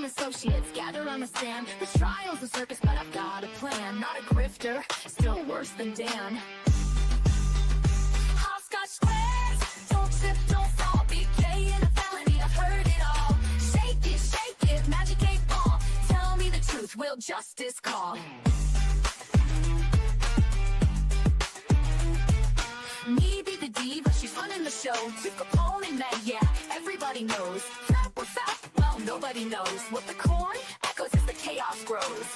associates gather on the stand. The trial's a circus, but I've got a plan. Not a grifter, still worse than Dan. Hopscotch squares, don't slip, don't fall. BK in a felony, I've heard it all. Shake it, magic 8-ball. Tell me the truth, will justice call? Me be the diva, she's running the show. With Capone and Meg, yeah, everybody knows. That we're fat, well, nobody knows. What the corn echoes as the chaos grows.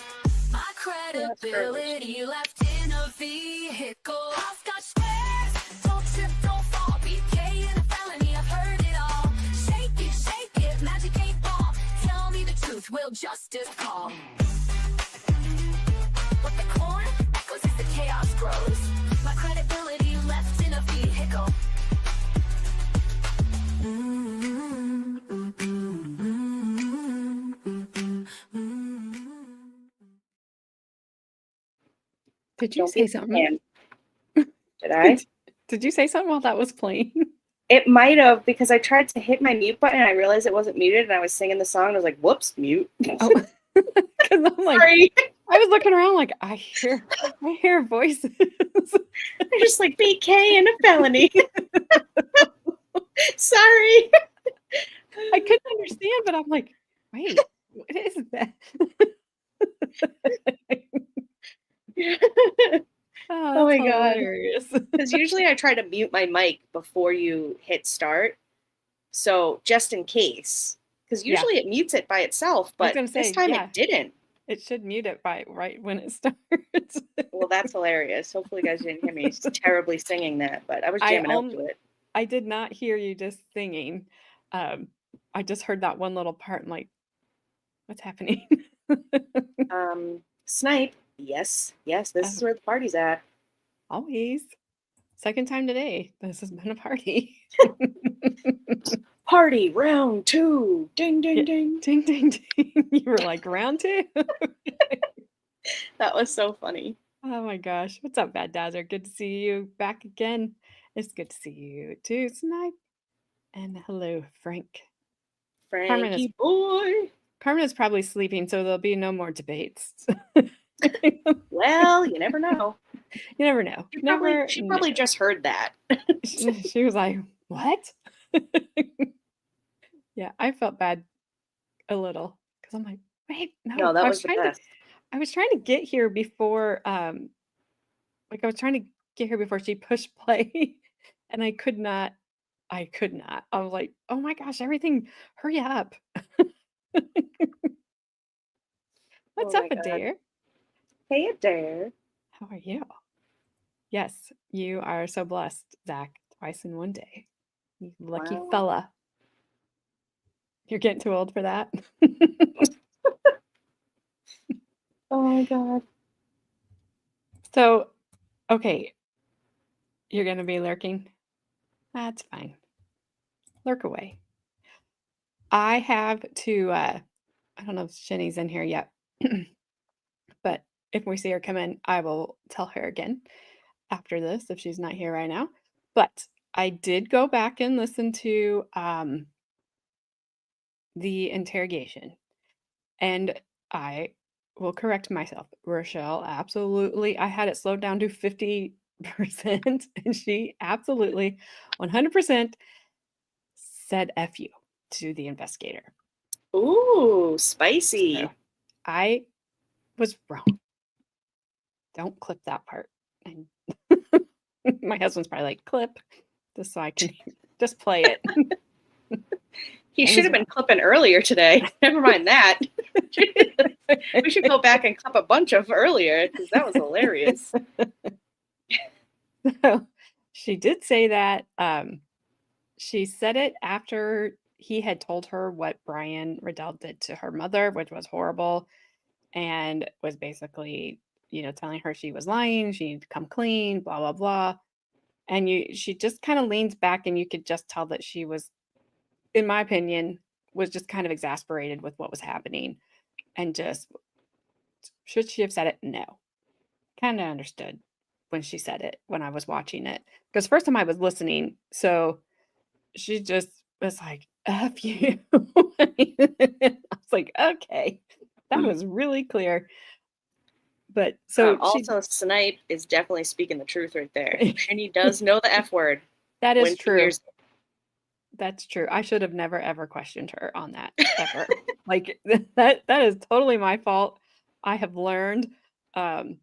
My credibility left in a vehicle. Hopscotch squares, don't trip, don't fall. BK in a felony, I've heard it all. Shake it, magic 8-ball. Tell me the truth, will justice call? What the corn echoes as the chaos grows. My credibility left in a vehicle. Did you say something? Did I? Did you say something while that was playing? It might have, because I tried to hit my mute button and I realized it wasn't muted and I was singing the song and I was like, whoops, mute. Oh, because I'm like, Sorry. I was looking around like, I hear voices. They're just like, BK and a felony. Sorry. I couldn't understand, but I'm like, wait, what is that? Oh my God. Hilarious. Because usually I try to mute my mic before you hit start. So just in case. Because usually it mutes it by itself, but this time it didn't. It should mute it right when it starts. Well, that's hilarious. Hopefully you guys didn't hear me terribly singing that, but I was jamming out to it. I did not hear you just singing. I just heard that one little part and like, what's happening? Snipe. Yes, this is where the party's at. Always. Second time today. This has been a party. Party round 2. Ding, ding, ding. Ding, ding, ding. You were like, round 2? That was so funny. Oh my gosh. What's up, Bad Dazzer? Good to see you back again. It's good to see you too, Snipe. And hello, Frank. Frankie boy. Carmen is probably sleeping, so there'll be no more debates. Well, you never know. You never know. She probably just heard that. She was like, what? Yeah, I felt bad a little because I'm like, wait, no, that was the best. I was trying to get here before, I was trying to get here before she pushed play, and I could not. I was like, oh my gosh, everything, hurry up. What's up, Adair? Hey, Adair. How are you? Yes, you are so blessed, Zach, twice in one day. You lucky fella. You're getting too old for that. Oh my God. So, okay. You're going to be lurking? That's fine. Lurk away. I have to, I don't know if Shinny's in here yet, but if we see her come in, I will tell her again after this if she's not here right now. But I did go back and listen to the interrogation, and I will correct myself. Rachelle, absolutely, I had it slowed down to 50%, and she absolutely 100% said F you to the investigator. Ooh, spicy. So I was wrong. Don't clip that part. And my husband's probably like, clip, just so I can just play it. He should have been clipping earlier today. Never mind that. We should go back and clip a bunch of earlier because that was hilarious. So, she did say that. She said it after he had told her what Brian Riddell did to her mother, which was horrible, and was basically, telling her she was lying, she needed to come clean, blah, blah, blah. And she just kind of leans back, and you could just tell that she was, in my opinion, was just kind of exasperated with what was happening. And just, should she have said it? No. Kind of understood when she said it, when I was watching it. Because first time I was listening, so she just was like, F you. I was like, okay, that was really clear. But so also, Snipe is definitely speaking the truth right there. Shinny does know the F word. That is true. That's true. I should have never ever questioned her on that ever. Like that is totally my fault. I have learned. And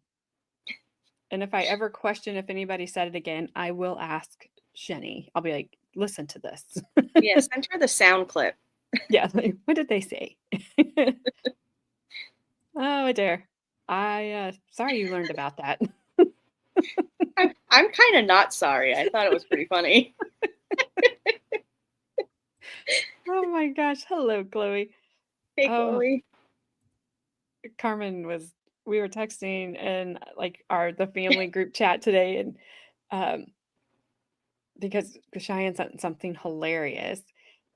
if I ever question if anybody said it again, I will ask Shinny. I'll be like, listen to this. Yeah, send her the sound clip. Yeah, like, what did they say? Oh, dear. Sorry you learned about that. I'm kind of not sorry. I thought it was pretty funny. Oh my gosh. Hello, Chloe. Hey, Chloe. Carmen we were texting in like the family group chat today, and because Cheyenne sent something hilarious.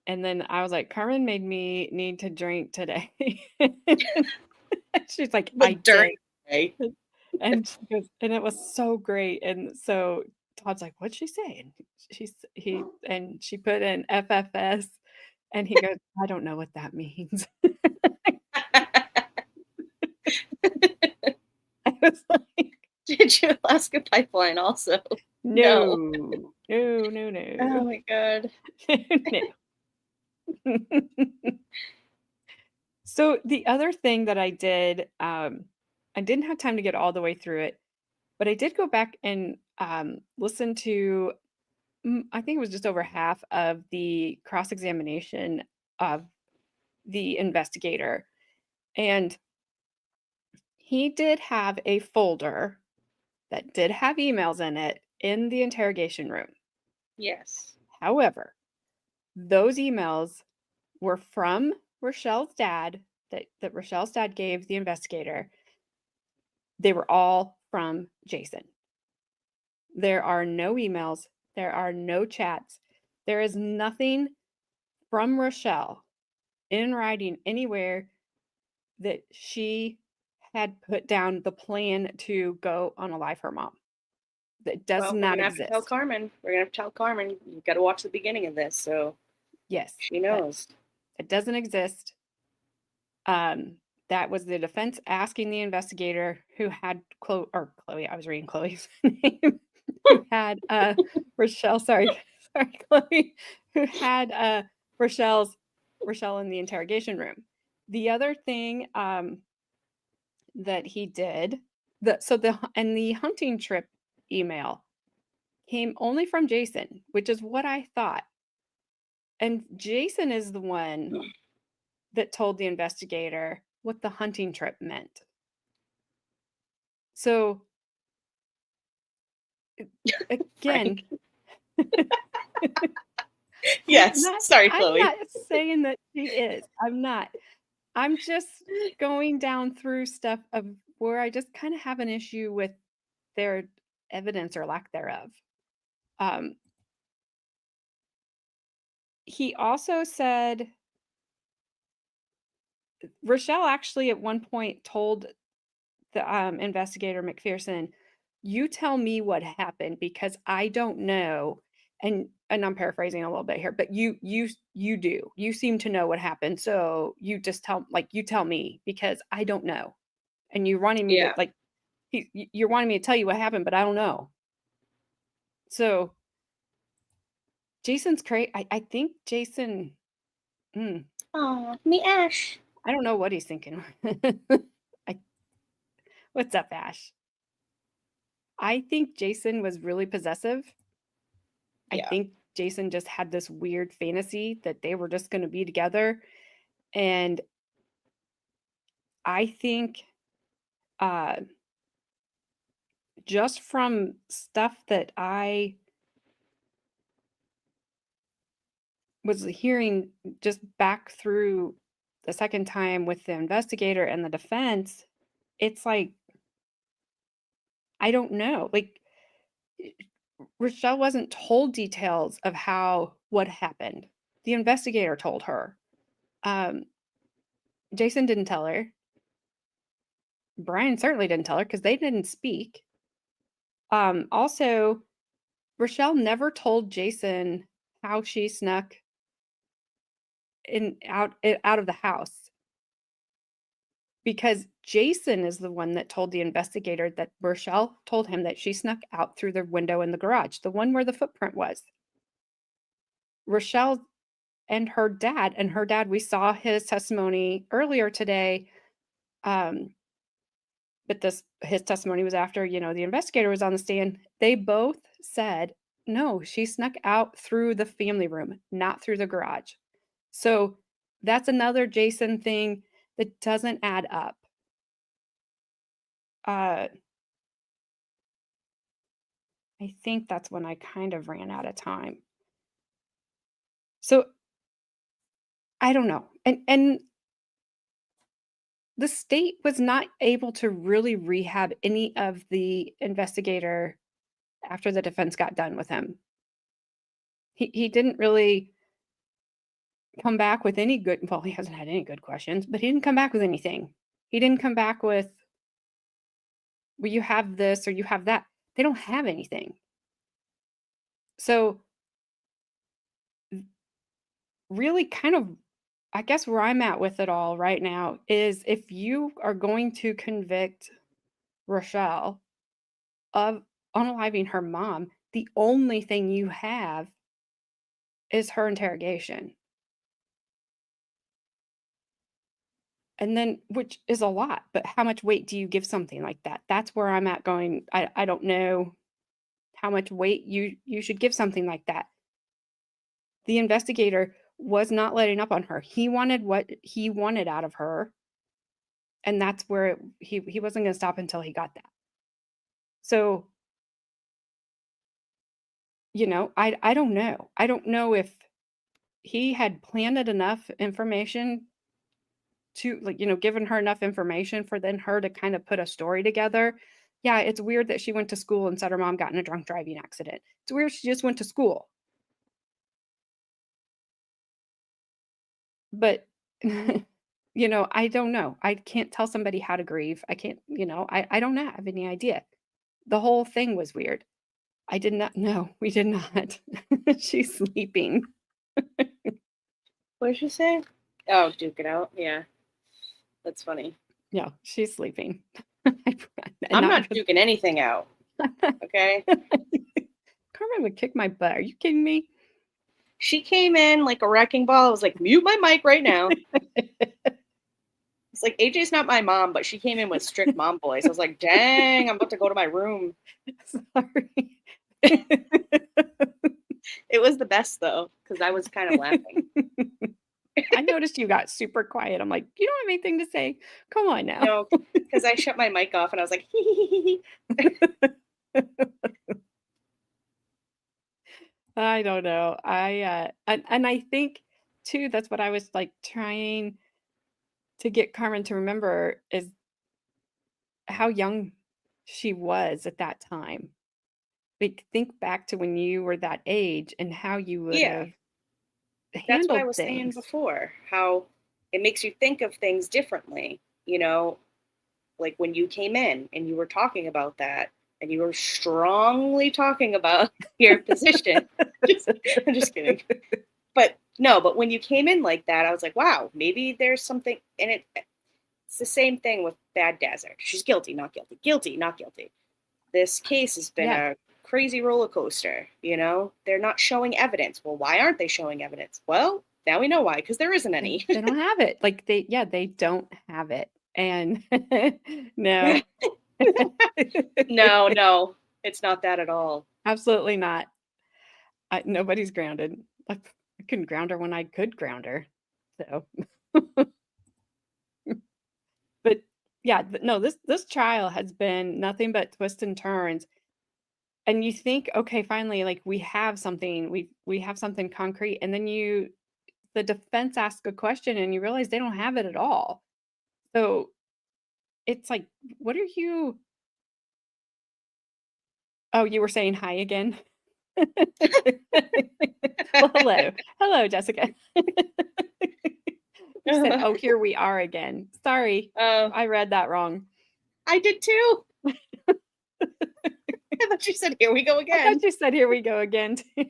And then I was like, Carmen made me need to drink today. She's like, I did. And she goes, and it was so great. And so Todd's like, what'd she say? And she put in FFS, and he goes, I don't know what that means. I was like, did you Alaska Pipeline also? No. Oh my God. No. So the other thing that I did, I didn't have time to get all the way through it, but I did go back and listen to, I think it was just over half of the cross-examination of the investigator. And he did have a folder that did have emails in it in the interrogation room. Yes. However, those emails were from Rachelle's dad, that Rachelle's dad gave the investigator. They were all from Jason. There are no emails. There are no chats. There is nothing from Rachelle in writing anywhere that she had put down the plan to go unalive her mom. That does not exist. We're going to have to tell Carmen. You've got to watch the beginning of this, so yes, she knows. It doesn't exist. That was the defense asking the investigator who had Chloe. I was reading Chloe's name. Who had Rachelle? Sorry, Chloe. Who had Rachelle in the interrogation room. The other thing that he did, the hunting trip email came only from Jason, which is what I thought. And Jason is the one that told the investigator what the hunting trip meant. So, again, yes, sorry, Chloe. I'm not saying that she is. I'm not. I'm just going down through stuff of where I just kind of have an issue with their evidence or lack thereof. He also said Rachelle actually at one point told the investigator McPherson, you tell me what happened because I don't know. And I'm paraphrasing a little bit here, but you do. You seem to know what happened. So you just you tell me because I don't know. And you're wanting me to you're wanting me to tell you what happened, but I don't know. So Jason's crazy. I think Jason. Oh, me Ash. I don't know what he's thinking. What's up, Ash? I think Jason was really possessive. Yeah. I think Jason just had this weird fantasy that they were just going to be together. And I think just from stuff that I was hearing just back through the second time with the investigator and the defense, it's like, I don't know. Like, Rachelle wasn't told details of what happened. The investigator told her. Jason didn't tell her. Brian certainly didn't tell her because they didn't speak. Also, Rachelle never told Jason how she snuck out of the house. Because Jason is the one that told the investigator that Rachelle told him that she snuck out through the window in the garage, the one where the footprint was. Rachelle and her dad, we saw his testimony earlier today, but his testimony was after, the investigator was on the stand. They both said, no, she snuck out through the family room, not through the garage. So that's another Jason thing that doesn't add up. I think that's when I kind of ran out of time. So I don't know. And the state was not able to really rehab any of the investigator after the defense got done with him. He didn't really come back with any good, well, he hasn't had any good questions, but he didn't come back with anything. He didn't come back with, well, you have this or you have that. They don't have anything. So really kind of, I guess where I'm at with it all right now is if you are going to convict Rachelle of unaliving her mom, the only thing you have is her interrogation. And then, which is a lot, but how much weight do you give something like that? That's where I'm at going, I don't know how much weight you should give something like that. The investigator was not letting up on her. He wanted what he wanted out of her. And that's where he wasn't going to stop until he got that. So, I don't know. I don't know if he had planted enough information to, given her enough information for then her to kind of put a story together. Yeah, it's weird that she went to school and said her mom got in a drunk driving accident. It's weird she just went to school. But, I don't know. I can't tell somebody how to grieve. I can't, I don't have any idea. The whole thing was weird. I did not know. We did not. She's sleeping. What did she say? Oh, duke it out. Yeah. That's funny. Yeah, she's sleeping. I'm not duking anything out. Okay? Carmen would kick my butt. Are you kidding me? She came in like a wrecking ball. I was like, mute my mic right now. It's like, AJ's not my mom, but she came in with strict mom voice. I was like, dang, I'm about to go to my room. Sorry. It was the best, though, because I was kind of laughing. I noticed you got super quiet. I'm like, you don't have anything to say? Come on now. No, because I shut my mic off and I was like, I don't know. And I think too, that's what I was like trying to get Carmen to remember is how young she was at that time. Like think back to when you were that age and how you would have handled that's what I was things. saying before, how it makes you think of things differently, like when you came in and you were talking about that and you were strongly talking about your position. I'm just kidding. But when you came in like that, I was like, wow, maybe there's something in it. It's the same thing with Bad Desert. She's guilty, not guilty, guilty, not guilty. This case has been a crazy roller coaster. They're not showing evidence. Well, why aren't they showing evidence? Well, now we know why, because there isn't any. They don't have it. Like they don't have it. And no. No, it's not that at all. Absolutely not. Nobody's grounded. I couldn't ground her when I could ground her. So, but yeah, no, this trial has been nothing but twists and turns. And you think, okay, finally, like we have something, we have something concrete, and then the defense asks a question, and you realize they don't have it at all. So it's like, what are you? Oh, you were saying hi again. Well, hello, Jessica. You said, oh, here we are again. Sorry, I read that wrong. I did too. I thought you said, here we go again. I thought you said, here we go again, too.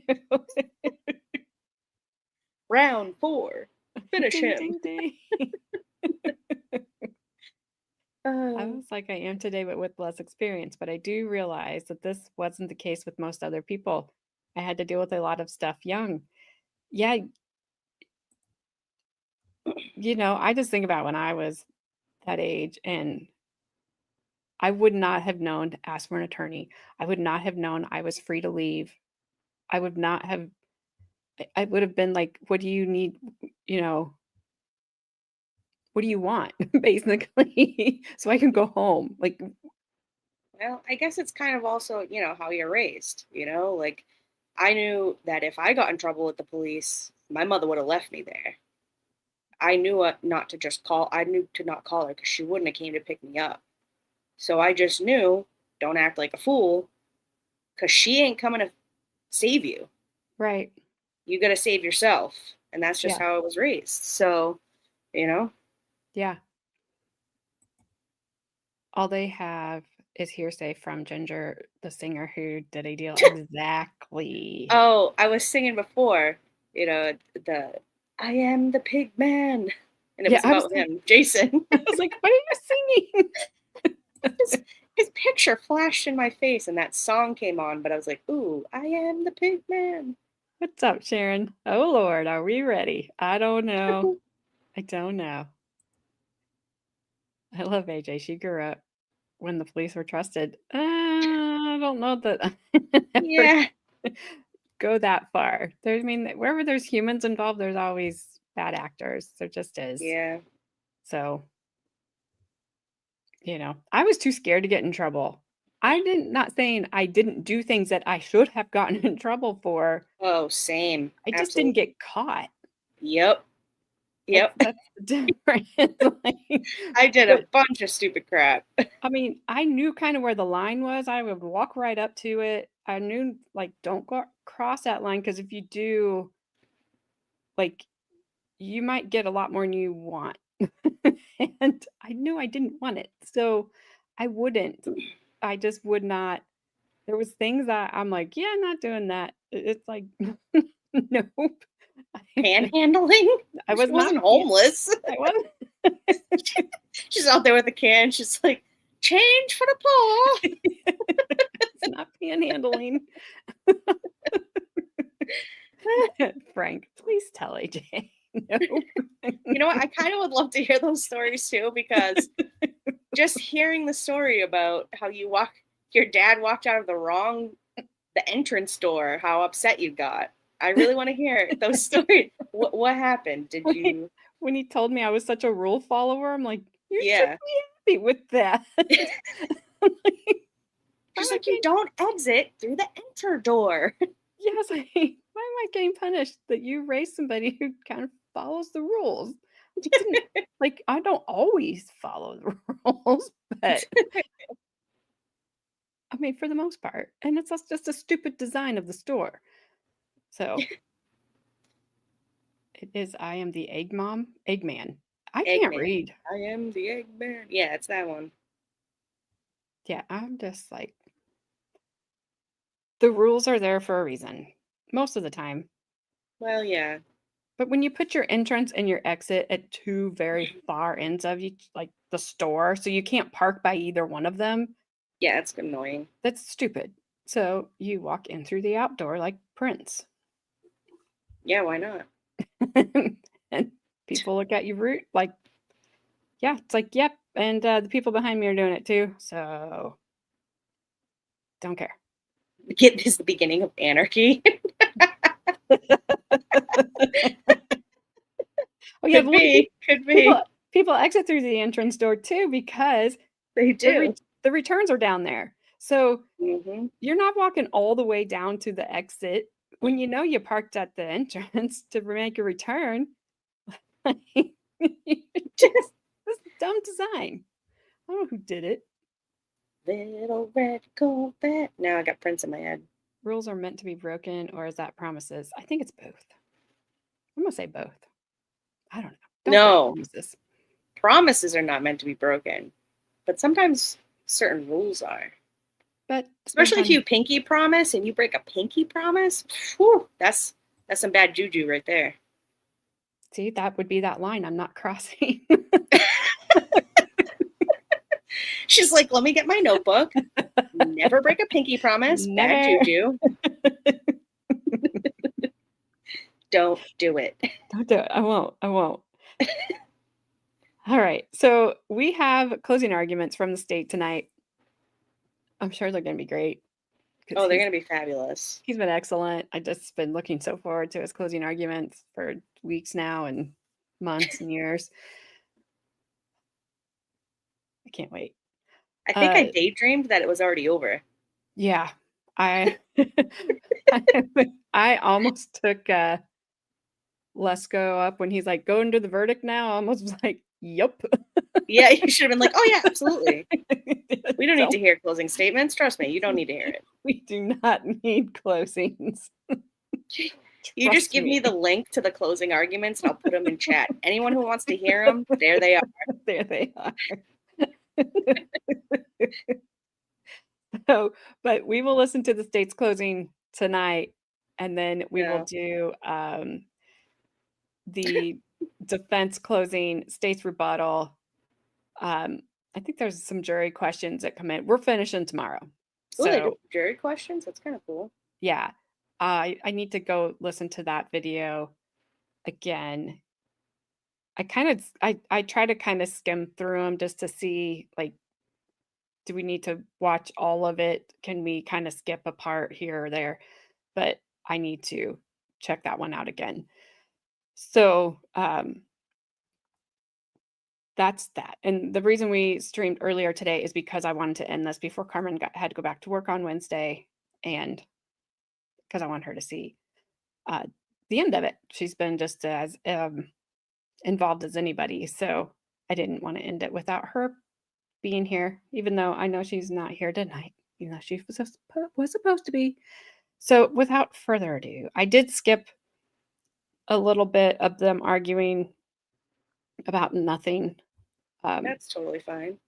Round 4. Finish Ding, him. ding, ding. I was like I am today, but with less experience. But I do realize that this wasn't the case with most other people. I had to deal with a lot of stuff young. Yeah, I just think about when I was that age and I would not have known to ask for an attorney. I would not have known I was free to leave. I would not have I would have been like, "What do you need?" You know, "What do you want?" Basically, so I can go home. Like, Well, I guess it's kind of also, how you're raised, like I knew that if I got in trouble with the police, my mother would have left me there. I knew not to just call. I knew to not call her because she wouldn't have came to pick me up. So I just knew, don't act like a fool because she ain't coming to save you. right. You got to save yourself. And that's just Yeah. how I was raised. So, you know, Yeah. All they have is hearsay from Ginger, the singer who did a deal exactly. oh, I was singing before, the I am the pig man. And it Yeah, was about him, Jason. I was like, "What are you singing?" his, his picture flashed in my face and that song came on, but I was like, ooh, I am the pig man. "What's up, Sharon?" "Oh, Lord, are we ready?" "I don't know. I don't know." I love AJ. She grew up when the police were trusted. I don't know that I ever Yeah. go that far. I mean, wherever there's humans involved, there's always bad actors. There just is. Yeah. So, I was too scared to get in trouble. I didn't not saying I didn't do things that I should have gotten in trouble for. Oh, same. I just didn't Absolutely. get caught. Yep. Yep. That's the difference. Like, I did a but bunch of stupid crap. I mean, I knew kind of where the line was. I would walk right up to it. I knew like don't go cross that line because if you do, like you might get a lot more than you want. And I knew I didn't want it. So I wouldn't. I just would not. There was things that I'm like, yeah, I'm not doing that. It's like, nope. Panhandling? I She was not. wasn't homeless. I wasn't. She's out there with a can. She's like, change for the poor. It's not panhandling. Frank, please tell AJ. No. You know what? I kind of would love to hear those stories too, because just hearing the story about how your dad walked out of the entrance door, how upset you got. I really want to hear those stories. What happened? Did you? When he told me I was such a rule follower, I'm like, you should Yeah. be happy with that. She's like, you don't exit through the enter door. Yes, why am I getting punished that you raised somebody who kind of follows the rules? Like, I don't always follow the rules, but I mean, for the most part. And it's just a stupid design of the store. So it is I am the Eggman. I can't Eggman. read. I am the Eggman. Yeah, it's that one. Yeah, I'm just like, the rules are there for a reason most of the time. Well, yeah. But when you put your entrance and your exit at two very far ends of each, like the store, so you can't park by either one of them, Yeah, it's annoying. that's stupid. So you walk in through the outdoor like Prince. Yeah, why not? And people look at you rude, like, yeah, it's like, yep. And the people behind me are doing it too. So don't care. This is the beginning of anarchy. Oh yeah, Could be. Could be. people exit through the entrance door too because They do. the returns are down there. So Mm-hmm. you're not walking all the way down to the exit when you know you parked at the entrance to make a return. Just this dumb design. I don't know who did it. Little red Corvette. Now I got Prince in my head. Rules are meant to be broken, or is that promises? I think it's both. I'm gonna say both. I don't know. Don't break No, promises. promises are not meant to be broken, but sometimes certain rules are. But Especially if you pinky promise and you break a pinky promise, whew, that's some bad juju right there. See, that would be that line I'm not crossing. She's like, let me get my notebook. Never break a pinky promise. Bad Never. juju. Don't do it. Don't do it. I won't. All right. So we have closing arguments from the state tonight. I'm sure they're going to be great. Oh, they're going to be fabulous. He's been excellent. I just been looking so forward to his closing arguments for weeks now and months and years. I can't wait. I think I daydreamed that it was already over. Yeah. I almost took Lesko up when he's like, go into the verdict now. I almost was like, yep. Yeah, you should have been like, oh yeah, absolutely. We don't need to hear closing statements. Trust me, you don't need to hear it. We do not need closings. You just give me the link to the closing arguments and I'll put them in chat. Anyone who wants to hear them, there they are. There they are. So, but we will listen to the state's closing tonight, and then we will do the defense closing, state's rebuttal. I think there's some jury questions that come in. We're finishing tomorrow. Oh, they do jury questions? That's kind of cool. Yeah. I need to go listen to that video again. I try to kind of skim through them just to see, like, do we need to watch all of it? Can we kind of skip a part here or there? But I need to check that one out again. So that's that. And the reason we streamed earlier today is because I wanted to end this before Carmen had to go back to work on Wednesday, and because I want her to see the end of it. She's been just as involved as anybody. So I didn't want to end it without her being here, even though I know she's not here tonight, even though she was supposed to be. So without further ado, I did skip a little bit of them arguing about nothing. That's totally fine.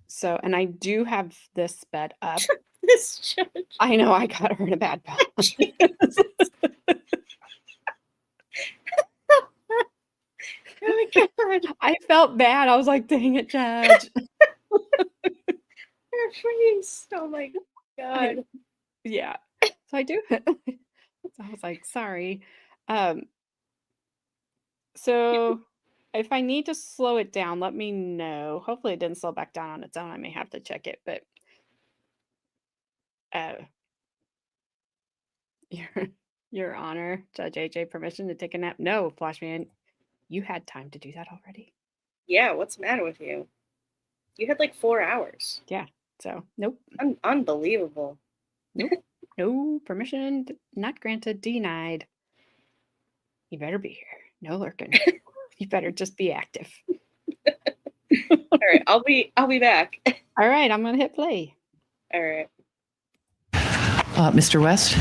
So, and I do have this sped up. This judge. I know I got her in a bad spot. Oh my God. I felt bad. I was like, dang it, Judge. Her face. Oh my God. Yeah. So I do. So I was like, sorry. So if I need to slow it down, let me know. Hopefully it didn't slow back down on its own. I may have to check it, but Your Honor, Judge AJ, permission to take a nap? No, Flashman. You had time to do that already. Yeah, what's the matter with you? You had like 4 hours. Yeah, so nope. Unbelievable. Nope. No permission not granted, denied. You better be here. No lurking. You better just be active. All right, I'll be back. All right, I'm gonna hit play. All right. Mr. West?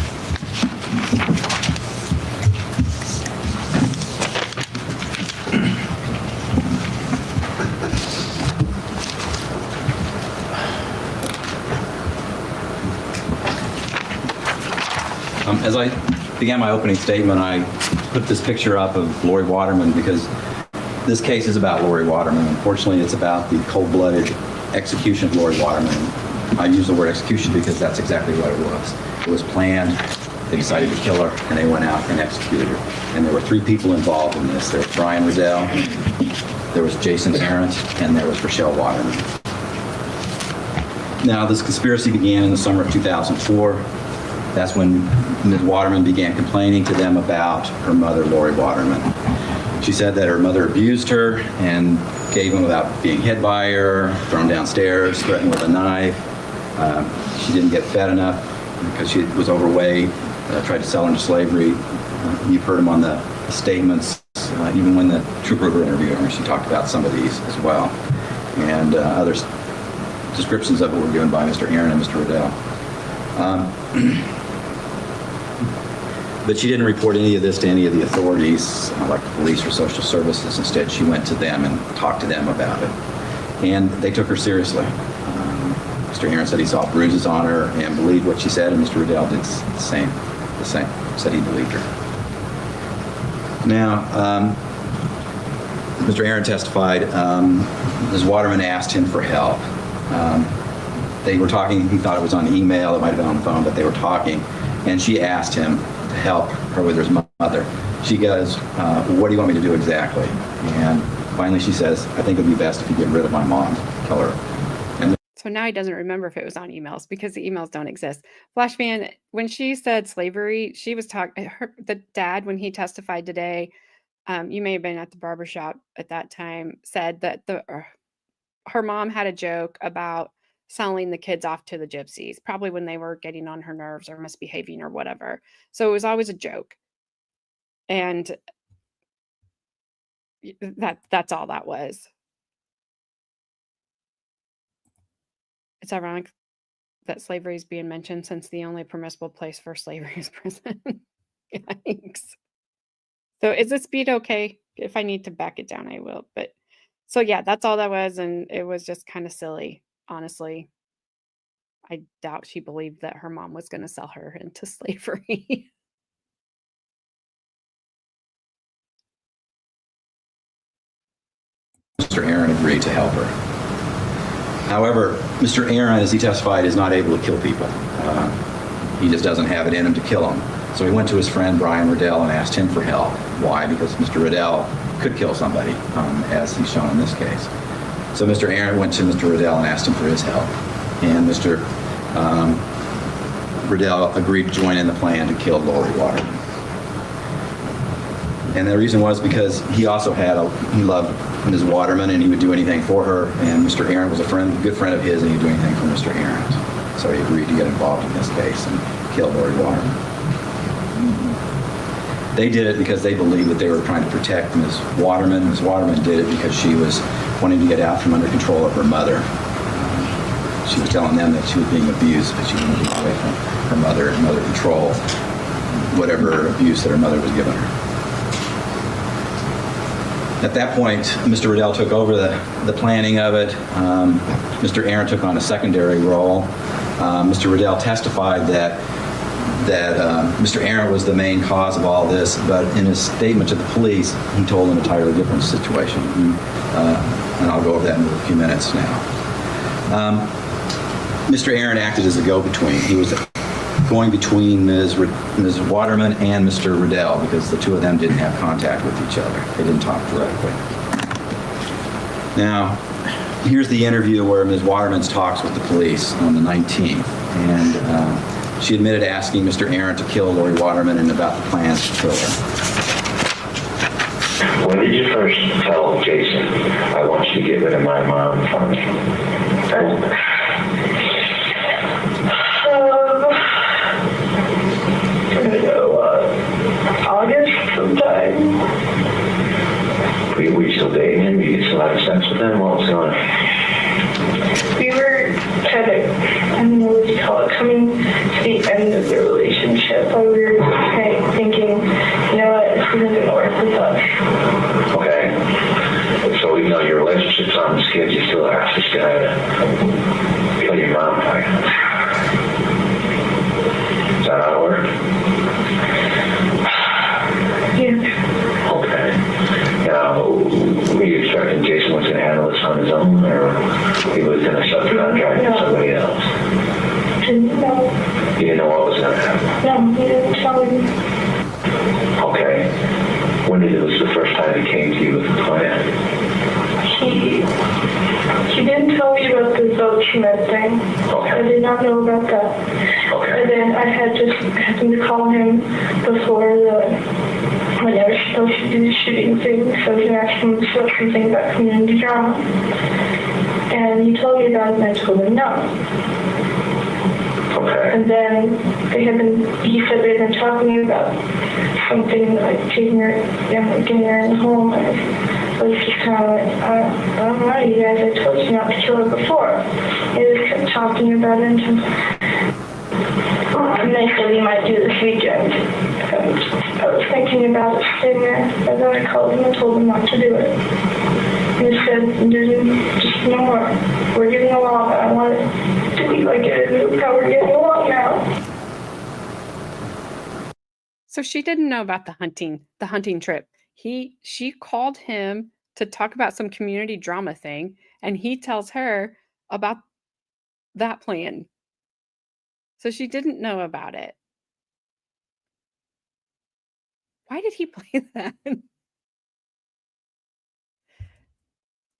As I began my opening statement, I put this picture up of Lauri Waterman because this case is about Lauri Waterman. Unfortunately, it's about the cold-blooded execution of Lauri Waterman. I use the word execution because that's exactly what it was. It was planned. They decided to kill her, and they went out and executed her. And there were 3 people involved in this. There was Brian Riddell, there was Jason Arendt, and there was Rachelle Waterman. Now, this conspiracy began in the summer of 2004. That's when Ms. Waterman began complaining to them about her mother, Lauri Waterman. She said that her mother abused her and gave him without being hit by her, thrown downstairs, threatened with a knife. She didn't get fed enough because she was overweight, tried to sell her into slavery. You've heard them on the statements, even when the trooper who interviewed her, she talked about some of these as well. And other descriptions of it were given by Mr. Aaron and Mr. Riddell. But she didn't report any of this to any of the authorities, like the police or social services. Instead, she went to them and talked to them about it. And they took her seriously. Mr. Aaron said he saw bruises on her and believed what she said, and Mr. Riddell did the same, said he believed her. Now, Mr. Aaron testified. Ms. Waterman asked him for help. They were talking. He thought it was on email. It might have been on the phone, but they were talking. And she asked him to help her with his mother. She goes, what do you want me to do exactly? And finally she says, I think it would be best if you get rid of my mom. Tell her. And So now he doesn't remember if it was on emails because the emails don't exist. Flashman, when she said slavery, she was talking, the dad, when he testified today, you may have been at the barbershop at that time, said that her mom had a joke about selling the kids off to the gypsies, probably when they were getting on her nerves or misbehaving or whatever. So it was always a joke. And that's all that was. It's ironic that slavery is being mentioned since the only permissible place for slavery is prison. Yikes. So is this beat okay? If I need to back it down, I will. But so yeah, that's all that was. And it was just kind of silly, honestly. I doubt she believed that her mom was going to sell her into slavery. Mr. Aaron agreed to help her. However, Mr. Aaron, as he testified, is not able to kill people. He just doesn't have it in him to kill them. So he went to his friend Brian Riddell and asked him for help. Why? Because Mr. Riddell could kill somebody, as he's shown in this case. So Mr. Aaron went to Mr. Riddell and asked him for his help. And Mr. Riddell agreed to join in the plan to kill Lauri Waterman. And the reason was because he also he loved Ms. Waterman and he would do anything for her. And Mr. Aaron was a good friend of his, and he'd do anything for Mr. Aaron. So he agreed to get involved in this case and kill Lauri Waterman. They did it because they believed that they were trying to protect Ms. Waterman. Ms. Waterman did it because she was wanting to get out from under control of her mother. She was telling them that she was being abused, but she wanted to get away from her mother and mother control, whatever abuse that her mother was giving her. At that point, Mr. Riddell took over the planning of it. Mr. Aaron took on a secondary role. Mr. Riddell testified that Mr. Aaron was the main cause of all this, but in his statement to the police, he told an entirely different situation. And I'll go over that in a few minutes now. Mr. Aaron acted as a go-between. He was going between Ms. Waterman and Mr. Riddell because the two of them didn't have contact with each other. They didn't talk directly. Now, here's the interview where Ms. Waterman talks with the police on the 19th. And she admitted asking Mr. Aaron to kill Lauri Waterman and about the plans to kill her. When did you first tell Jason, I want you to get rid of my mom from me? August sometime. Were you still dating him? You still having sex with him? What was going on? We were kind of, I don't know what you call it, coming to the end of the relationship. But we were kind of thinking, you know what, this isn't going to work with us. Okay. So even though your relationship's on the skid, you still have to kill your mom. Is that how it worked? Yeah. Okay. Now, were you expecting Jason was going to handle this on his own, or he was going to subcontract to somebody else? Didn't know. You didn't know what was going to happen? No, he didn't tell me. Okay. When it was the first time he came to you with a plan? He didn't tell me about the document thing. Okay. I did not know about that. Okay. And then I had just happened to call him before when they were supposed to do the shooting thing, so I was asking him to show something about community drama. And he told me about it, and I told him no. Okay. And then he said they had been talking about something like taking her, getting her in the home. And I was just kind of like, I don't know, you guys, I told you not to kill her before. They just kept talking about it. And they said we might do this weekend. And I was thinking about it sitting there, and then I called him and told him not to do it. And he said, just no more. We're getting along. I want it to be like it is how we're getting along now. So she didn't know about the hunting trip. She called him to talk about some community drama thing, and he tells her about that plan. So she didn't know about it. Why did he play that?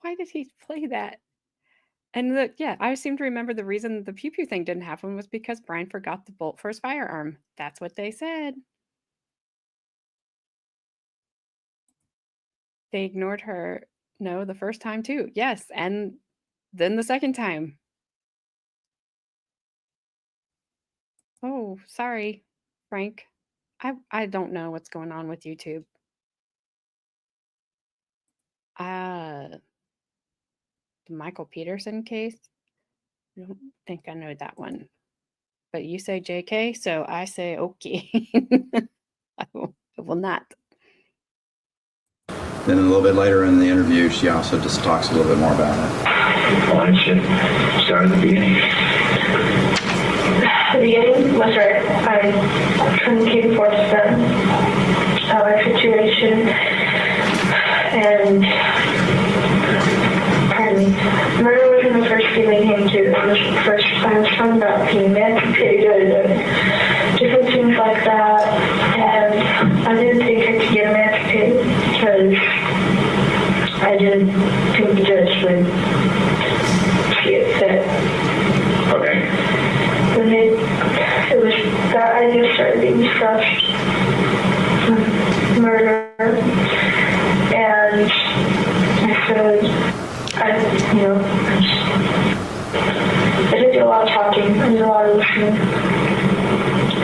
Why did he play that? And I seem to remember the reason the pew pew thing didn't happen was because Brian forgot the bolt for his firearm. That's what they said. They ignored her. No, the first time too. Yes, and then the second time. Oh, sorry, Frank. I don't know what's going on with YouTube. The Michael Peterson case? I don't think I know that one. But you say JK, so I say okay. I will not. Then a little bit later in the interview, she also just talks a little bit more about it. Why don't you start at the beginning? The beginning was right. I communicated forth to them our situation, and pardon me, murder wasn't the first thing they came to. It was the first I was talking about being emancipated and different things like that, and I didn't think I could get emancipated because I didn't think the judge would see it fit. Okay. When it was that idea started being discussed, murder, and I said, I didn't do a lot of talking, I did a lot of listening,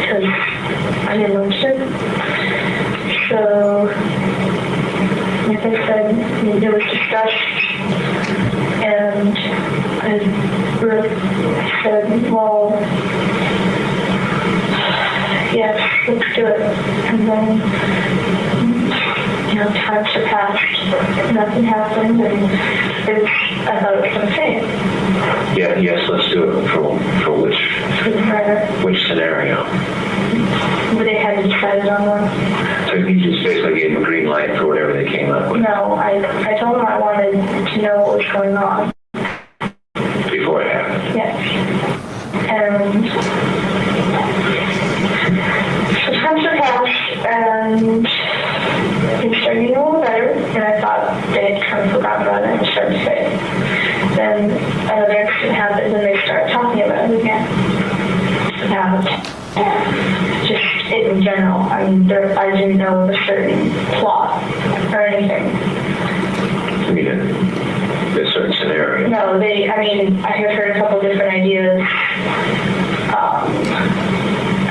because I didn't listen. So, like I said, it was discussed, and I said, well, yes, let's do it. And then, time passed, nothing happened, and I thought it was going to fail. Yeah, yes, let's do it. For which? For the murder. Which scenario? But they hadn't decided on one. So you just basically gave them a green light for whatever they came up with? No, I told them I wanted to know what was going on. Before it happened? Yes. And so time passed, and things started getting a little better, and I thought they had kind of forgotten about it and started to say it. Then another accident happened, and they started talking about it again. About just it in general. I mean, I didn't know a certain plot or anything. You mean a certain scenario? No, I had heard a couple different ideas.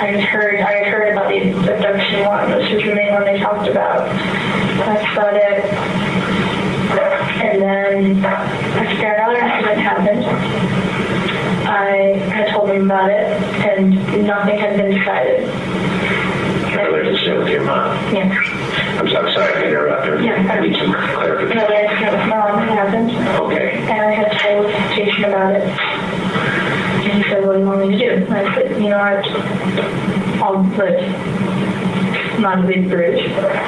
I had heard about the abduction one, which was the main one they talked about. That's about it. And then after another accident happened, I had told them about it, and nothing had been decided. Another incident with your mom? Yeah. I'm sorry to interrupt her. Yeah. I need some clarification. Another accident with my mom happened. Okay. And I had told the patient about it. And he said, what do you want me to do? And I said, I'll live. Not a big bruise,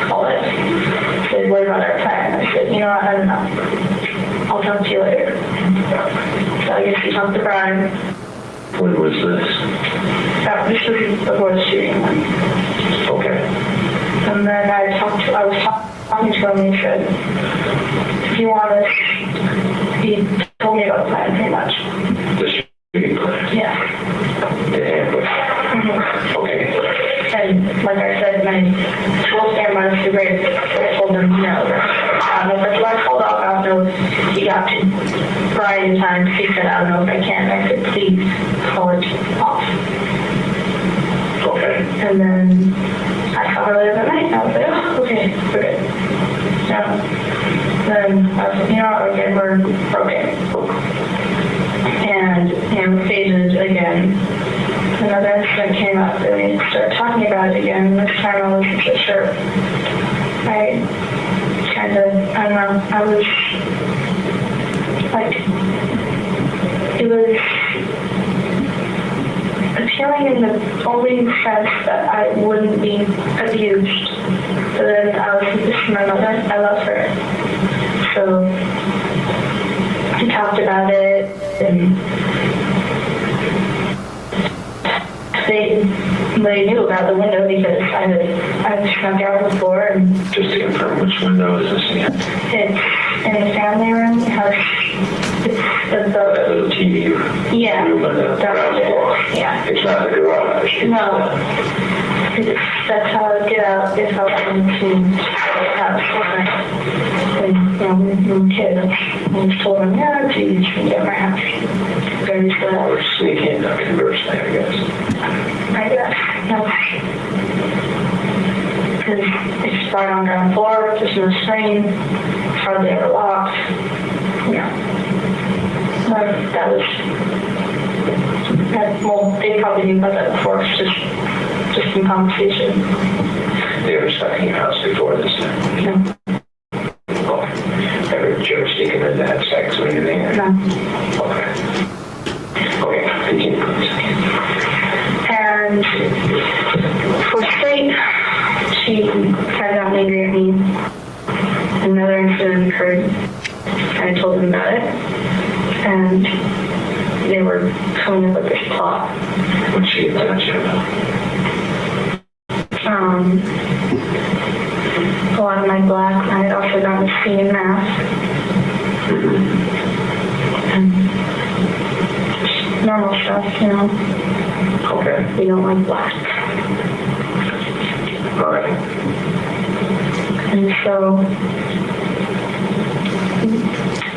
call it. He said, what about our plan? I said, I don't know. I'll talk to you later. So I guess he talked to Brian. When was this? This was before the shooting. Okay. And then I was talking to him, and he said, if you want us, he told me about the plan pretty much. The shooting plan? Yeah. The ambush? Mm-hmm. Okay. And like I said, my full stand by was too great. I told him, I don't know if I called off. I don't know if he got to Brian in time. He said, I don't know if I can. I said, please call it off. Okay. And then I saw her later that night, and I was like, oh, okay, we're good. Then I was like, okay, we're okay. And phases again. Another incident came up, and we started talking about it again. This time I wasn't so sure. I don't know, I was like, it was appealing in the only sense that I wouldn't be abused. But then I was is my mother. I love her. So we talked about it, and they knew about the window because I snuck out before. And Just to confirm, which window is this again? it's in the family room. It's That little TV yeah, room on the that's ground it. floor. Yeah. It's not the garage. It's, That's how I get out if I wanted to have when we were kids. I told them, yeah, geez, you can get my house. Very slow. or sneak in, conversely, I guess. I guess, no. Because it's right on ground floor, there's no screen, it's hardly ever locked. Yeah. Well, they probably knew about that before, it's just in conversation. They were stuck in your house before this time. No, Ever ever sneaking in to have sex or anything? no. Okay. Okay, continue, please. And for state, she had gotten angry at me. Another incident occurred. I told them about it. And they were coming up with this plot. What's she touch you about? A lot of my black, I had also gotten a C in math. And just normal stuff, you know. Okay. We don't like black. All right. And so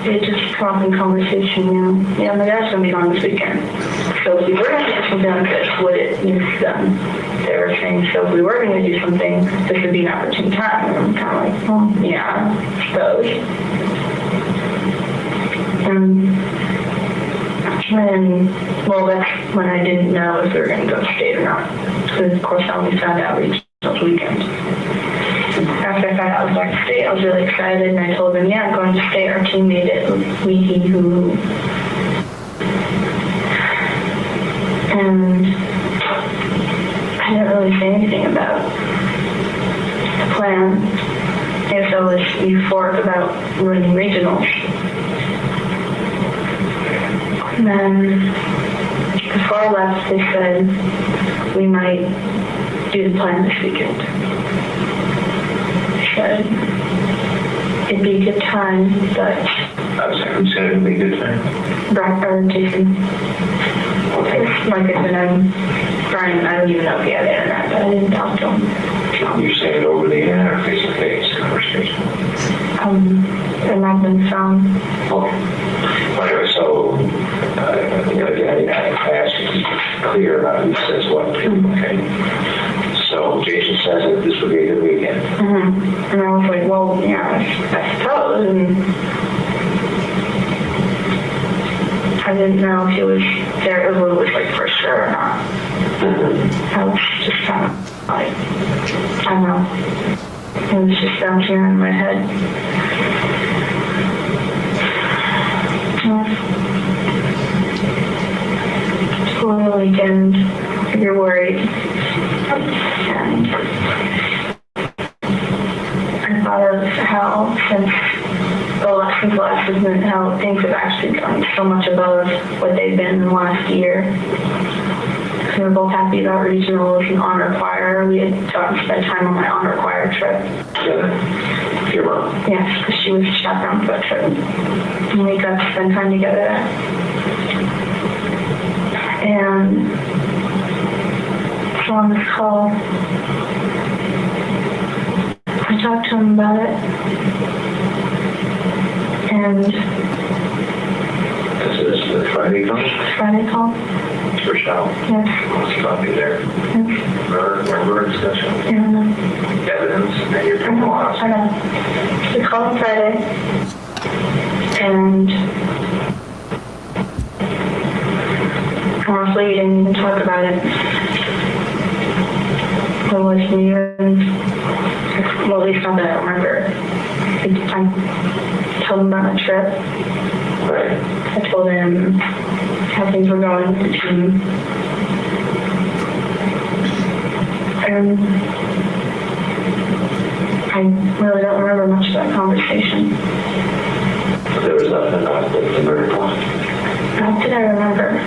it just come up in conversation, you know. Yeah, my dad's gonna be gone this weekend. So if we were gonna do something like this, would it need to be done? They were saying, so if we were gonna do something, this would be an opportune time. And I'm kind of like, well, yeah, I suppose. And well, that's when I didn't know if we were gonna go to state or not. Because of course I only found out this weekend. After I found out I was going to state, I was really excited, and I told them, yeah, I'm going to state. Our team made it. We, he, who. And I didn't really say anything about the plan. I guess I was euphoric about running regionals. And then before I left, they said we might do the plan this weekend. Said it'd be a good time, but I was who said it'd be a good time? Jason. Okay. Like I said, Brian, I don't even know if he had internet, but I didn't talk to him. You said it over the internet or face-to-face conversation? It might have been phone. Okay. Anyway, so, I asked you to be clear about who says what, okay? So Jason says that this would be a good weekend. Mm-hmm. And I was like, well, yeah, I suppose. And I didn't know if he was there, if it was like for sure or not. I was just kind of like, I don't know. It was just bouncing around in my head. School the weekend, you're worried. And I thought of how since the last season, how things have actually gone so much above what they've been in the last year. We were both happy about regionals and honor choir. We had gotten to spend time on my honor choir trip. Yeah. Your mom? Yes, because she was chaperone for that trip. And we got to spend time together. And so on this call, I talked to him about it. And This is the Friday call? Friday call. Rachelle? Yes. Let's copy there. Yes. Remember discussion? And Evidence, and then you're I going to know. lost. I know. We called on Friday. And honestly, we didn't even talk about it. It wasn't even, well, at least not that I remember. I told him about my trip. Right. I told him how things were going with the team. And I really don't remember much of that conversation. There was nothing about the murder plot. Not that I remember.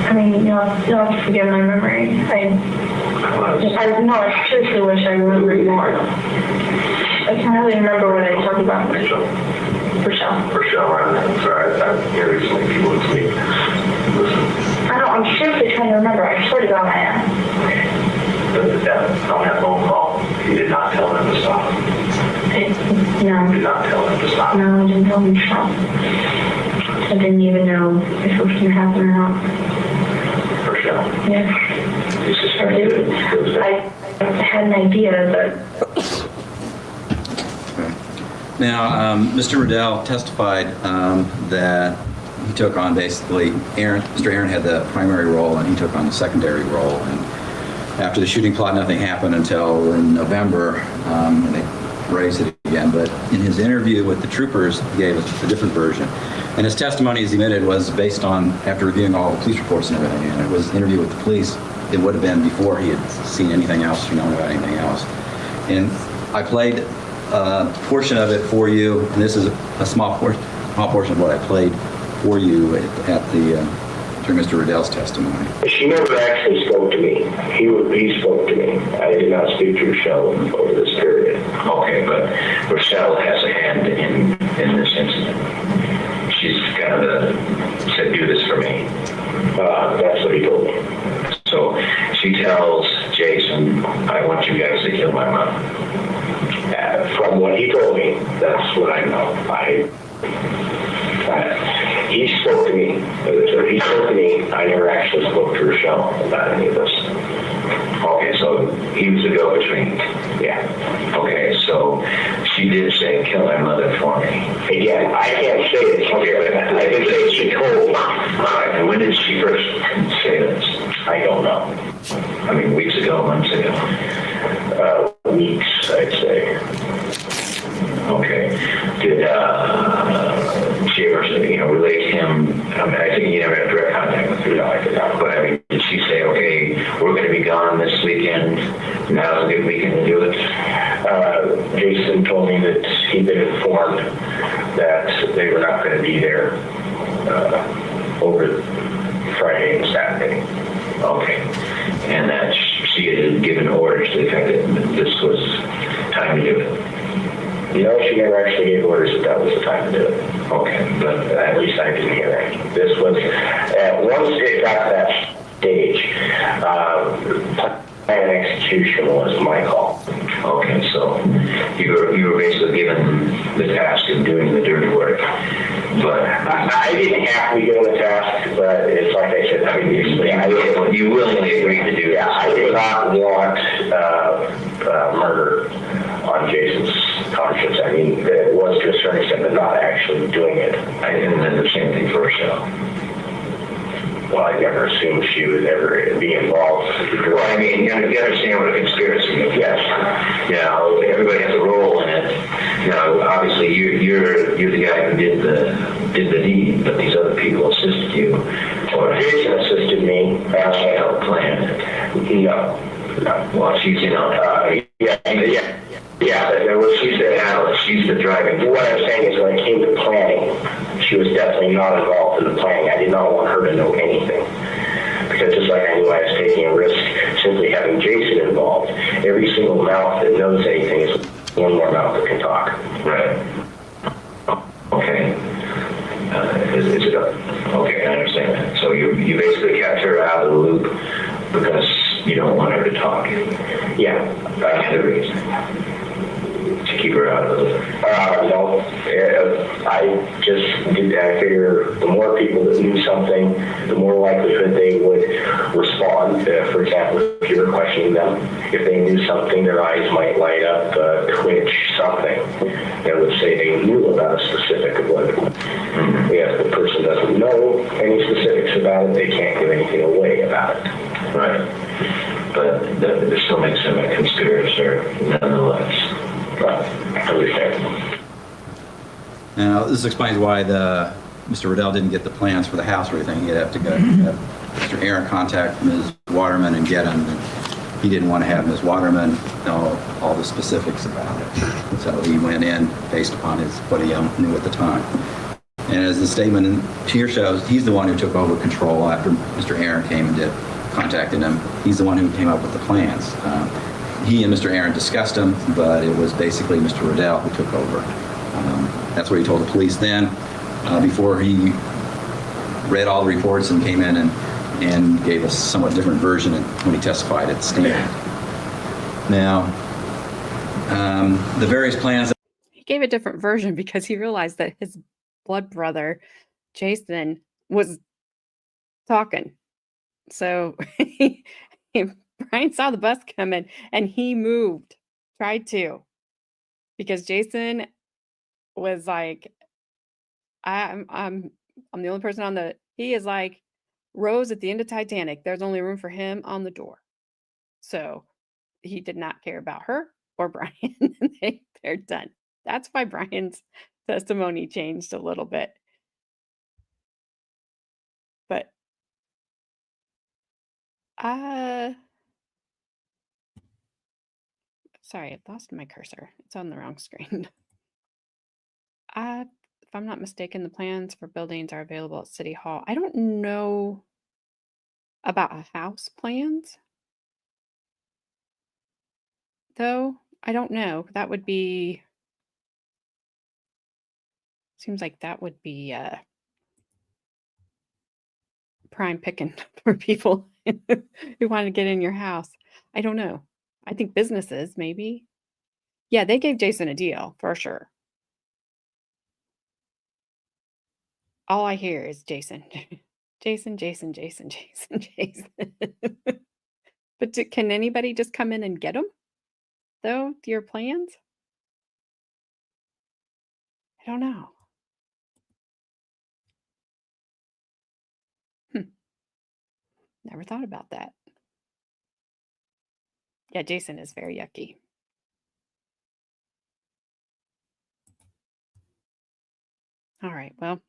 I mean, you'll have to forgive my memory. I seriously wish I remembered more. I can't really remember what I talked about. Rachelle. I'm sorry. I'm hearing so many people sleep. I'm seriously trying to remember. I swear to God I am. On that phone call, you did not tell them to stop. No. You did not tell them to stop. No, I didn't tell him to stop. I didn't even know if it was going to happen or not. Rachelle. Yes. You suspected it. I had an idea, but Now, Mr. Riddell testified that he took on basically, Mr. Aaron had the primary role and he took on the secondary role. And after the shooting plot, nothing happened until in November, and they raised it again. But in his interview with the troopers, he gave a different version. And his testimony, as he admitted, was based on, after reviewing all the police reports and everything, and it was an interview with the police. It would have been before he had seen anything else or known about anything else. And I played a portion of it for you, and this is a small portion of what I played for you during Mr. Riddell's testimony. She never actually spoke to me. He spoke to me. I did not speak to Rachelle over this period. Okay, but Rachelle has a hand in this incident. She's kind of said, do this for me. That's what he told me. So she tells Jason, I want you guys to kill my mom. From what he told me, that's what I know. He spoke to me. So he spoke to me. I never actually spoke to Rachelle about any of this. Okay, so he was the go-between. Yeah. Okay, so she did say, kill my mother for me. Again, I can't say this. Okay, but I can say she told me. All right, and when did she first say this? I don't know. I mean, weeks ago, months ago? Weeks, I'd say. Okay. Did she ever, relate him? I mean, I think you never had direct contact with her. No, I did not. But I mean, did she say, okay, we're going to be gone this weekend. Now's a good weekend to do it? Jason told me that he'd been informed that they were not going to be there over Friday and Saturday. Okay. And that she had given orders to the effect that this was time to do it? No, she never actually gave orders that was the time to do it. Okay, but At least I didn't hear it. This was, once it got to that stage, plan and execution was my call. okay, so you were basically given the task of doing the dirty work. But I didn't have to be given the task, but it's like I said, I mean, you willingly agreed to do that. I did not want murder on Jason's conscience. I mean, it was to a certain extent, but not actually doing it. And then the same thing for Rachelle. Well, I never assumed she would ever be involved. Well, I mean, you understand what a conspiracy is. Yes. Everybody has a role in it. Obviously you're the guy who did the deed, but these other people assisted you. Or Jason assisted me. she helped plan it. No. Well, she's There was, she said, she's the driving. what I'm saying is when it came to planning, she was definitely not involved in the planning. I did not want her to know anything. Because just like I knew I was taking a risk simply having Jason involved, every single mouth that knows anything is one more mouth that can talk. Right. Okay. Is it okay, I understand that. So you basically kept her out of the loop because you don't want her to talk. Yeah. That's the reason. To keep her out of the loop. No, I just did that. I figure the more people that knew something, the more likelihood they would respond. For example, if you were questioning them, if they knew something, their eyes might light up, twitch, something that would say they knew about a specific of what. If the person doesn't know any specifics about it, they can't give anything away about it. Right. But that still makes him a conspirator nonetheless. Right. Understandable. Now, this explains why Mr. Riddell didn't get the plans for the house or anything. He'd have to go have Mr. Aaron contact Ms. Waterman and get them. he didn't want to have Ms. Waterman know all the specifics about it. So he went in based upon what he knew at the time. And as the statement here shows, he's the one who took over control after Mr. Aaron came and contacted him. He's the one who came up with the plans. He and Mr. Aaron discussed them, but it was basically Mr. Riddell who took over. That's what he told the police then, before he read all the reports and came in and gave a somewhat different version when he testified at the stand. Now, the various plans. He gave a different version because he realized that his blood brother, Jason, was talking. So Brian saw the bus coming and he moved, tried to, because Jason was like, I'm the only person on he is like Rose at the end of Titanic. There's only room for him on the door. So he did not care about her or Brian. They're done. That's why Brian's testimony changed a little bit. But sorry, I lost my cursor. It's on the wrong screen. If I'm not mistaken, the plans for buildings are available at City Hall. I don't know about house plans, though. I don't know. That would be, seems like that would be prime picking for people who want to get in your house. I don't know. I think businesses, maybe. Yeah, they gave Jason a deal, for sure. All I hear is Jason. Jason, Jason, Jason, Jason, Jason. But can anybody just come in and get them, though, to your plans? I don't know. Never thought about that. Yeah, Jason is very yucky. All right, well,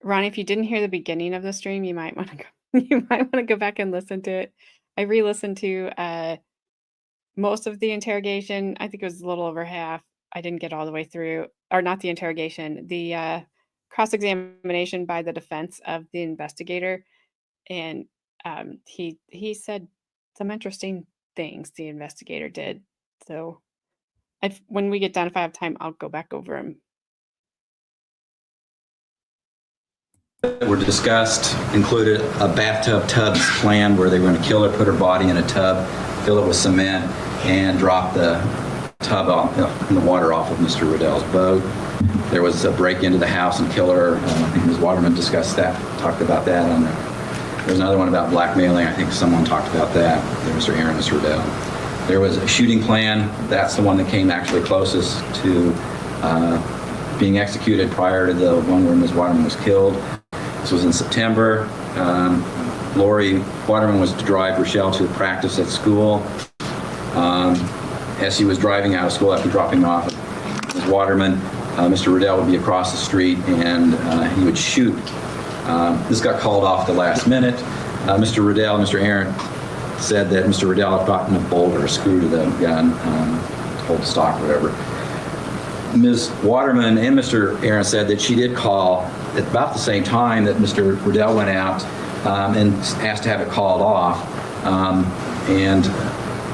Ronnie, if you didn't hear the beginning of the stream, you might want to go back and listen to it. I re-listened to most of the interrogation. I think it was a little over half. I didn't get all the way through, or not the interrogation, the cross-examination by the defense of the investigator. And he said some interesting things the investigator did. So when we get done, if I have time, I'll go back over them. Were discussed included a bathtub tubs plan where they were going to kill her, put her body in a tub, fill it with cement, and drop the tub in the water off of Mr. Riddell's boat. There was a break into the house and kill her. I think Ms. Waterman discussed that, talked about that. There's another one about blackmailing. I think someone talked about that. Mr. Aaron and Mr. Riddell. There was a shooting plan. That's the one that came actually closest to being executed prior to the one where Ms. Waterman was killed. This was in September. Lauri Waterman was to drive Rachelle to practice at school. As he was driving out of school after dropping off Ms. Waterman, Mr. Riddell would be across the street and he would shoot. This got called off the last minute. Mr. Riddell and Mr. Aaron said that Mr. Riddell had gotten a bolt or a screw to the gun, to hold the stock, whatever. Ms. Waterman and Mr. Aaron said that she did call at about the same time that Mr. Riddell went out and asked to have it called off.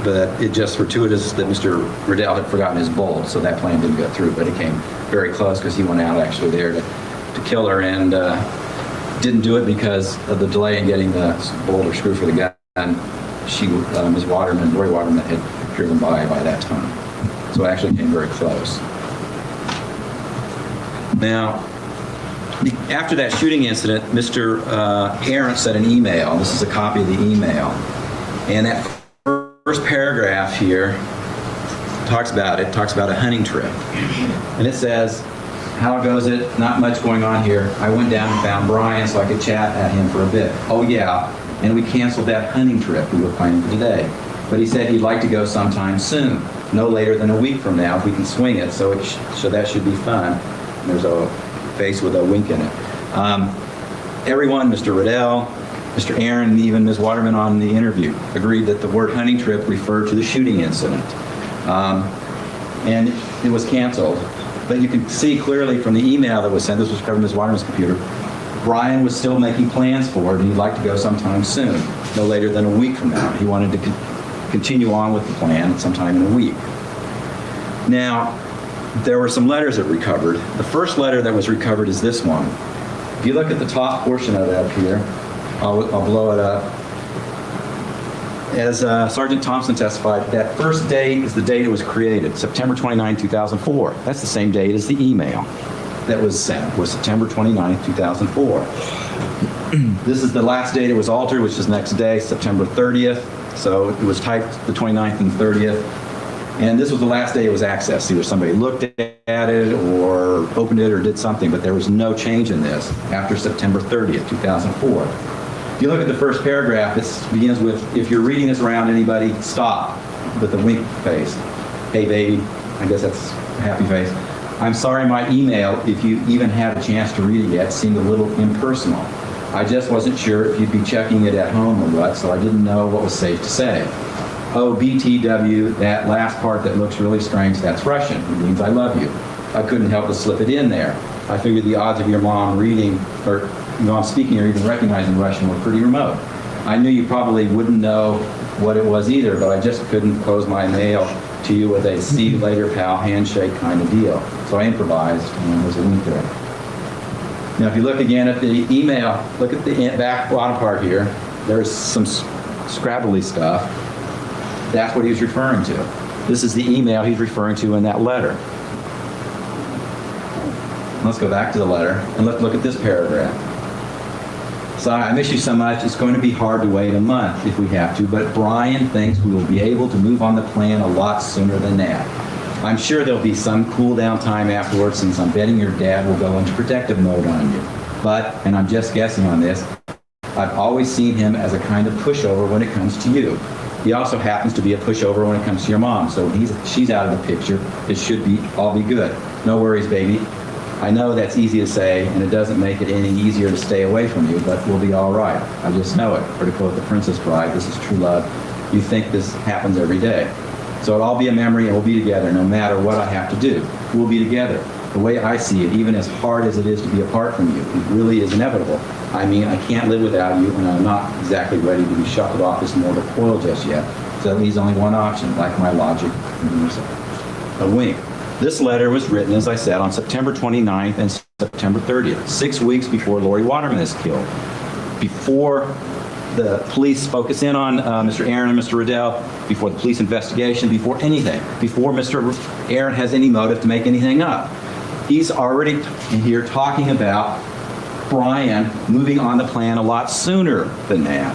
But it just fortuitous that Mr. Riddell had forgotten his bolt, so that plan didn't go through. But it came very close because he went out actually there to kill her and didn't do it because of the delay in getting the bolt or screw for the gun. Ms. Waterman, Lauri Waterman, had driven by that time. So it actually came very close. Now, after that shooting incident, Mr. Aaron sent an email. This is a copy of the email. And that first paragraph here talks about a hunting trip. And it says, how goes it? Not much going on here. I went down and found Brian so I could chat at him for a bit. Oh yeah, and we canceled that hunting trip we were planning for today. But he said he'd like to go sometime soon, no later than a week from now if we can swing it, so that should be fun. And there's a face with a wink in it. Everyone, Mr. Riddell, Mr. Aaron and even Ms. Waterman on the interview agreed that the word hunting trip referred to the shooting incident. And it was canceled. But you can see clearly from the email that was sent, this was covered in Ms. Waterman's computer, Brian was still making plans for it, and he'd like to go sometime soon, no later than a week from now. He wanted to continue on with the plan sometime in a week. Now, there were some letters that recovered. The first letter that was recovered is this one. If you look at the top portion of it up here, I'll blow it up. As Sergeant Thompson testified, that first date is the date it was created, September 29, 2004. That's the same date as the email that was sent, was September 29, 2004. This is the last date it was altered, which is next day, September 30th. So it was typed the 29th and 30th. And this was the last day it was accessed. Either somebody looked at it or opened it or did something, but there was no change in this after September 30th, 2004. If you look at the first paragraph, it begins with, if you're reading this around anybody, stop, with the wink face. Hey, baby, I guess that's a happy face. I'm sorry my email, if you even had a chance to read it yet, seemed a little impersonal. I just wasn't sure if you'd be checking it at home or what, so I didn't know what was safe to say. Oh, BTW, that last part that looks really strange, that's Russian. It means I love you. I couldn't help but slip it in there. I figured the odds of your mom reading, or your mom speaking or even recognizing Russian were pretty remote. I knew you probably wouldn't know what it was either, but I just couldn't close my mail to you with a see you later, pal, handshake kind of deal. So I improvised, and there's a wink there. Now, if you look again at the email, look at the back bottom part here. There's some scrabbly stuff. That's what he was referring to. This is the email he's referring to in that letter. Let's go back to the letter, and let's look at this paragraph. Sorry, I miss you so much. It's going to be hard to wait a month if we have to, but Brian thinks we will be able to move on the plan a lot sooner than that. I'm sure there'll be some cool down time afterwards, since I'm betting your dad will go into protective mode on you. But, and I'm just guessing on this, I've always seen him as a kind of pushover when it comes to you. He also happens to be a pushover when it comes to your mom, so when she's out of the picture, it should all be good. No worries, baby. I know that's easy to say, and it doesn't make it any easier to stay away from you, but we'll be all right. I just know it. Or to quote The Princess Bride, this is true love. You think this happens every day. So it'll all be a memory, and we'll be together no matter what I have to do. We'll be together. The way I see it, even as hard as it is to be apart from you, it really is inevitable. I mean, I can't live without you, and I'm not exactly ready to be shuffled off this mortal coil just yet. So that leaves only one option, like my logic. A wink. This letter was written, as I said, on September 29th and September 30th, 6 weeks before Lauri Waterman is killed. Before the police focus in on Mr. Aaron and Mr. Riddell, before the police investigation, before anything, before Mr. Aaron has any motive to make anything up. He's already here talking about Brian moving on the plan a lot sooner than that.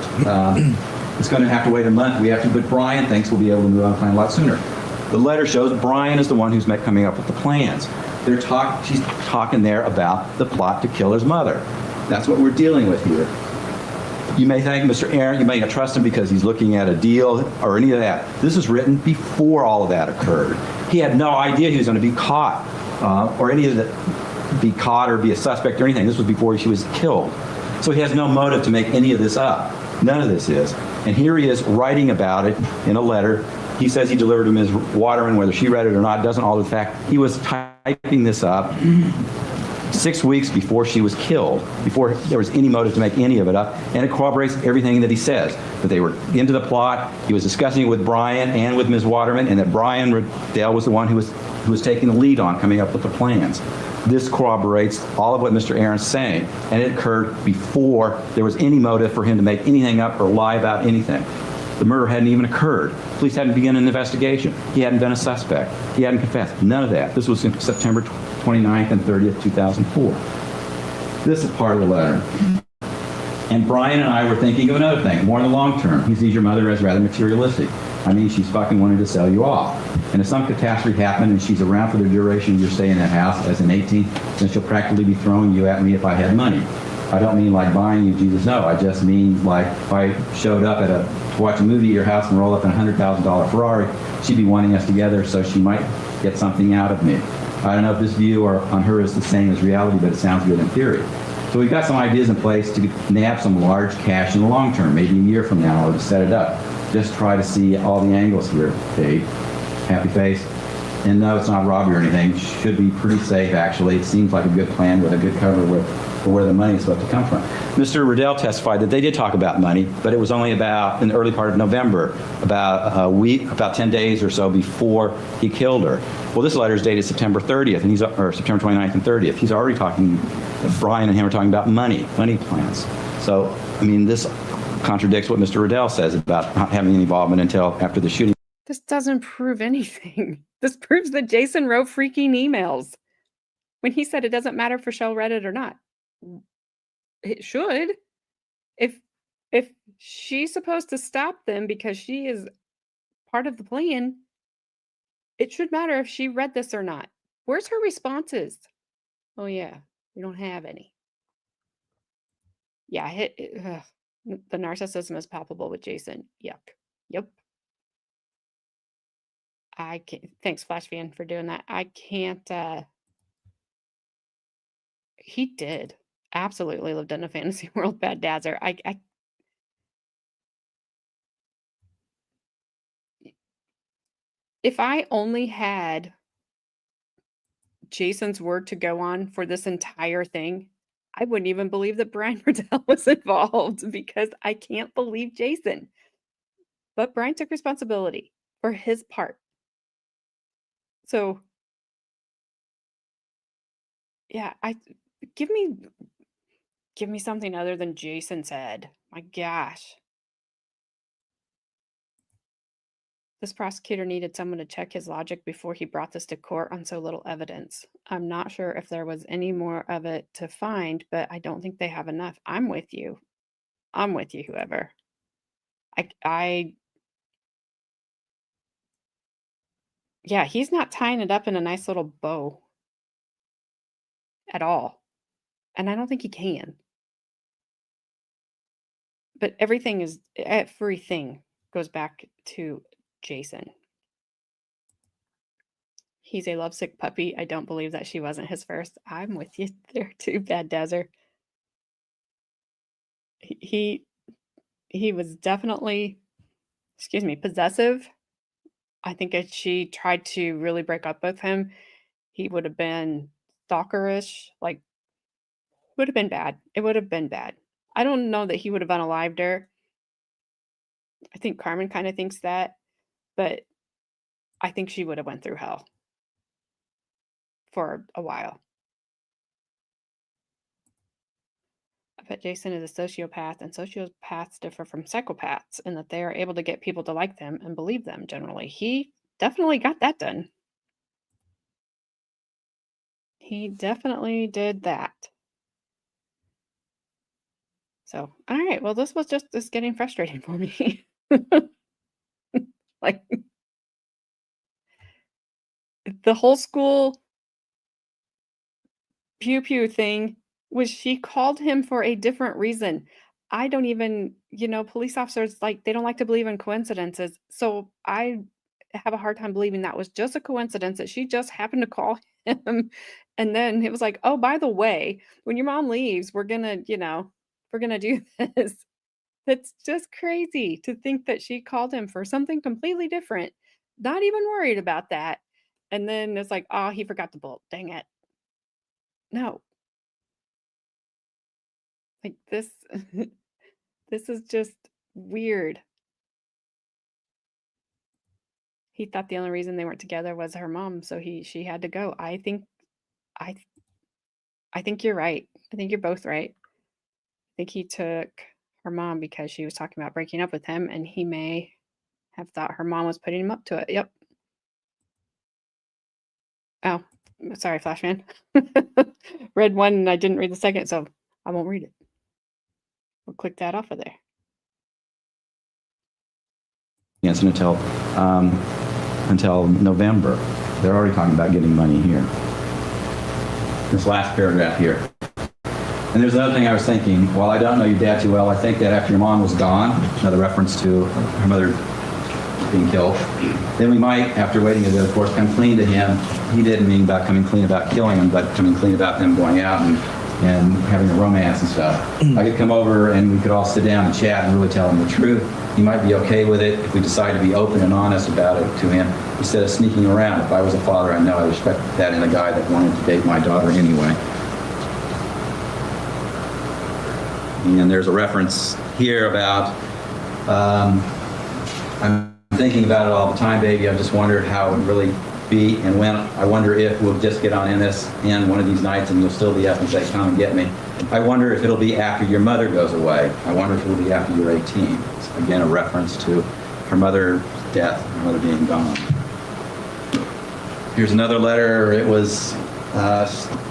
It's going to have to wait a month. We have to, but Brian thinks we'll be able to move on the plan a lot sooner. The letter shows Brian is the one who's coming up with the plans. She's talking there about the plot to kill his mother. That's what we're dealing with here. You may think Mr. Aaron, you may not trust him because he's looking at a deal or any of that. This is written before all of that occurred. He had no idea he was going to be caught or any of that, be caught or be a suspect or anything. This was before she was killed. So he has no motive to make any of this up. None of this is. And here he is writing about it in a letter. He says he delivered to Ms. Waterman, whether she read it or not, doesn't alter the fact. He was typing this up 6 weeks before she was killed, before there was any motive to make any of it up, and it corroborates everything that he says, that they were into the plot, he was discussing it with Brian and with Ms. Waterman, and that Brian Riddell was the one who was taking the lead on coming up with the plans. This corroborates all of what Mr. Aaron's saying, and it occurred before there was any motive for him to make anything up or lie about anything. The murder hadn't even occurred. Police hadn't begun an investigation. He hadn't been a suspect. He hadn't confessed. None of that. This was in September 29th and 30th, 2004. This is part of the letter. And Brian and I were thinking of another thing, more in the long term. He sees your mother as rather materialistic. I mean, she's fucking wanting to sell you off. And if some catastrophe happened and she's around for the duration of your stay in that house as an 18, then she'll practically be throwing you at me if I had money. I don't mean like buying you, Jesus, no. I just mean like if I showed up to watch a movie at your house and roll up in a $100,000 Ferrari, she'd be wanting us together so she might get something out of me. I don't know if this view on her is the same as reality, but it sounds good in theory. So we've got some ideas in place to nab some large cash in the long term, maybe a year from now, or to set it up. Just try to see all the angles here, Dave. Happy face. And no, it's not robbery or anything. Should be pretty safe, actually. It seems like a good plan with a good cover for where the money is supposed to come from. Mr. Riddell testified that they did talk about money, but it was only about in the early part of November, about a week, about 10 days or so before he killed her. Well, this letter is dated September 30th, and or September 29th and 30th. He's already talking, Brian and him are talking about money plans. So, I mean, this contradicts what Mr. Riddell says about not having any involvement until after the shooting. This doesn't prove anything. This proves that Jason wrote freaking emails when he said it doesn't matter if Rachelle read it or not. It should. If she's supposed to stop them because she is part of the plan, it should matter if she read this or not. Where's her responses? Oh yeah, we don't have any. Yeah, the narcissism is palpable with Jason. Yuck. Yep. I can't. Thanks, Flash Fan, for doing that. I can't. He did absolutely lived in a fantasy world, Bad Dazzer. If I only had Jason's word to go on for this entire thing, I wouldn't even believe that Brian Riddell was involved, because I can't believe Jason. But Brian took responsibility for his part. So, yeah, give me something other than Jason said. My gosh. This prosecutor needed someone to check his logic before he brought this to court on so little evidence. I'm not sure if there was any more of it to find, but I don't think they have enough. I'm with you. I'm with you, whoever. Yeah, he's not tying it up in a nice little bow at all. And I don't think he can. But everything goes back to Jason. He's a lovesick puppy. I don't believe that she wasn't his first. I'm with you there too, Bad Dazzer. He was definitely, possessive. I think if she tried to really break up with him, he would have been stalkerish. Like, would have been bad. It would have been bad. I don't know that he would have unalived her. I think Carmen kind of thinks that, but I think she would have went through hell for a while. I bet Jason is a sociopath, and sociopaths differ from psychopaths in that they are able to get people to like them and believe them generally. He definitely got that done. He definitely did that. So, all right. Well, this was just getting frustrating for me. Like, the whole school pew thing was she called him for a different reason. I don't even, police officers, like, they don't like to believe in coincidences. So I have a hard time believing that was just a coincidence that she just happened to call him. And then it was like, oh, by the way, when your mom leaves, we're going to do this. That's just crazy to think that she called him for something completely different, not even worried about that. And then it's like, oh, he forgot the bolt. Dang it. No. Like, this is just weird. He thought the only reason they weren't together was her mom, so she had to go. I think you're right. I think you're both right. I think he took her mom because she was talking about breaking up with him, and he may have thought her mom was putting him up to it. Yep. Oh, sorry, Flashman. Read one and I didn't read the second, so I won't read it. We'll click that off of there. Yes, until November. They're already talking about getting money here. This last paragraph here. And there's another thing I was thinking. While I don't know your dad too well, I think that after your mom was gone, another reference to her mother being killed, then we might, after waiting a bit, of course, come clean to him. He didn't mean about coming clean about killing him, but coming clean about them going out and and having a romance and stuff. I could come over and we could all sit down and chat and really tell him the truth. He might be okay with it if we decide to be open and honest about it to him instead of sneaking around. If I was a father, I know I respect that in a guy that wanted to date my daughter anyway. And there's a reference here about, I'm thinking about it all the time, baby. I just wondered how it would really be, and when I wonder if we'll just get on NSN one of these nights and you'll still be up and say, come and get me. I wonder if it'll be after your mother goes away. I wonder if it'll be after you're 18. It's, again, a reference to her mother's death, her mother being gone. Here's another letter. It was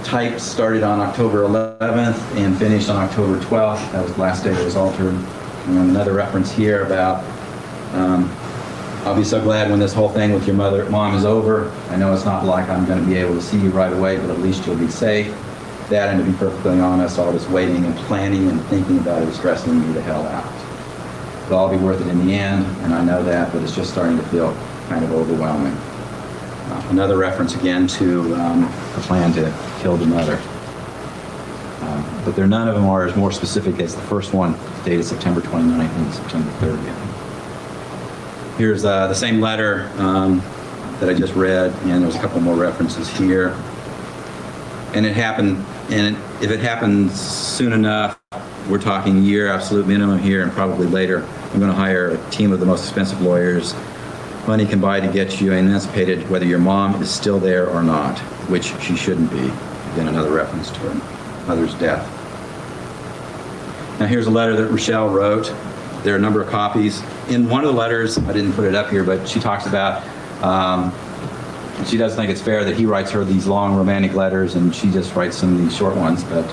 typed, started on October 11th and finished on October 12th. That was the last day it was altered. And another reference here about, I'll be so glad when this whole thing with your mom is over. I know it's not like I'm going to be able to see you right away, but at least you'll be safe. That, and to be perfectly honest, all this waiting and planning and thinking about it is stressing me the hell out. It'll all be worth it in the end, and I know that, but it's just starting to feel kind of overwhelming. Another reference again to the plan to kill the mother. But none of them are as more specific as the first one, dated September 29th and September 30th. Here's the same letter that I just read, and there's a couple more references here. And it happened, and if it happens soon enough, we're talking a year, absolute minimum here, and probably later, I'm going to hire a team of the most expensive lawyers money can buy to get you emancipated, whether your mom is still there or not, which she shouldn't be. Again, another reference to her mother's death. Now here's a letter that Rachelle wrote. There are a number of copies. In one of the letters, I didn't put it up here, but she talks about, she doesn't think it's fair that he writes her these long romantic letters and she just writes some of these short ones. But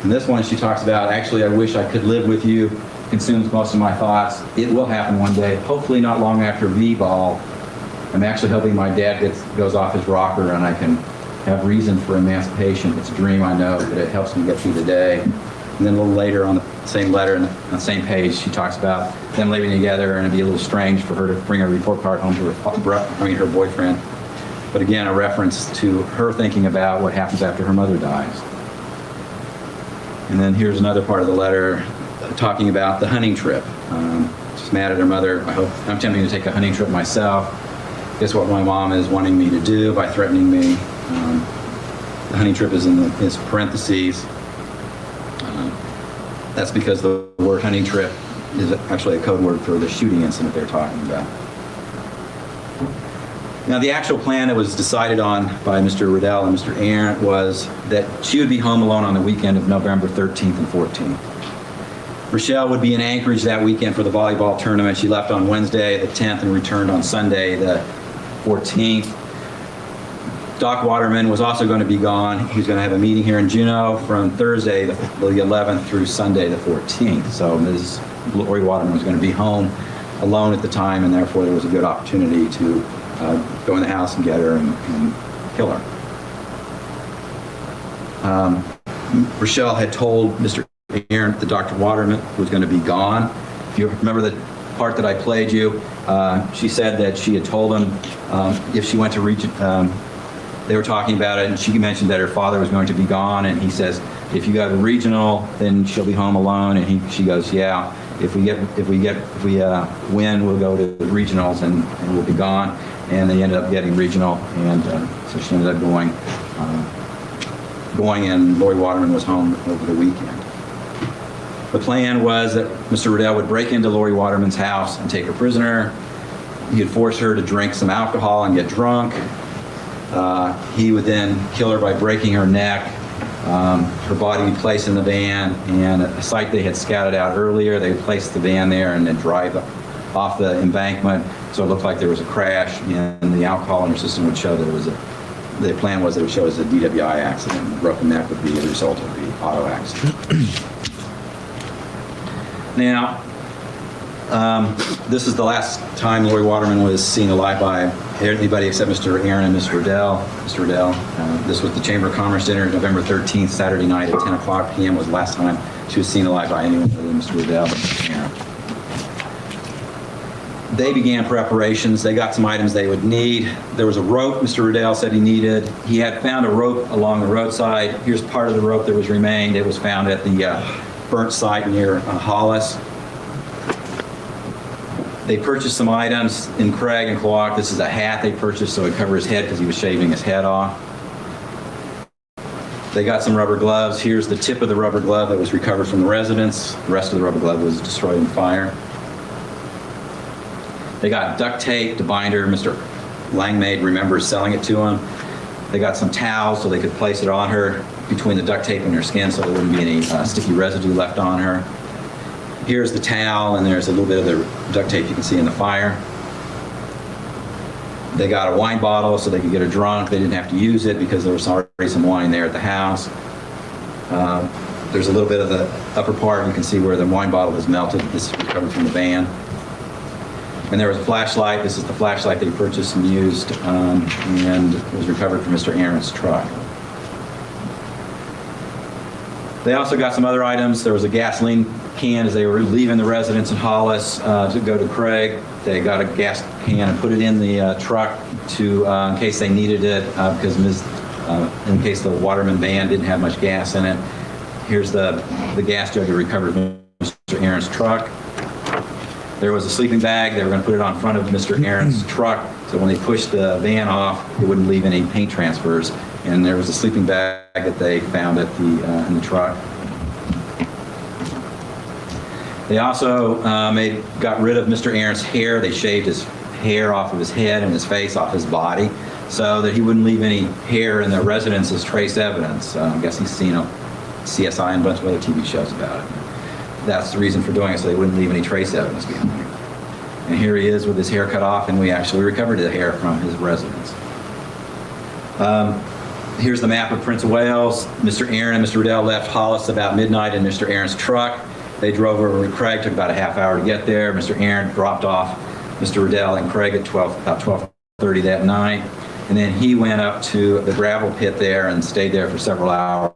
in this one, she talks about, actually, I wish I could live with you, consumes most of my thoughts. It will happen one day, hopefully not long after V-ball. I'm actually hoping my dad goes off his rocker and I can have reason for emancipation. It's a dream, I know, but it helps me get through the day. And then a little later on the same letter, and on the same page, she talks about them living together, and it'd be a little strange for her to bring a report card home to her boyfriend. But again, a reference to her thinking about what happens after her mother dies. And then here's another part of the letter talking about the hunting trip. She's mad at her mother. I'm tempting to take a hunting trip myself. Guess what my mom is wanting me to do by threatening me. The hunting trip is in his parentheses. That's because the word hunting trip is actually a code word for the shooting incident they're talking about. Now, the actual plan that was decided on by Mr. Riddell and Mr. Aaron was that she would be home alone on the weekend of November 13th and 14th. Rachelle would be in Anchorage that weekend for the volleyball tournament. She left on Wednesday, the 10th, and returned on Sunday, the 14th. Doc Waterman was also going to be gone. He was going to have a meeting here in Juneau from Thursday, the 11th, through Sunday, the 14th. So Ms. Lauri Waterman was going to be home alone at the time, and therefore there was a good opportunity to go in the house and get her and kill her. Rachelle had told Mr. Aaron that Dr. Waterman was going to be gone. If you remember the part that I played you, she said that she had told him if she went to Region, they were talking about it, and she mentioned that her father was going to be gone, and he says, if you go to regional, then she'll be home alone, and she goes, yeah. If we win, we'll go to the regionals, and we'll be gone. And they ended up getting regional, and so she ended up going, and Lauri Waterman was home over the weekend. The plan was that Mr. Riddell would break into Lauri Waterman's house and take her prisoner. He would force her to drink some alcohol and get drunk. He would then kill her by breaking her neck. Her body would be placed in the van, and at a site they had scouted out earlier, they would place the van there and then drive off the embankment, so it looked like there was a crash, and the alcohol in her system would show that it was the plan was that it would show as a DWI accident. The broken neck would be the result of the auto accident. Now, this is the last time Lauri Waterman was seen alive by anybody except Mr. Aaron and Mr. Riddell. Mr. Riddell, this was the Chamber of Commerce dinner, November 13th, Saturday night at 10 o'clock p.m. was the last time she was seen alive by anyone other than Mr. Riddell and Mr. Aaron. They began preparations. They got some items they would need. There was a rope Mr. Riddell said he needed. He had found a rope along the roadside. Here's part of the rope that was remained. It was found at the burnt site near Hollis. They purchased some items in Craig and Clark. This is a hat they purchased so it would cover his head because he was shaving his head off. They got some rubber gloves. Here's the tip of the rubber glove that was recovered from the residence. The rest of the rubber glove was destroyed in fire. They got duct tape to bind her. Mr. Langmaid remembers selling it to him. They got some towels so they could place it on her between the duct tape and her skin so there wouldn't be any sticky residue left on her. Here's the towel, and there's a little bit of the duct tape you can see in the fire. They got a wine bottle so they could get her drunk. They didn't have to use it because there was already some wine there at the house. There's a little bit of the upper part. You can see where the wine bottle was melted. This is recovered from the van. And there was a flashlight. This is the flashlight they purchased and used, and it was recovered from Mr. Aaron's truck. They also got some other items. There was a gasoline can as they were leaving the residence in Hollis to go to Craig. They got a gas can and put it in the truck to in case they needed it because in case the Waterman van didn't have much gas in it. Here's the gas jug that recovered from Mr. Aaron's truck. There was a sleeping bag. They were going to put it on front of Mr. Aaron's truck so when they pushed the van off, it wouldn't leave any paint transfers. And there was a sleeping bag that they found at in the truck. They also got rid of Mr. Aaron's hair. They shaved his hair off of his head and his face off his body so that he wouldn't leave any hair in the residence as trace evidence. I guess he's seen a CSI and a bunch of other TV shows about it. That's the reason for doing it, so they wouldn't leave any trace evidence behind. And here he is with his hair cut off, and we actually recovered the hair from his residence. Here's the map of Prince of Wales. Mr. Aaron and Mr. Riddell left Hollis about midnight in Mr. Aaron's truck. They drove over to Craig, took about a half hour to get there. Mr. Aaron dropped off Mr. Riddell and Craig at about 12:30 that night. And then he went up to the gravel pit there and stayed there for several hours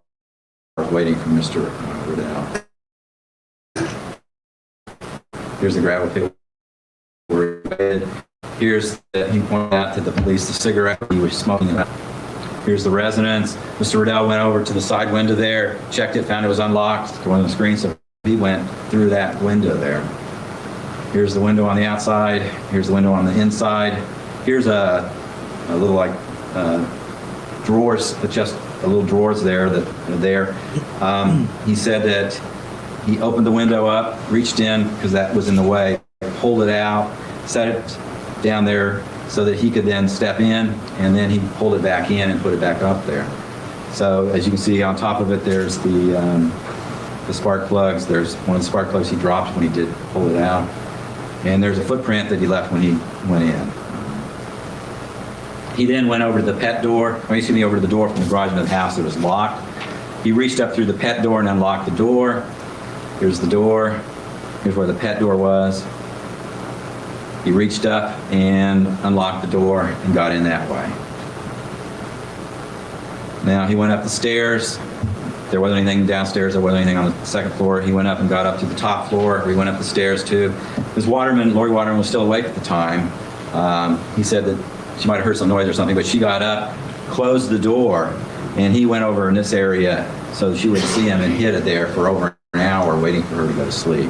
waiting for Mr. Riddell. Here's the gravel pit where he waited. He pointed out to the police the cigarette he was smoking. Here's the residence. Mr. Riddell went over to the side window there, checked it, found it was unlocked to one of the screens, so he went through that window there. Here's the window on the outside. Here's the window on the inside. Here's a little like drawers, but just a little drawers there that are there. He said that he opened the window up, reached in because that was in the way, pulled it out, set it down there so that he could then step in, and then he pulled it back in and put it back up there. So as you can see on top of it, there's the spark plugs. There's one of the spark plugs he dropped when he did pull it out. And there's a footprint that he left when he went in. He then went over to the pet door, over to the door from the garage into the house that was locked. He reached up through the pet door and unlocked the door. Here's the door. Here's where the pet door was. He reached up and unlocked the door and got in that way. Now he went up the stairs. There wasn't anything downstairs. There wasn't anything on the second floor. He went up and got up to the top floor. He went up the stairs too. Ms. Waterman, Lauri Waterman, was still awake at the time. He said that she might have heard some noise or something, but she got up, closed the door, and he went over in this area so she would see him and hid it there for over an hour waiting for her to go to sleep,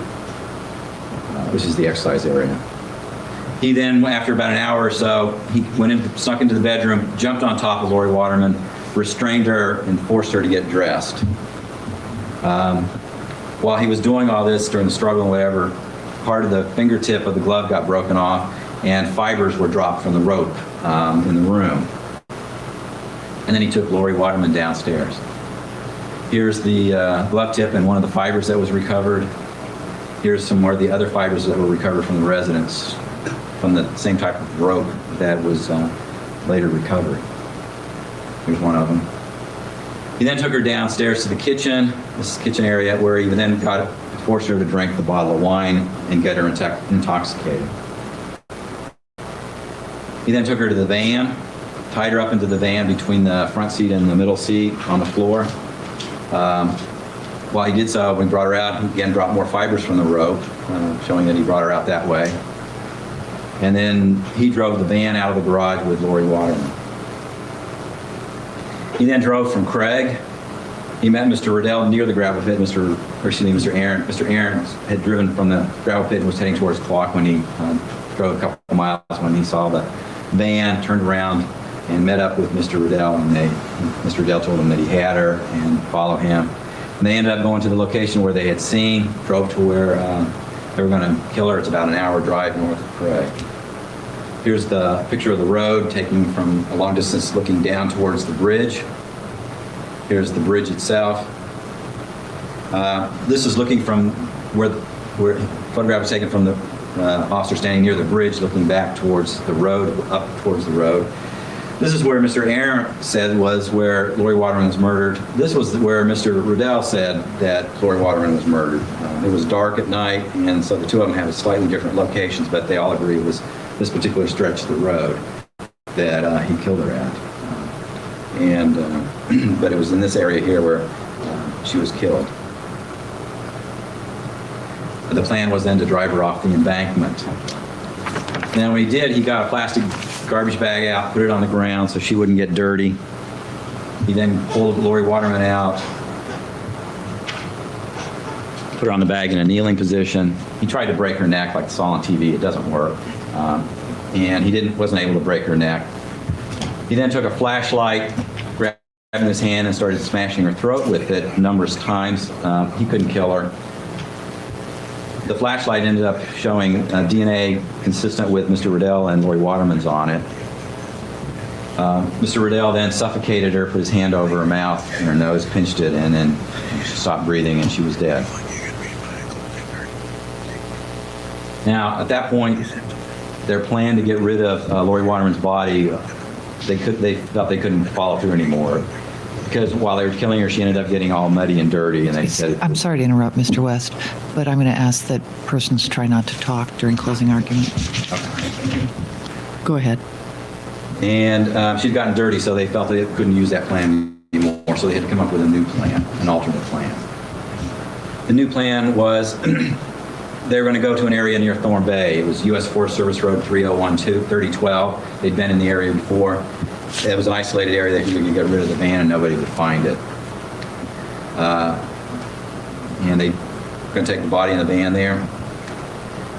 which is the exercise area. He then, after about an hour or so, he went in, snuck into the bedroom, jumped on top of Lauri Waterman, restrained her, and forced her to get dressed. While he was doing all this during the struggle and whatever, part of the fingertip of the glove got broken off and fibers were dropped from the rope in the room. And then he took Lauri Waterman downstairs. Here's the glove tip and one of the fibers that was recovered. Here's some more of the other fibers that were recovered from the residence, from the same type of rope that was later recovered. Here's one of them. He then took her downstairs to the kitchen, this kitchen area, where he then forced her to drink the bottle of wine and get her intoxicated. He then took her to the van, tied her up into the van between the front seat and the middle seat on the floor. While he did so, when he brought her out, he again dropped more fibers from the rope, showing that he brought her out that way. And then he drove the van out of the garage with Lauri Waterman. He then drove from Craig. He met Mr. Riddell near the gravel pit. Mr. Aaron. Mr. Aaron had driven from the gravel pit and was heading towards Clock when he drove a couple miles when he saw the van, turned around and met up with Mr. Riddell, and Mr. Riddell told him that he had her and follow him. And they ended up going to the location where they had seen, drove to where they were going to kill her. It's about an hour drive north of Craig. Here's the picture of the road taken from a long distance looking down towards the bridge. Here's the bridge itself. This is looking from where photograph was taken from the officer standing near the bridge looking back towards the road, up towards the road. This is where Mr. Aaron said was where Lauri Waterman was murdered. This was where Mr. Riddell said that Lauri Waterman was murdered. It was dark at night, and so the two of them have slightly different locations, but they all agree it was this particular stretch of the road that he killed her at. But it was in this area here where she was killed. The plan was then to drive her off the embankment. Now when he did, he got a plastic garbage bag out, put it on the ground so she wouldn't get dirty. He then pulled Lauri Waterman out, put her on the bag in a kneeling position. He tried to break her neck like I saw on TV. It doesn't work. And he wasn't able to break her neck. He then took a flashlight, grabbed it in his hand and started smashing her throat with it numerous times. He couldn't kill her. The flashlight ended up showing DNA consistent with Mr. Riddell and Lauri Waterman's on it. Mr. Riddell then suffocated her, put his hand over her mouth and her nose, pinched it, and then she stopped breathing and she was dead. Now, at that point, their plan to get rid of Lauri Waterman's body, they felt they couldn't follow through anymore. Because while they were killing her, she ended up getting all muddy and dirty, and they said... I'm sorry to interrupt, Mr. West, but I'm going to ask that persons try not to talk during closing argument. Okay. Go ahead. And she'd gotten dirty, so they felt they couldn't use that plan anymore, so they had to come up with a new plan, an alternate plan. The new plan was they were going to go to an area near Thorn Bay. It was U.S. Forest Service Road 3012. They'd been in the area before. It was an isolated area. They could get rid of the van and nobody would find it. And they were going to take the body in the van there.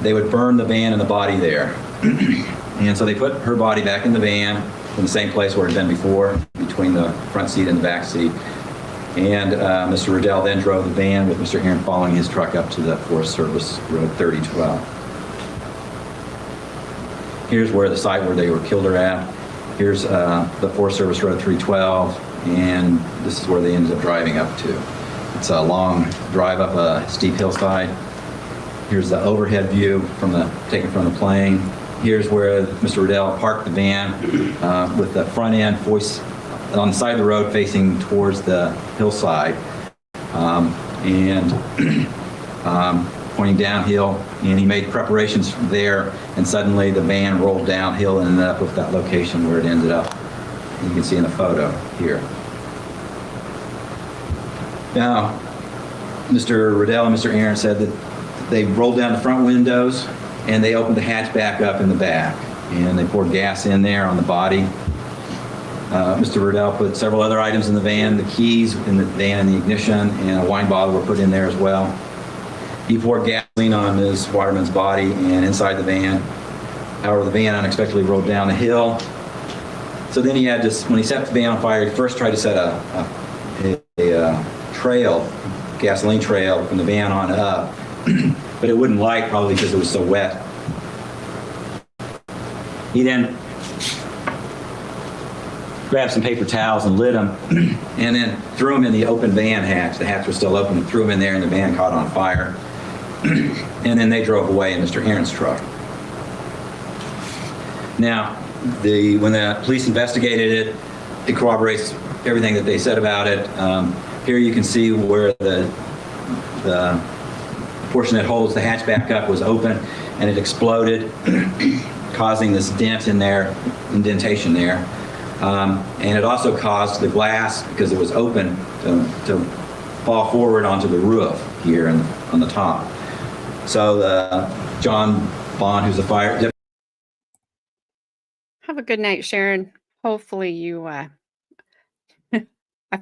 They would burn the van and the body there. And so they put her body back in the van in the same place where it had been before, between the front seat and the back seat. And Mr. Riddell then drove the van with Mr. Aaron following his truck up to the Forest Service Road 3012. Here's where the site where they were killed her at. Here's the Forest Service Road 312, and this is where they ended up driving up to. It's a long drive up a steep hillside. Here's the overhead view taken from the plane. Here's where Mr. Riddell parked the van with the front end voice on the side of the road facing towards the hillside and pointing downhill, and he made preparations there, and suddenly the van rolled downhill and ended up with that location where it ended up. You can see in the photo here. Now, Mr. Riddell and Mr. Aaron said that they rolled down the front windows and they opened the hatch back up in the back, and they poured gas in there on the body. Mr. Riddell put several other items in the van. The keys in the van and the ignition and a wine bottle were put in there as well. He poured gasoline on Ms. Waterman's body and inside the van. However, the van unexpectedly rolled down a hill. So then he had to, when he set the van on fire, he first tried to set a trail, gasoline trail from the van on up, but it wouldn't light probably because it was so wet. He then grabbed some paper towels and lit them and then threw them in the open van hatch. The hatch was still open, and threw them in there and the van caught on fire. And then they drove away in Mr. Aaron's truck. Now, when the police investigated it, it corroborates everything that they said about it. Here you can see where the portion that holds the hatch back up was open, and it exploded, causing this dent in there, indentation there. And it also caused the glass, because it was open, to fall forward onto the roof here on the top. So John Bond, who's a Have a good night, Sharon. Hopefully you I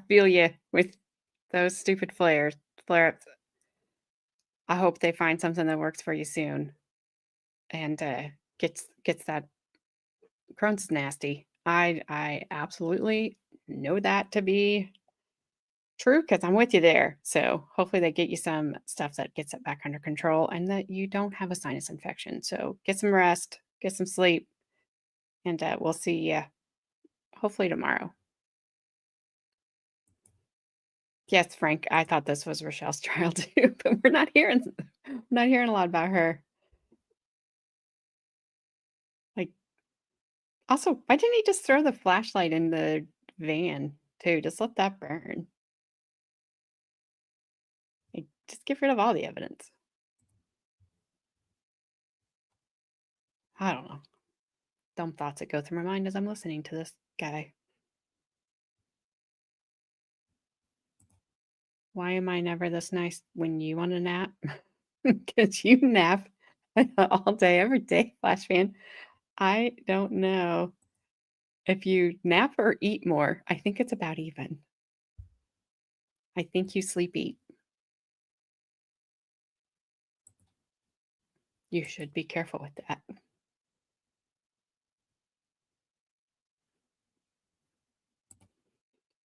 feel you with those stupid flare-ups. I hope they find something that works for you soon and gets that Crohn's nasty. I absolutely know that to be true because I'm with you there. So hopefully they get you some stuff that gets it back under control and that you don't have a sinus infection. So get some rest, get some sleep, and we'll see you hopefully tomorrow. Yes, Frank, I thought this was Rochelle's trial too, but we're not hearing a lot about her. Like, also, why didn't he just throw the flashlight in the van too? Just let that burn. Like, just get rid of all the evidence. I don't know. Dumb thoughts that go through my mind as I'm listening to this guy. Why am I never this nice when you want to nap? Because you nap all day, every day, Flash fan. I don't know if you nap or eat more. I think it's about even. I think you sleep eat. You should be careful with that.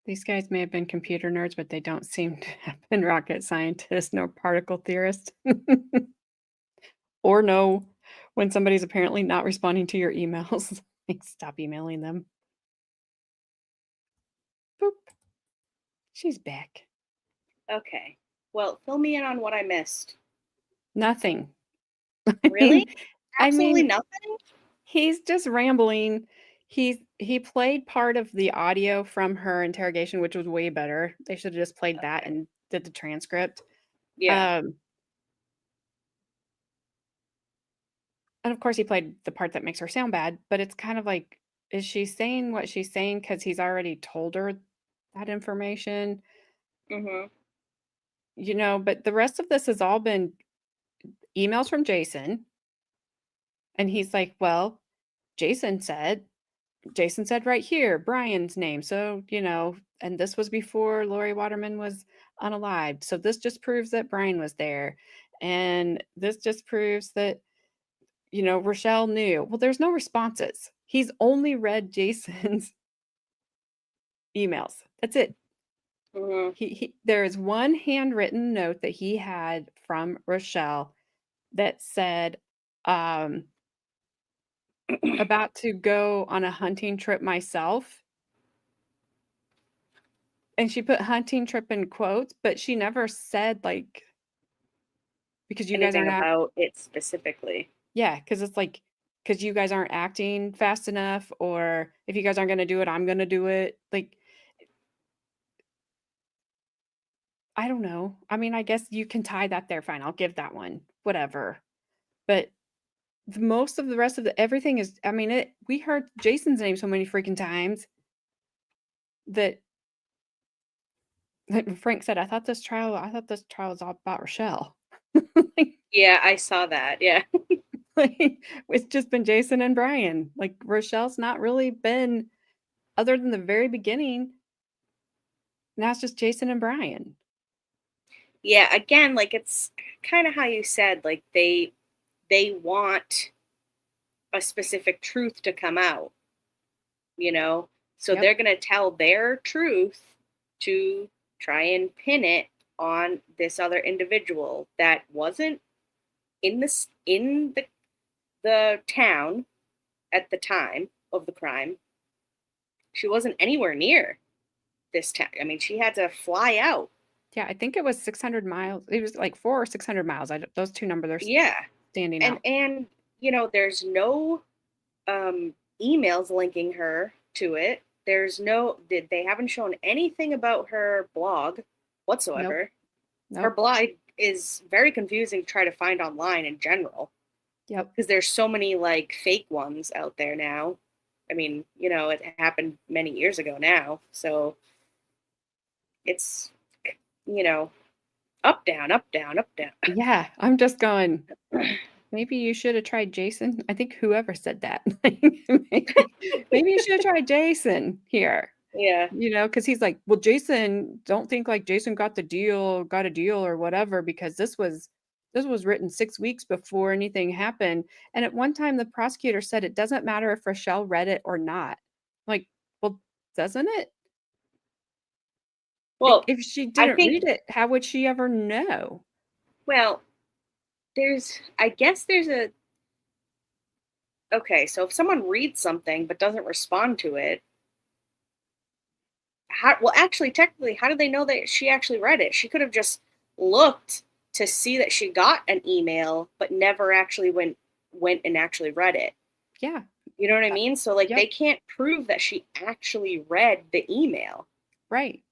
These guys may have been computer nerds, but they don't seem to have been rocket scientists nor particle theorists. Or know when somebody's apparently not responding to your emails. Like, stop emailing them. Boop. She's back. Okay. Well, fill me in on what I missed. Nothing. Really? I Absolutely mean, nothing? he's just rambling. He played part of the audio from her interrogation, which was way better. They should have just played that and did the transcript. Yeah. And of course, he played the part that makes her sound bad, but it's kind of like, is she saying what she's saying because he's already told her that information? Mm-hmm. You know, but the rest of this has all been emails from Jason. And he's like, well, Jason said right here, Brian's name. So, you know, and this was before Lauri Waterman was unalived. So this just proves that Brian was there. And this just proves that, you know, Rachelle knew. Well, there's no responses. He's only read Jason's emails. That's it. Mm-hmm. There is one handwritten note that he had from Rachelle that said, about to go on a hunting trip myself. And she put hunting trip in quotes, but she never said, like, because you guys Anything aren't about it specifically. yeah, because it's like, because you guys aren't acting fast enough, or if you guys aren't going to do it, I'm going to do it. Like, I don't know. I mean, I guess you can tie that there. Fine. I'll give that one. Whatever. But most of the rest of everything is, I mean, we heard Jason's name so many freaking times that Frank said, I thought this trial was all about Rachelle. Like, Yeah, I saw that. Yeah. like, it's just been Jason and Brian. Like, Rochelle's not really been, other than the very beginning, now it's just Jason and Brian. Yeah, again, like it's kind of how you said, like they want a specific truth to come out, you know? So Yep. they're going to tell their truth to try and pin it on this other individual that wasn't in the town at the time of the crime. She wasn't anywhere near this town. I mean, she had to fly out. Yeah, I think it was 600 miles. It was like 400 or 600 miles. Those two numbers are standing out. And you know, there's no emails linking her to it. They haven't shown anything about her blog whatsoever. Nope. Her blog is very confusing to try to find online in general. Yep. Because there's so many like fake ones out there now. I mean, you know, it happened many years ago now. So it's, you know, up, down, up, down, up, down. Yeah, I'm just going, maybe you should have tried Jason. I think whoever said that. Maybe you should have tried Jason here. Yeah. Because he's like, well, Jason, don't think like Jason got a deal or whatever, because this was written 6 weeks before anything happened. And at one time, the prosecutor said it doesn't matter if Rachelle read it or not. Like, well, doesn't it? Well, If she I didn't think, read it, how would she ever know? well, I guess there's okay, so if someone reads something but doesn't respond to it, actually, technically, how do they know that she actually read it? She could have just looked to see that she got an email, but never actually went and actually read it. Yeah. You know what I mean? So, like, Yep. they can't prove that she actually read the email. Right.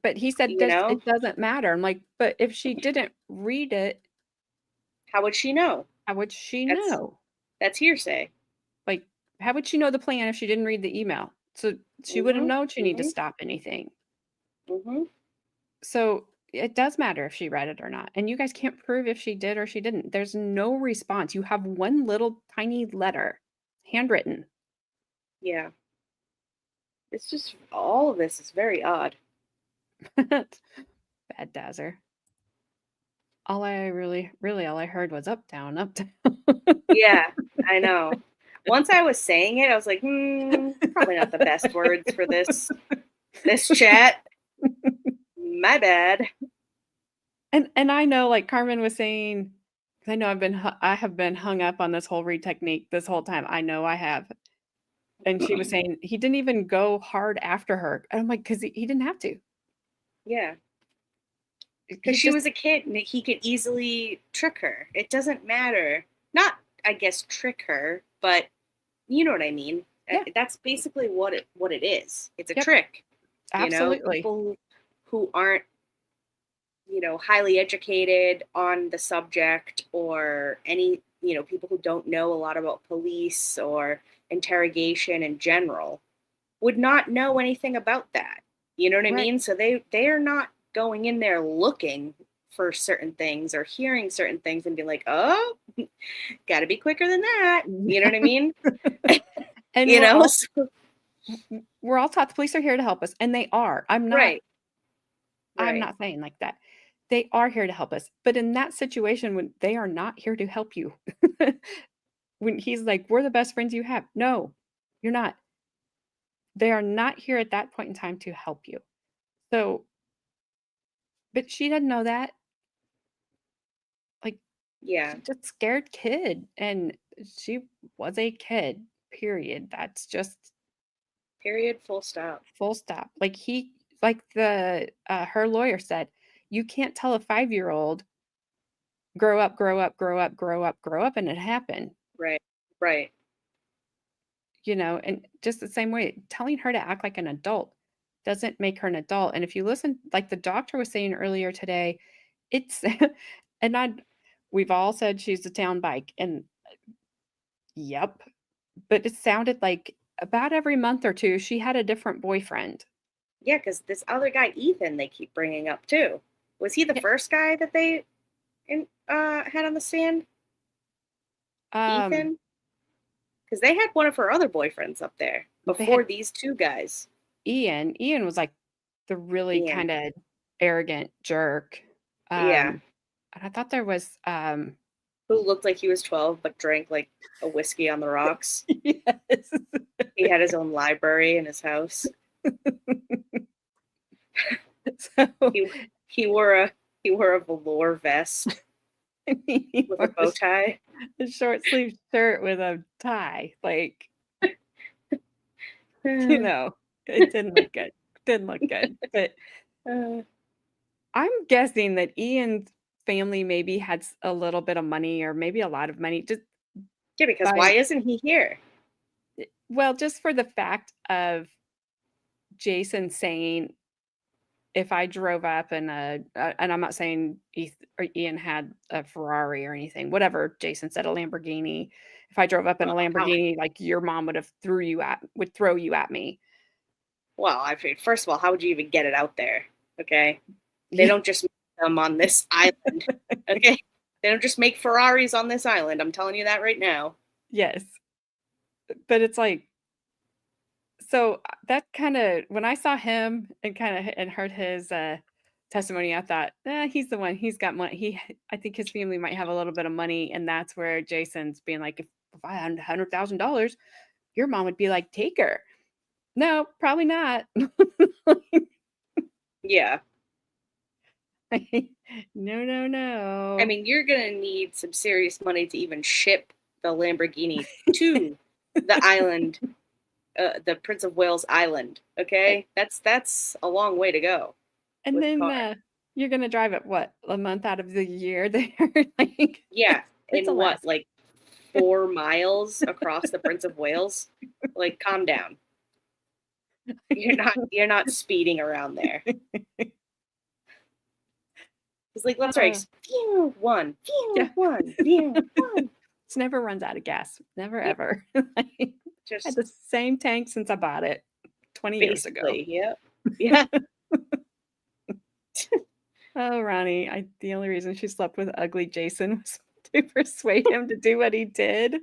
But he said it doesn't matter. I'm like, but if she didn't read it, how would she know? how would she know? That's hearsay. Like, how would she know the plan if she didn't read the email? So she wouldn't know she need to stop anything. So it does matter if she read it or not. And you guys can't prove if she did or she didn't. There's no response. You have one little tiny letter, handwritten. Yeah. It's just, all of this is very odd. Bad Dazzer. All I heard was up, down, up, down. Yeah, I know. Once I was saying it, I was like, probably not the best words for this chat. My bad. And I know, like Carmen was saying, because I know I have been hung up on this whole read technique this whole time. I know I have. And she was saying he didn't even go hard after her. And I'm like, because he didn't have to. Yeah. Because she was a kid and he could easily trick her. It doesn't matter. Not, I guess, trick her, but you know what I mean. Yeah. That's basically what it is. It's a Yep. trick. Absolutely. People who aren't, highly educated on the subject, or any, people who don't know a lot about police or interrogation in general, would not know anything about that. You know what I mean? So they are not going in there looking for certain things or hearing certain things and be like, oh, gotta be quicker than that. You know what I mean? And we're all taught the police are here to help us, and they are. I'm not saying like that. They are here to help us. But in that situation, when they are not here to help you, when he's like, we're the best friends you have. No, you're not. They are not here at that point in time to help you. So, but she doesn't know that. Like, yeah, she's just a scared kid. And she was a kid, period. That's just period, full stop. Full stop. Like her lawyer said, you can't tell a 5-year-old grow up, grow up, grow up, grow up, grow up, and it happened. Right. And just the same way, telling her to act like an adult doesn't make her an adult. And if you listen, like the doctor was saying earlier today, it's we've all said she's a town bike, and yep, but it sounded like about every month or two she had a different boyfriend. Yeah, because this other guy, Ethan, they keep bringing up too. Was he the first guy that they had on the stand? Ethan? Because they had one of her other boyfriends up there before these two guys. Ian was like the really kind of arrogant jerk. Yeah. And I thought there was who looked like he was 12 but drank like a whiskey on the rocks. Yes. He had his own library in his house. So he wore a velour vest with a bow tie. A short sleeve shirt with a tie. Like, it didn't look good. But I'm guessing that Ian's family maybe had a little bit of money, or maybe a lot of money. Because why isn't he here? Well, just for the fact of Jason saying, if I drove up and I'm not saying Ian had a Ferrari or anything, whatever Jason said, a Lamborghini. If I drove up in a Lamborghini, like your mom would throw you at me. Well, I mean, first of all, how would you even get it out there? Okay. They don't just make them on this island. Okay. They don't just make Ferraris on this island. I'm telling you that right now. Yes. But it's like, so that kind of, when I saw him and kind of and heard his testimony, I thought, he's the one. He's got money. I think his family might have a little bit of money, and that's where Jason's being like, if I had $100,000, your mom would be like, take her. No, probably not. Yeah. No. I mean, you're going to need some serious money to even ship the Lamborghini to the island, the Prince of Wales Island. Okay? That's a long way to go. And with then car. you're gonna drive it what, a month out of the year there? Like, Yeah. it's In what, Alaska. like 4 miles across the Prince of Wales? Like, calm down. You're not speeding around there. It's like, let's race. Phew, one. Phew, Yeah. one. Phew, one. It never runs out of gas. Never Yep. ever. Like, Just had the same tank since I bought it 20 years ago. basically, yep. Yeah. Oh, Ronnie, the only reason she slept with ugly Jason was to persuade him to do what he did.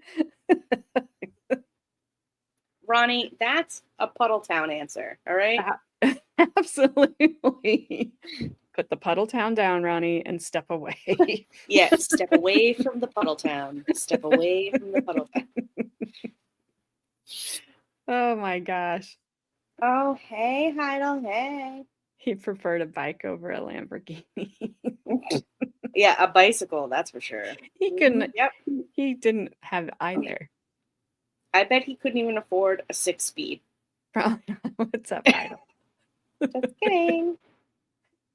Ronnie, that's a Puddletown answer, all right? Absolutely. Put the Puddletown down, Ronnie, and step away. Yeah, step away from the Puddletown. Step away from the Puddletown. Oh my gosh. Oh, hey, Heidel, hey. He preferred a bike over a Lamborghini. Yeah, a bicycle, that's for sure. He couldn't. Yep. He didn't have either. I bet he couldn't even afford a 6-speed. Probably not. What's up, Idol? Just kidding.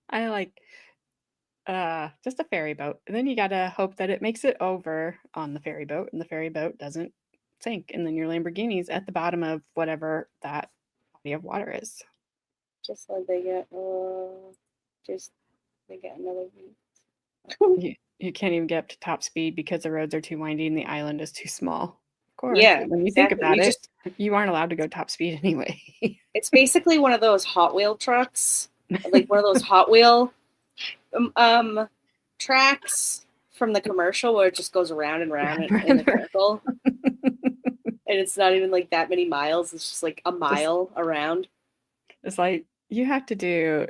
I like just a ferry boat. And then you gotta hope that it makes it over on the ferry boat and the ferry boat doesn't sink. And then your Lamborghini's at the bottom of whatever that body of water is. Just like they get another You can't even get up to top speed because the roads are too windy and the island is too small. Of course. Yeah, When you exactly. think about You it, just- you aren't allowed to go top speed anyway. It's basically one of those Hot Wheel trucks, like one of those Hot Wheel tracks from the commercial where it just goes around and around in a circle. And it's not even like that many miles. It's just like a mile around. It's like you have to do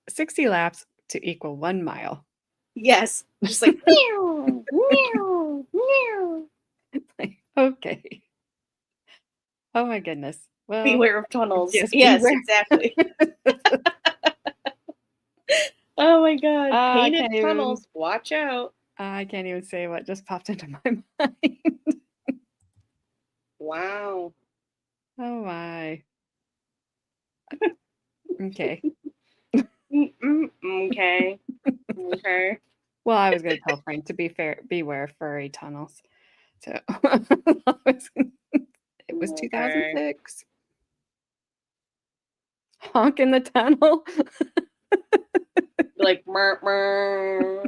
60 laps to equal 1 mile. Yes. Just like meow, meow, meow. Like, okay. Oh my goodness. Well, Beware of tunnels. yes, Yes, beware. exactly. Oh my god. I Painted can't even- tunnels. Watch out. I can't even say what just popped into my mind. Wow. Oh my. Okay. Okay. Okay. Well, I was going to tell Frank to beware furry tunnels. So it was Okay. 2006. Honk in the tunnel. Like mer, mer,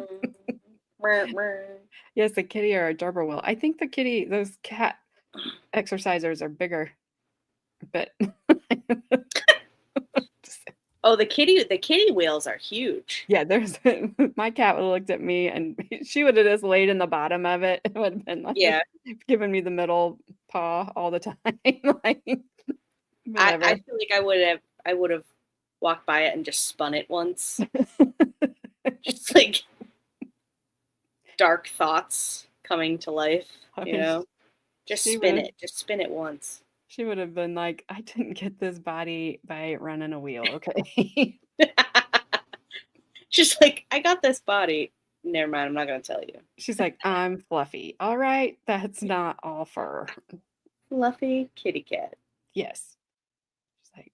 mer, mer. Yes, the kitty are adorable. Well, I think those cat exercisers are bigger, but Oh, the kitty wheels are huge. yeah, there's my cat would have looked at me and she would have just laid in the bottom of it. It would have been like Yeah. giving me the middle paw all the time. Like, I whatever. feel like I would have walked by it and just spun it once. Just like dark thoughts coming to life, you know. Just She spin would've- it. Just spin it once. She would have been like, I didn't get this body by running a wheel, okay? Just like, I got this body. Never mind, I'm not gonna tell you. She's like, I'm fluffy. All right, that's not all fur. Fluffy kitty cat. Yes. She's like,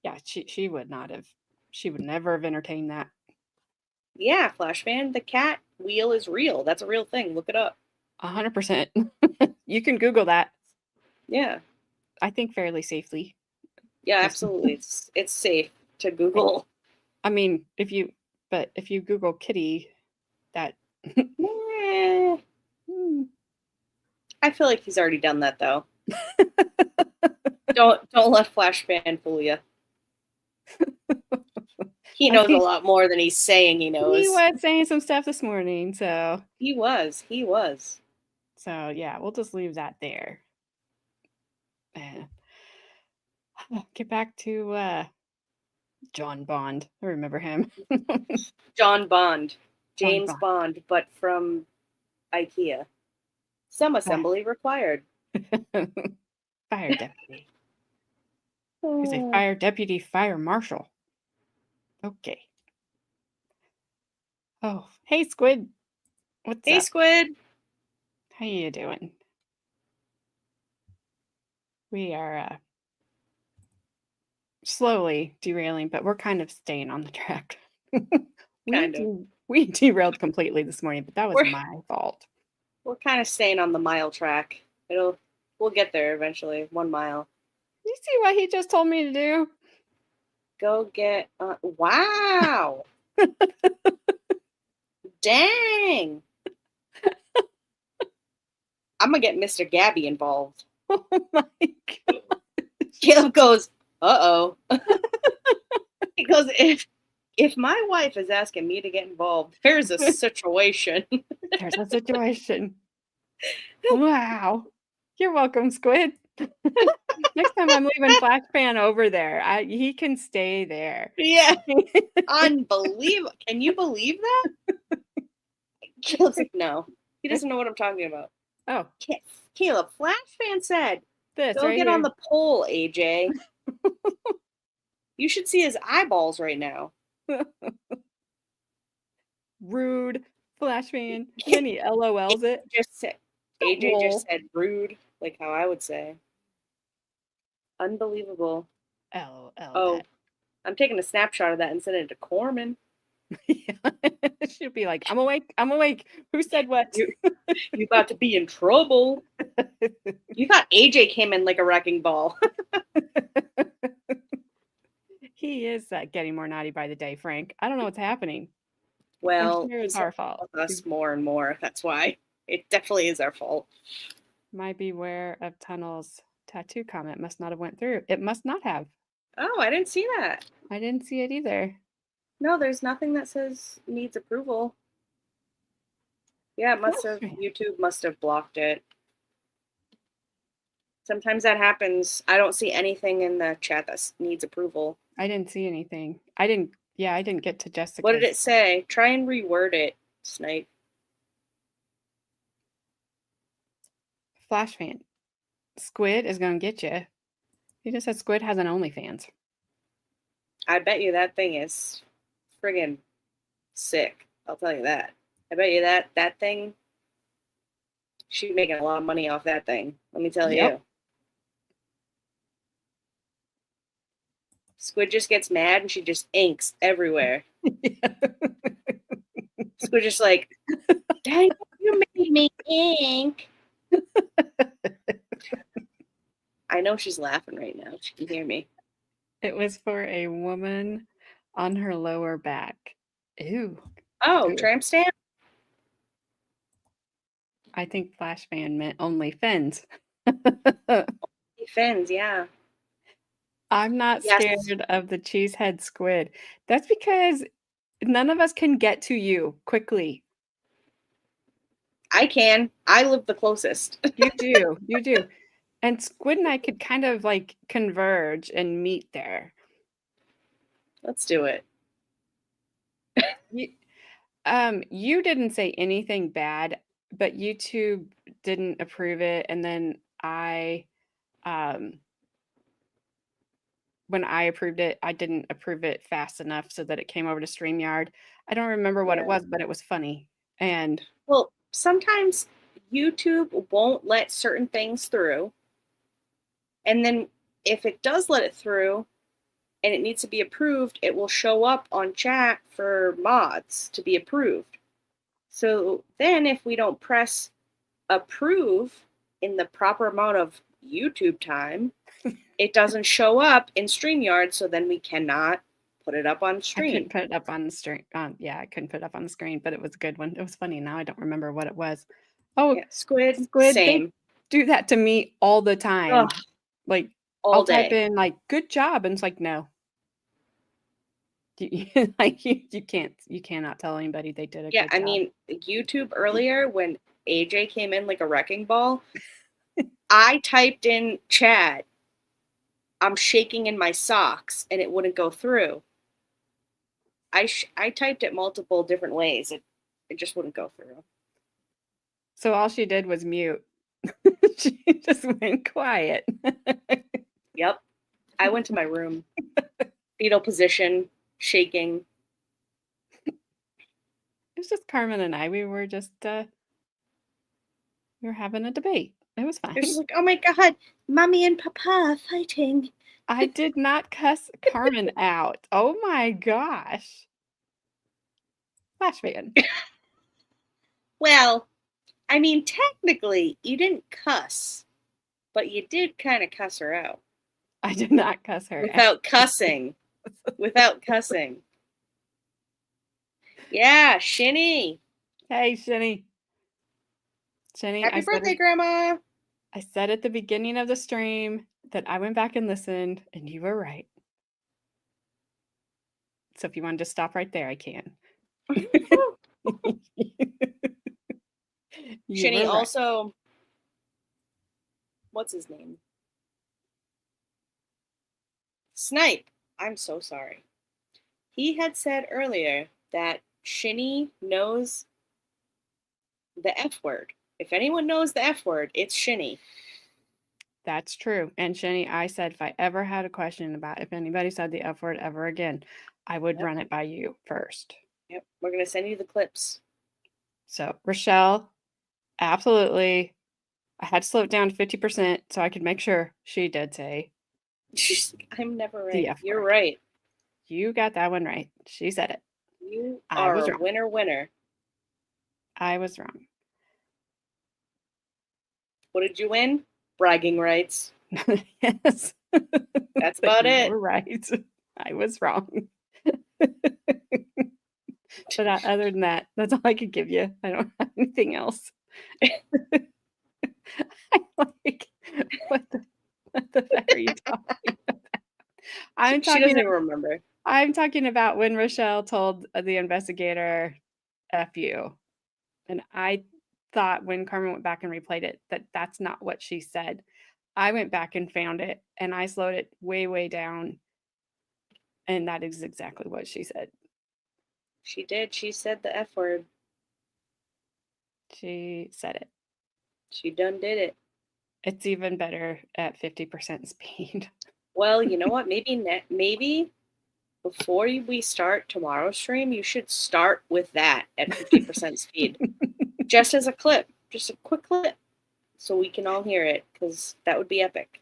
yeah, she would never have entertained that. Yeah, Flash fan, the cat wheel is real. That's a real thing. Look it up. 100%. You can Google that. Yeah. I think fairly safely. Yeah, Yes. absolutely. It's safe to Google. I mean, if you Google kitty, that Eh, I feel like he's already done that though. Don't let Flash fan fool you. He knows a lot more than he's saying he knows. He was saying some stuff this morning, so He was. yeah, we'll just leave that there. And get back to John Bond. I remember him. John Bond. John James Bond, but from IKEA. Some assembly required. Fire deputy. He's a fire deputy, fire marshal. Okay. Oh, hey, Squid. What's Hey, up? Squid. How you doing? We are slowly derailing, but we're kind of staying on the track. We derailed completely this morning, but that was my fault. We're kind of staying on the mile track. We'll get there eventually. 1 mile. You see what he just told me to do? Go get. Wow. Dang. I'm gonna get Mr. Gabby involved. Oh my god. Caleb goes, uh-oh. He goes, if my wife is asking me to get involved, there's a situation. There's a situation. Wow. You're welcome, Squid. Next time I'm leaving Flashpan over there. He can stay there. Yeah. Unbelievable. Can you believe that? Caleb's like, no. He doesn't know what I'm talking about. Oh. Caleb, Flashpan said, this go right get here. on the pole, AJ. You should see his eyeballs right now. Rude. Flashman. And then he LOLs it. AJ just said rude, like how I would say. Unbelievable. LOL. Oh, I'm taking a snapshot of that and sending it to Corman. She'll be like, I'm awake. I'm awake. Who said what? You about to be in trouble. You thought AJ came in like a wrecking ball. He is getting more naughty by the day, Frank. I don't know what's happening. Well, I'm sure it's our fault. Us more and more. That's why. It definitely is our fault. My beware of tunnels tattoo comment must not have went through. It must not have. Oh, I didn't see that. I didn't see it either. No, there's nothing that says needs approval. Yeah, it must have. YouTube must have blocked it. Sometimes that happens. I don't see anything in the chat that needs approval. I didn't see anything. I didn't get to Jessica. What did it say? Try and reword it, Snipe. Flashfan. Squid is going to get you. He just said Squid has an OnlyFans. I bet you that thing is friggin' sick. I'll tell you that. I bet you that thing, she's making a lot of money off that thing. Let me tell you. Squid just gets mad and she just inks everywhere. Squid just like, dang, you made me ink. I know she's laughing right now. She can hear me. It was for a woman on her lower back. Ew. Oh, tramp stamp? I think Flashman meant only fins. Fins, yeah. I'm not scared of the cheesehead squid. That's because none of us can get to you quickly. I can. I live the closest. You do. You do. And Squid and I could kind of like converge and meet there. Let's do it. You didn't say anything bad, but YouTube didn't approve it. And then when I approved it, I didn't approve it fast enough so that it came over to StreamYard. I don't remember what it was, but it was funny. And well, sometimes YouTube won't let certain things through. And then if it does let it through and it needs to be approved, it will show up on chat for mods to be approved. So then if we don't press approve in the proper amount of YouTube time, it doesn't show up in StreamYard, so then we cannot put it up on stream. I couldn't put it up on the screen. I couldn't put it up on the screen, but it was a good one. It was funny. Now I don't remember what it was. Oh, yeah, Squid, same. Do that to me all the time. Ugh. Like all I'll day. type in like good job and it's like no. You cannot tell anybody they did a Yeah, good I job. mean, YouTube earlier when AJ came in like a wrecking ball, I typed in chat, I'm shaking in my socks, and it wouldn't go through. I typed it multiple different ways. It just wouldn't go through. So all she did was mute. She just went quiet. Yep. I went to my room. Fetal position, shaking. It was just Carmen and I. We were just we were having a debate. It was fine. It was like, oh my God, Mommy and Papa are fighting. I did not cuss Carmen out. Oh my gosh. Flash fan. Well, I mean, technically, you didn't cuss, but you did kind of cuss her out. I did not cuss her out. Without cussing. Without cussing. Yeah, Shinny. Hey, Shinny. Shinny, Happy birthday, Grandma. I said at the beginning of the stream that I went back and listened, and you were right. So if you want to just stop right there, I can. Shinny also, what's his name? Snipe. I'm so sorry. He had said earlier that Shinny knows the F word. If anyone knows the F word, it's Shinny. That's true. And Shinny, I said if I ever had a question about if anybody said the F word ever again, I would run it by you first. Yep. We're going to send you the clips. So, Rachelle, absolutely. I had to slow it down to 50% so I could make sure she did say. I'm never right. The F You're word. right. You got that one right. She said it. You I are was a wrong. winner. I was wrong. What did you win? Bragging rights. Yes. That's about it. You're right. I was wrong. But other than that, that's all I could give you. I don't have anything else. I'm like, what the heck are you talking about? She doesn't even remember. I'm talking about when Rachelle told the investigator, F you. And I thought when Carmen went back and replayed it, that that's not what she said. I went back and found it, and I slowed it way, way down. And that is exactly what she said. She did. She said the F word. She said it. She done did it. It's even better at 50% speed. Well, you know what? Maybe before we start tomorrow's stream, you should start with that at 50% speed. Just as a clip. Just a quick clip. So we can all hear it, because that would be epic.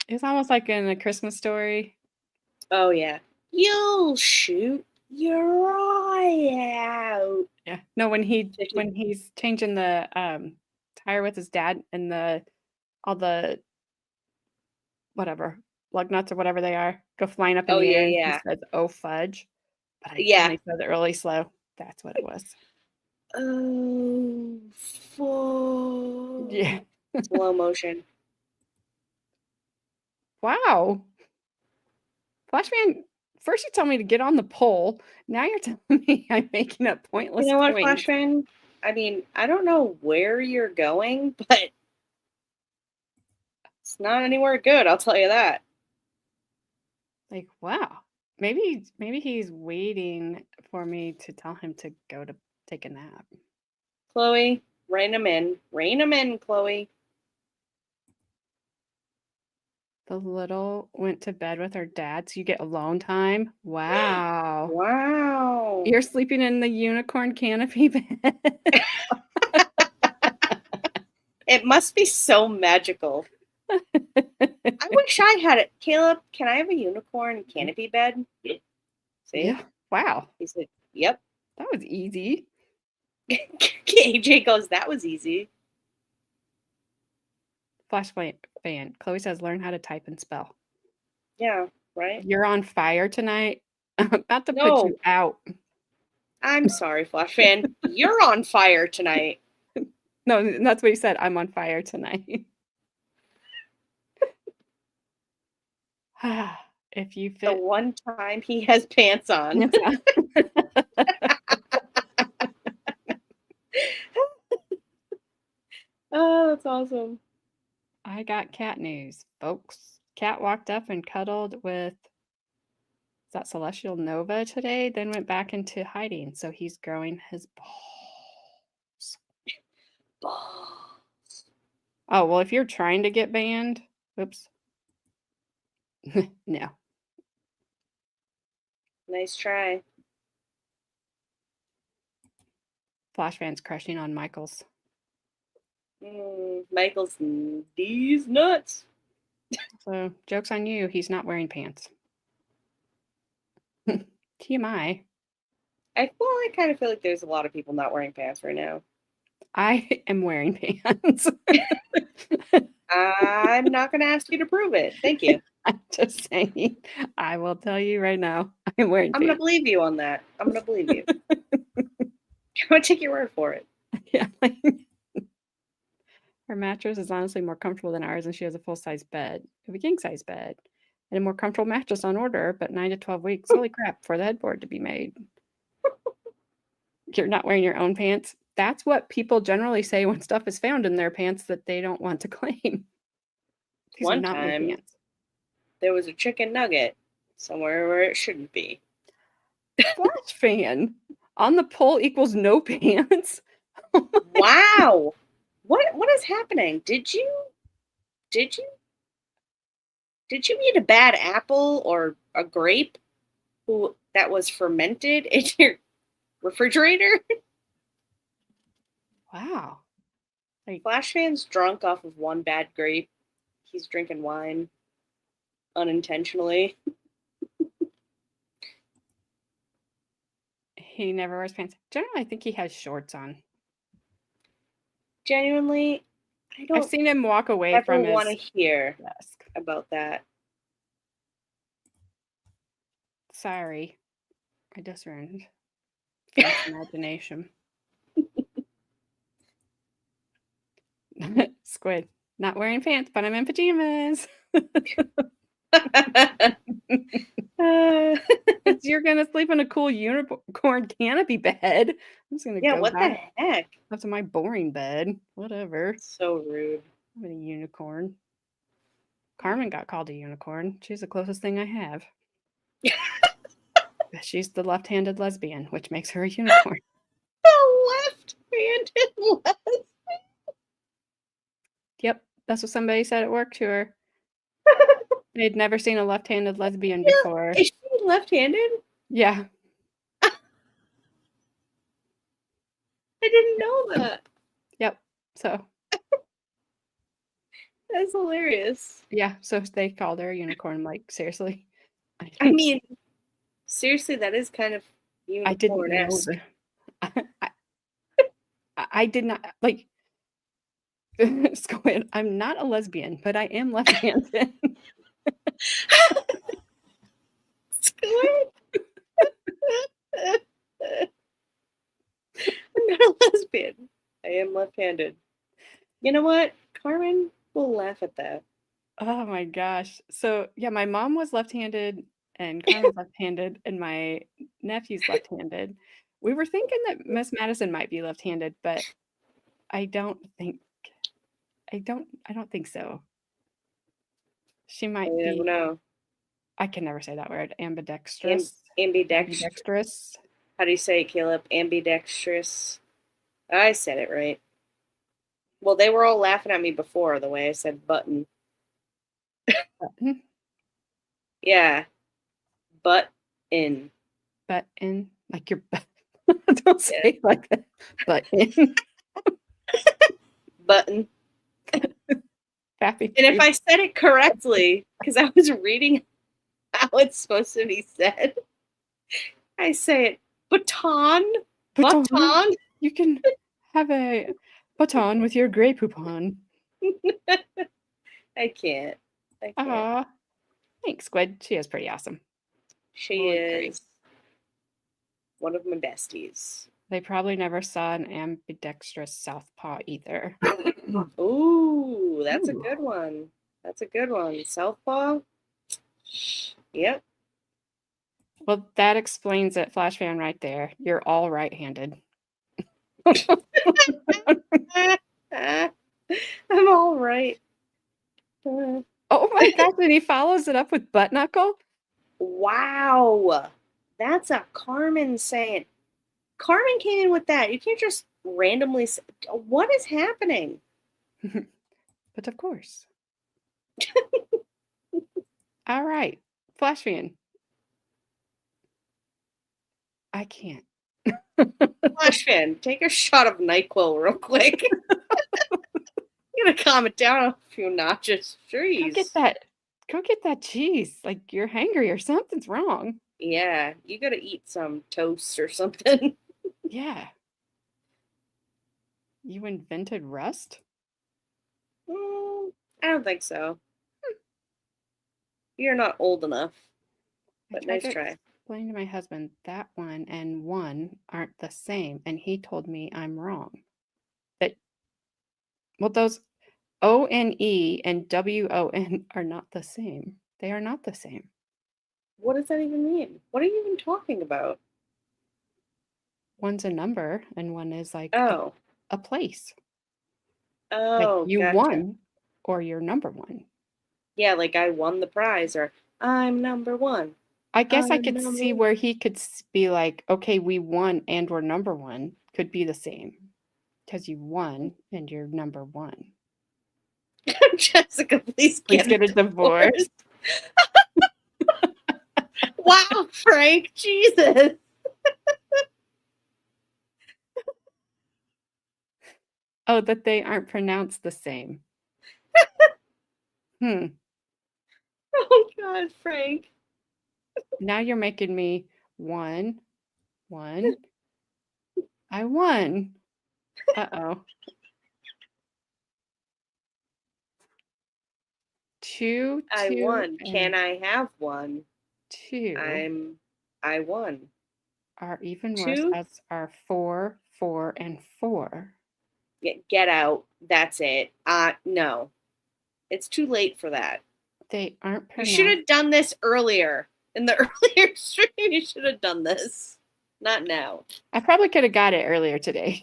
It's almost like in A Christmas Story. Oh, yeah. You'll shoot your eye out. Yeah. No, when he's changing the tire with his dad and all the whatever lug nuts or whatever they are go flying up in the air. Yeah. And he says, "Oh fudge," but I Yeah. only said it really slow. That's what it was. Oh, fuck. Yeah. Slow motion. Wow. Flashman, first you tell me to get on the pole. Now you're telling me I'm making up pointless You know what, points. Flashman? I mean, I don't know where you're going, but it's not anywhere good, I'll tell you that. Like, wow. Maybe he's waiting for me to tell him to go to take a nap. Chloe, rein him in. Rein him in, Chloe. The little went to bed with her dad, so you get alone time. Wow. Wow. You're sleeping in the unicorn canopy bed. It must be so magical. I wish I had it. Caleb, can I have a unicorn canopy bed? Yep. See? Yeah. Wow. He said, yep. That was easy. AJ goes, that was easy. Flashlight fan. Chloe says, learn how to type and spell. Yeah, right? You're on fire tonight. I'm about to No. put you out. I'm sorry, Flash fan. You're on fire tonight. No, that's what he said. I'm on fire tonight. if you The fit one time he has pants on. pants on. Oh, that's awesome. I got cat news, folks. Cat walked up and cuddled with is that Celestial Nova today, then went back into hiding. So he's growing his balls. Balls. Oh, well, if you're trying to get banned, oops. No. Nice try. Flash fans crushing on Michaels. Michael's these nuts. So, joke's on you. He's not wearing pants. TMI. I kind of feel like there's a lot of people not wearing pants right now. I am wearing pants. I'm not going to ask you to prove it. Thank you. I'm just saying. I will tell you right now. I'm wearing I'm going to pants. believe you on that. I'm going to believe you. I'm going to take your word for it. Yeah. Her mattress is honestly more comfortable than ours, and she has a full-size bed. We have a king-size bed and a more comfortable mattress on order, but 9 to 12 weeks. Holy crap, for the headboard to be made. You're not wearing your own pants. That's what people generally say when stuff is found in their pants that they don't want to claim. These are One not my time, pants. there was a chicken nugget somewhere where it shouldn't be. Flash fan on the pole equals no pants. Wow. What is happening? Did you eat a bad apple or a grape that was fermented in your refrigerator? Wow. Flash fan's drunk off of one bad grape. He's drinking wine unintentionally. He never wears pants. Generally, I think he has shorts on. Genuinely, I I've don't seen him walk away ever from want to his hear desk. about that. Sorry. I just ruined Finn's imagination. Squid. Not wearing pants, but I'm in pajamas. You're gonna sleep in a cool unicorn canopy bed. I'm just gonna Yeah, go what the back heck? up to my boring bed. Whatever. So rude. I'm a unicorn. Carmen got called a unicorn. She's the closest thing I have. She's the left-handed lesbian, which makes her a unicorn. The left-handed lesbian. Yep, that's what somebody said at work to her. They'd never seen a left-handed lesbian before. Is she left-handed? Yeah. I didn't know that. Yep. So. That's hilarious. Yeah, so they called her a unicorn. I'm like, seriously? I mean, seriously, that is kind of I didn't know unicorn-esque. I did not, like, Squid, I'm not a lesbian, but I am left-handed. Squid? I'm not a lesbian. I am left-handed. You know what? Carmen will laugh at that. Oh my gosh. So, yeah, my mom was left-handed and Carmen's left-handed and my nephew's left-handed. We were thinking that Miss Madison might be left-handed, but I don't think so. She might You never be, know. I can never say that word, ambidextrous. Ambidextrous. Ambidextrous. How do you say it, Caleb? Ambidextrous. I said it right. Well, they were all laughing at me before the way I said button. Button. Yeah. Button. Button. Like your butt. Don't say it like that. Button. Button. Happy. And if I said it correctly, because I was reading how it's supposed to be said, I say it baton. Baton. You can have a baton with your Grey Poupon. I can't. Aw. Thanks, Squid. She is pretty awesome. She Holy is one of my besties. They probably never saw an ambidextrous southpaw either. Ooh, that's a good one. That's a good one. Southpaw? Yep. Well, that explains it, Flash fan, right there. You're all right-handed. I'm all right. Oh my gosh, and he follows it up with butt knuckle? Wow. That's a Carmen saying. Carmen came in with that. You can't just randomly say, what is happening? But of course. All right, Flash fan. I can't. Flash fan, take a shot of NyQuil real quick. You gotta calm it down a few notches. Jeez. Go get that cheese. Like you're hangry or something's wrong. Yeah, you gotta eat some toast or something. Yeah. You invented rust? I don't think so. You're not old enough. But nice try. Explain to my husband that one and one aren't the same, and he told me I'm wrong. Those O-N-E and W-O-N are not the same. They are not the same. What does that even mean? What are you even talking about? One's a number, and one is like Oh. a place. Oh, Like you gotcha. won, or you're number one. Yeah, like I won the prize, or I'm number one. I guess I I'm could number see one. where he could be like, okay, we won and we're number one. Could be the same. Because you won and you're number one. Jessica, please Please get a divorce. Wow, Frank, Jesus. Oh, that they aren't pronounced the same. Oh God, Frank. Now you're making me one. I won. Uh-oh. Two. I won. Can and I have one? two I won. are even worse Two? as are 4, 4, and 4. Get out. That's it. No. It's too late for that. They aren't You pronounced. should have done this earlier. In the earlier stream, you should have done this. Not now. I probably could have got it earlier today.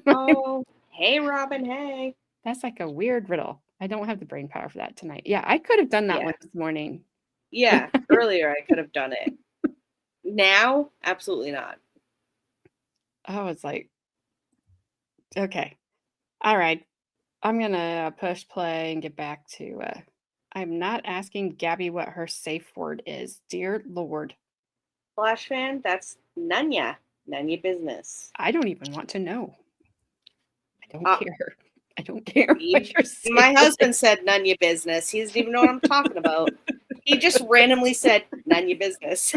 Oh, hey, Robin, hey. That's like a weird riddle. I don't have the brain power for that tonight. Yeah, I could have done that Yeah. one this morning. Yeah, earlier I could have done it. Now, absolutely not. I was like, okay. All right. I'm going to push play and get back to, I'm not asking Gabby what her safe word is. Dear Lord. Flash fan, that's none ya. None ya business. I don't even want to know. I don't care. I don't care what your safe My word husband is. said none ya business. He doesn't even know what I'm talking about. He just randomly said none ya business.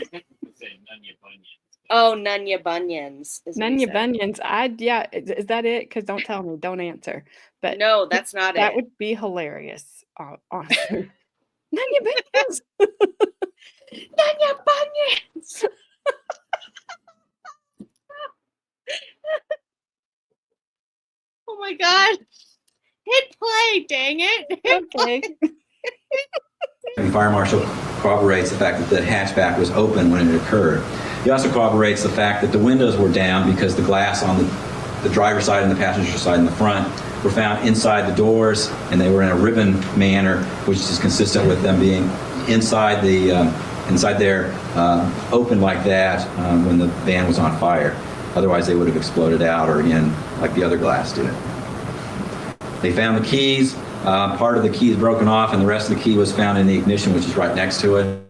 Oh, none ya bunions. is what None he your said. bunions. Yeah, is that it? Because don't tell me. Don't answer. But No, that's not that it. would be hilarious. Honestly. None your bunions. None ya bunions. Oh my God. Hit play, dang it. Okay. The fire marshal corroborates the fact that the hatchback was open when it occurred. He also corroborates the fact that the windows were down because the glass on the driver's side and the passenger side in the front were found inside the doors, and they were in a ribbon manner, which is consistent with them being inside there, open like that when the van was on fire. Otherwise, they would have exploded out or in like the other glass did. They found the keys. Part of the key is broken off, and the rest of the key was found in the ignition, which is right next to it.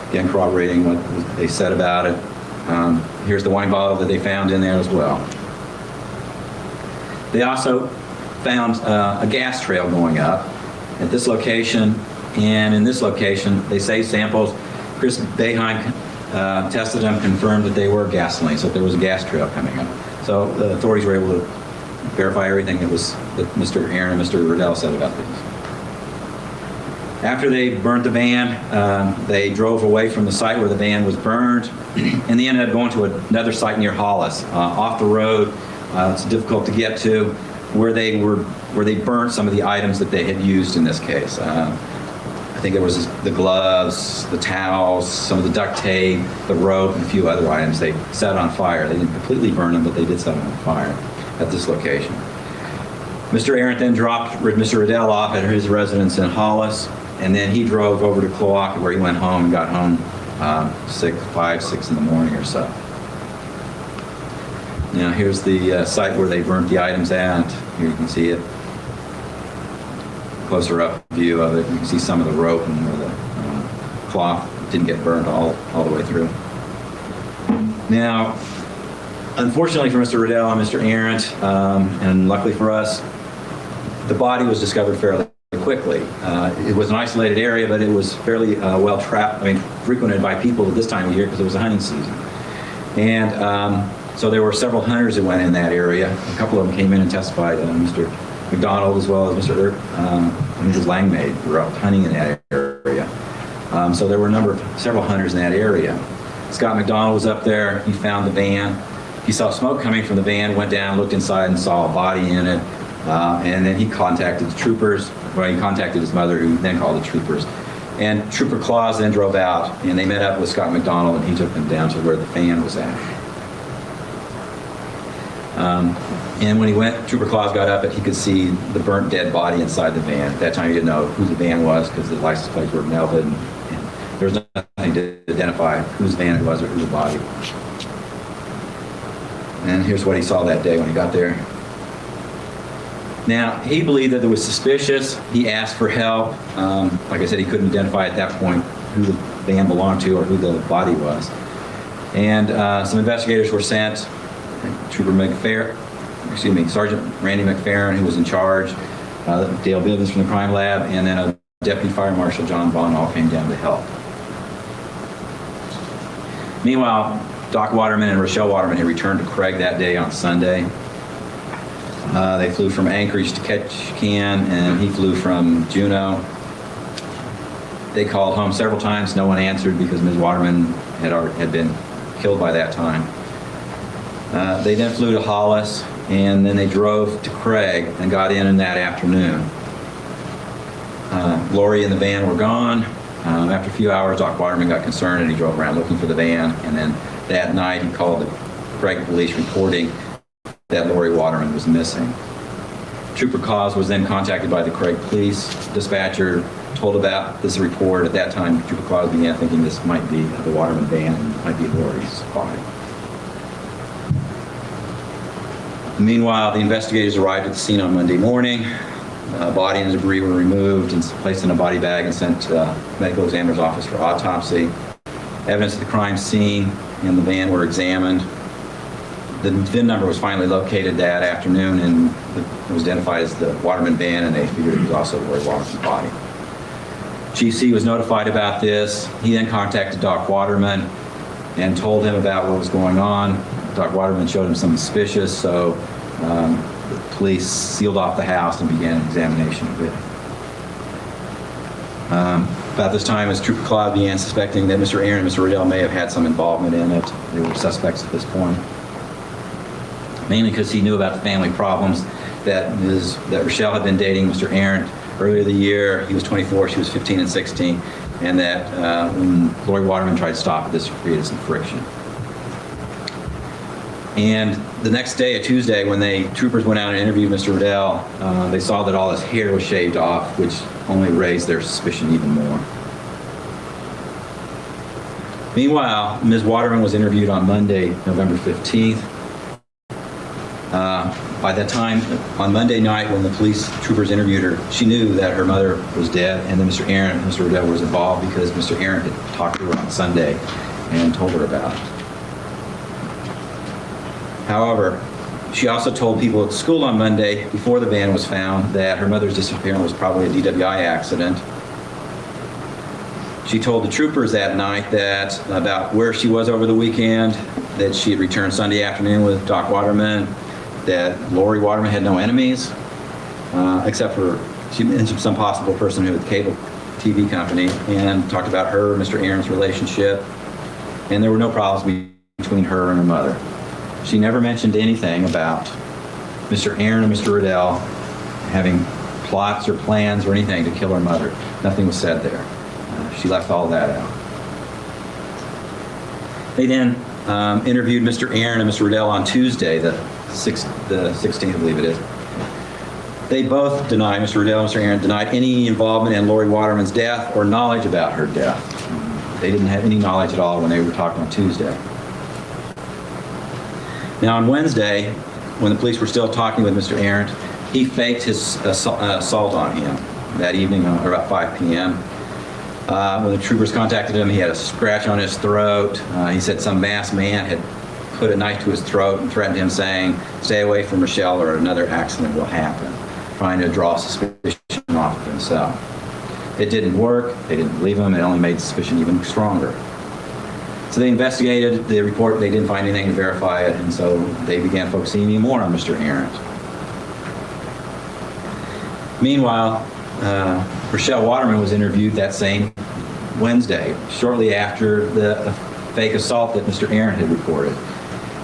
Again, corroborating what they said about it. Here's the wine bottle that they found in there as well. They also found a gas trail going up at this location, and in this location, they saved samples. Chris Beheim tested them, confirmed that they were gasoline, so there was a gas trail coming up. So the authorities were able to verify everything that Mr. Aaron and Mr. Riddell said about these. After they burnt the van, they drove away from the site where the van was burned, and they ended up going to another site near Hollis, off the road. It's difficult to get to, where they burnt some of the items that they had used in this case. think it was the gloves, the towels, some of the duct tape, the rope, and a few other items. They set on fire. They didn't completely burn them, but they did set them on fire at this location. Mr. Arendt then dropped Mr. Riddell off at his residence in Hollis, and then he drove over to Cloaca, where he went home and got home 6 in the morning or so. Now here's the site where they burnt the items at. Here you can see it. Closer up view of it. You can see some of the rope and where the cloth didn't get burned all the way through. Now, unfortunately for Mr. Riddell and Mr. Arendt, and luckily for us, the body was discovered fairly quickly. It was an isolated area, but it was fairly frequented by people at this time of year because it was a hunting season. And so there were several hunters that went in that area. A couple of them came in and testified. Mr. McDonald, as well as Mr. Mrs. Langmaid, were out hunting in that area. So there were several hunters in that area. Scott McDonald was up there. He found the van. He saw smoke coming from the van, went down, looked inside, and saw a body in it. And then he contacted the troopers. Well, he contacted his mother, who then called the troopers. And Trooper Claus then drove out, and they met up with Scott McDonald, and he took them down to where the van was at. And when he went, Trooper Claus got up, and he could see the burnt dead body inside the van. At that time, he didn't know who the van was because the license plates were melted, and there was nothing to identify whose van it was or who the body was. And here's what he saw that day when he got there. Now, he believed that it was suspicious. He asked for help. Like I said, he couldn't identify at that point who the van belonged to or who the body was. And some investigators were sent. Sergeant Randy McFerrin, who was in charge, Dale Bivens from the crime lab, and then a Deputy Fire Marshal, John Vaughn, all came down to help. Meanwhile, Doc Waterman and Rachelle Waterman had returned to Craig that day on Sunday. They flew from Anchorage to Ketchikan, and he flew from Juneau. They called home several times. No one answered because Ms. Waterman had been killed by that time. They then flew to Hollis, and then they drove to Craig and got in that afternoon. Lauri and the van were gone. After a few hours, Doc Waterman got concerned, and he drove around looking for the van. And then that night, he called the Craig police reporting that Lauri Waterman was missing. Trooper Claus was then contacted by the Craig police dispatcher, told about this report. At that time, Trooper Claus began thinking this might be the Waterman van and might be Lauri's body. Meanwhile, the investigators arrived at the scene on Monday morning. Body and debris were removed and placed in a body bag and sent to the medical examiner's office for autopsy. Evidence of the crime scene and the van were examined. The VIN number was finally located that afternoon, and it was identified as the Waterman van, and they figured it was also Lauri Waterman's body. Chief C was notified about this. He then contacted Doc Waterman and told him about what was going on. Doc Waterman showed him something suspicious, so the police sealed off the house and began an examination of it. About this time, as Trooper Claus began suspecting that Mr. Aaron and Mr. Riddell may have had some involvement in it. They were suspects at this point. Mainly because he knew about the family problems that Rachelle had been dating Mr. Aaron earlier the year. He was 24, she was 15 and 16, and that when Lauri Waterman tried to stop it, this created some friction. And the next day, a Tuesday, when troopers went out and interviewed Mr. Riddell, they saw that all his hair was shaved off, which only raised their suspicion even more. Meanwhile, Ms. Waterman was interviewed on Monday, November 15th. By that time, on Monday night, when the police troopers interviewed her, she knew that her mother was dead, and that Mr. Aaron and Mr. Riddell was involved because Mr. Aaron had talked to her on Sunday and told her about it. However, she also told people at school on Monday, before the van was found, that her mother's disappearance was probably a DWI accident. She told the troopers that night about where she was over the weekend, that she had returned Sunday afternoon with Doc Waterman, that Lauri Waterman had no enemies, except for she mentioned some possible person who had a cable TV company, and talked about her and Mr. Aaron's relationship, and there were no problems between her and her mother. She never mentioned anything about Mr. Aaron and Mr. Riddell having plots or plans or anything to kill her mother. Nothing was said there. She left all that out. They then interviewed Mr. Aaron and Mr. Riddell on Tuesday, the 16th, I believe it is. They both denied, Mr. Riddell and Mr. Aaron denied any involvement in Lauri Waterman's death or knowledge about her death. They didn't have any knowledge at all when they were talking on Tuesday. Now on Wednesday, when the police were still talking with Mr. Aaron, he faked his assault on him that evening about 5 p.m. When the troopers contacted him, he had a scratch on his throat. He said some masked man had put a knife to his throat and threatened him, saying, "Stay away from Rachelle or another accident will happen," trying to draw suspicion off of himself. It didn't work. They didn't believe him. It only made suspicion even stronger. So they investigated the report. They didn't find anything to verify it, and so they began focusing even more on Mr. Aaron. Meanwhile, Rachelle Waterman was interviewed that same Wednesday, shortly after the fake assault that Mr. Aaron had reported.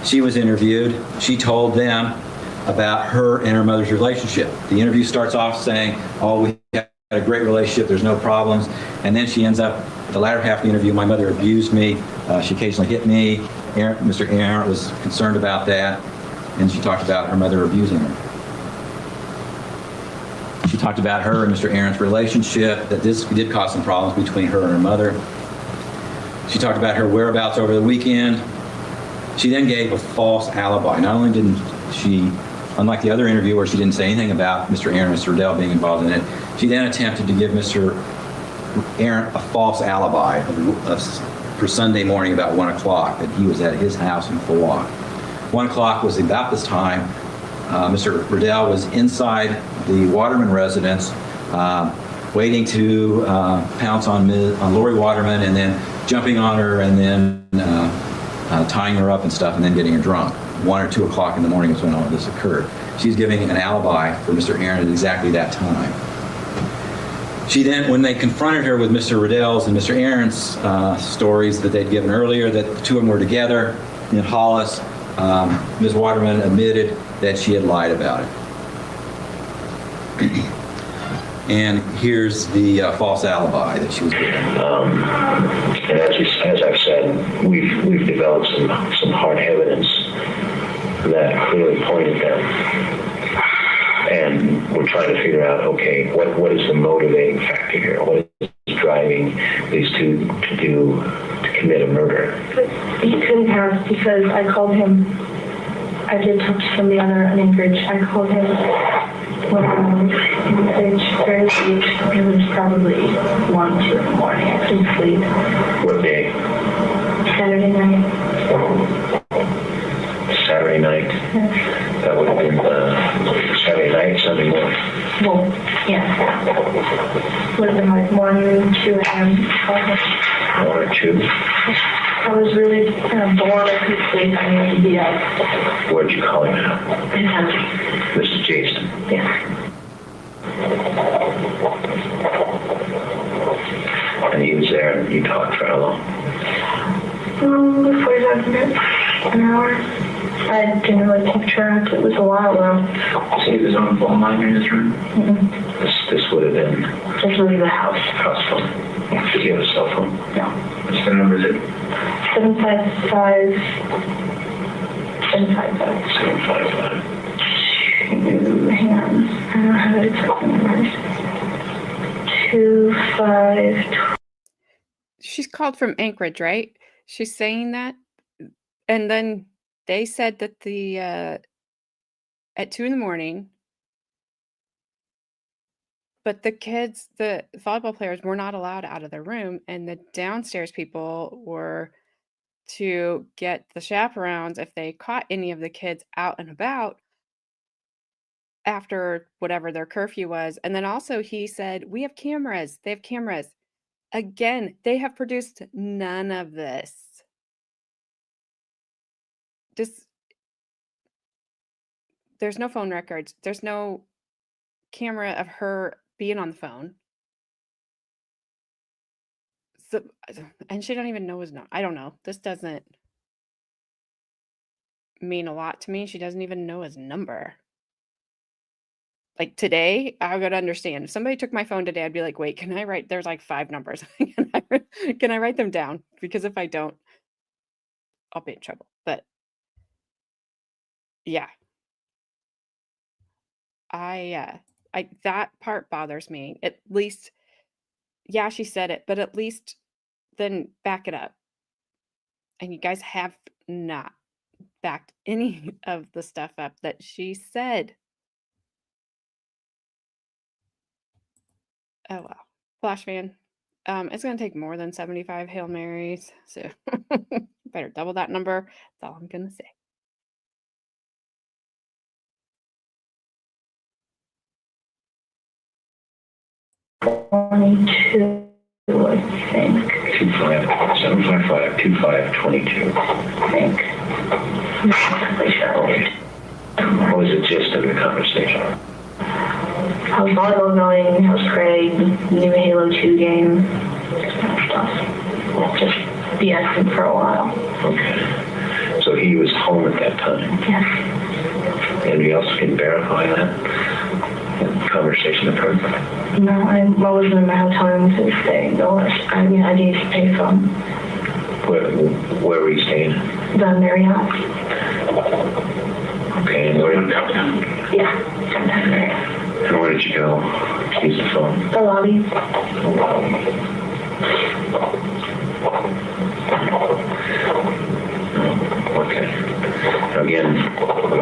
She was interviewed. She told them about her and her mother's relationship. The interview starts off saying, "Oh, we had a great relationship, there's no problems." And then she ends up, the latter half of the interview, "My mother abused me. She occasionally hit me." Mr. Aaron was concerned about that. And she talked about her mother abusing her. She talked about her and Mr. Aaron's relationship, that this did cause some problems between her and her mother. She talked about her whereabouts over the weekend. She then gave a false alibi. Not only didn't she, unlike the other interview where she didn't say anything about Mr. Aaron and Mr. Riddell being involved in it, she then attempted to give Mr. Aaron a false alibi for Sunday morning about 1 o'clock, that he was at his house in Fawak. 1 o'clock was about this time. Mr. Riddell was inside the Waterman residence, waiting to pounce on Lauri Waterman, and then jumping on her, and then tying her up and stuff, and then getting her drunk. 1 or 2 o'clock in the morning is when all of this occurred. She's giving an alibi for Mr. Aaron at exactly that time. She then, when they confronted her with Mr. Riddell's and Mr. Aaron's stories that they'd given earlier, that the two of them were together in Hollis, Ms. Waterman admitted that she had lied about it. And here's the false alibi that she was given. And as I've said, we've developed some hard evidence that clearly pointed them. And we're trying to figure out, okay, what is the motivating factor here? What is driving these two to commit a murder? But he couldn't have, because I called him. I did talk to somebody on Anchorage. I called him when I was in Anchorage very late. It was probably 1, 2 in the morning. I couldn't sleep. What day? Saturday night. Saturday night? Yes. That would have been Saturday night, Sunday morning. Well, yeah. Would have been like 1, 2 a.m. 1 or 2? I was really bored. I couldn't sleep. I needed to be up. Where'd you call him at? In Huntley. Mr. Jason. Yeah. And he was there, and you talked for how long? 45 minutes, an hour. I didn't really keep track. It was a while though. So he was on the phone line in his room? Mm-hmm. This would have been This was the house. house phone. Yeah. Did he have a cell phone? No. What's the number? Is it 755. 755. 755? Hang on. I don't have it exact numbers. 25. She's called from Anchorage, right? She's saying that. And then they said that at 2 in the morning, but the kids, the volleyball players, were not allowed out of their room, and the downstairs people were to get the chaperones if they caught any of the kids out and about after whatever their curfew was. And then also he said, "We have cameras. They have cameras." Again, they have produced none of this. There's no phone records. There's no camera of her being on the phone. So, and she don't even know his number. I don't know. This doesn't mean a lot to me. She doesn't even know his number. Like today, I would understand. If somebody took my phone today, I'd be like, wait, can I write? There's like 5 numbers. Can I write them down? Because if I don't, I'll be in trouble. But yeah, I that part bothers me. At least, yeah, she said it, but at least then back it up. And you guys have not backed any of the stuff up that she said. Oh well. Flash fan. It's gonna take more than 75 Hail Marys, so better double that number. That's all I'm gonna say. $22, I think. 755-2522. I think. I'm not really sure. Okay. What was the gist of the conversation? How's volleyball going? How's Craig? New Halo 2 game? That kind of stuff. Just BSing for a while. Okay. So he was home at that time. Yes. Anybody else can verify that conversation occurred? No, I wasn't in my hotel room to this day. No, I mean, I need to pay from Where were you staying? the Marriott. Okay, and where did downtown? Yeah, downtown Marriott. And where did you go to use the phone? The lobby. Okay. Now again, I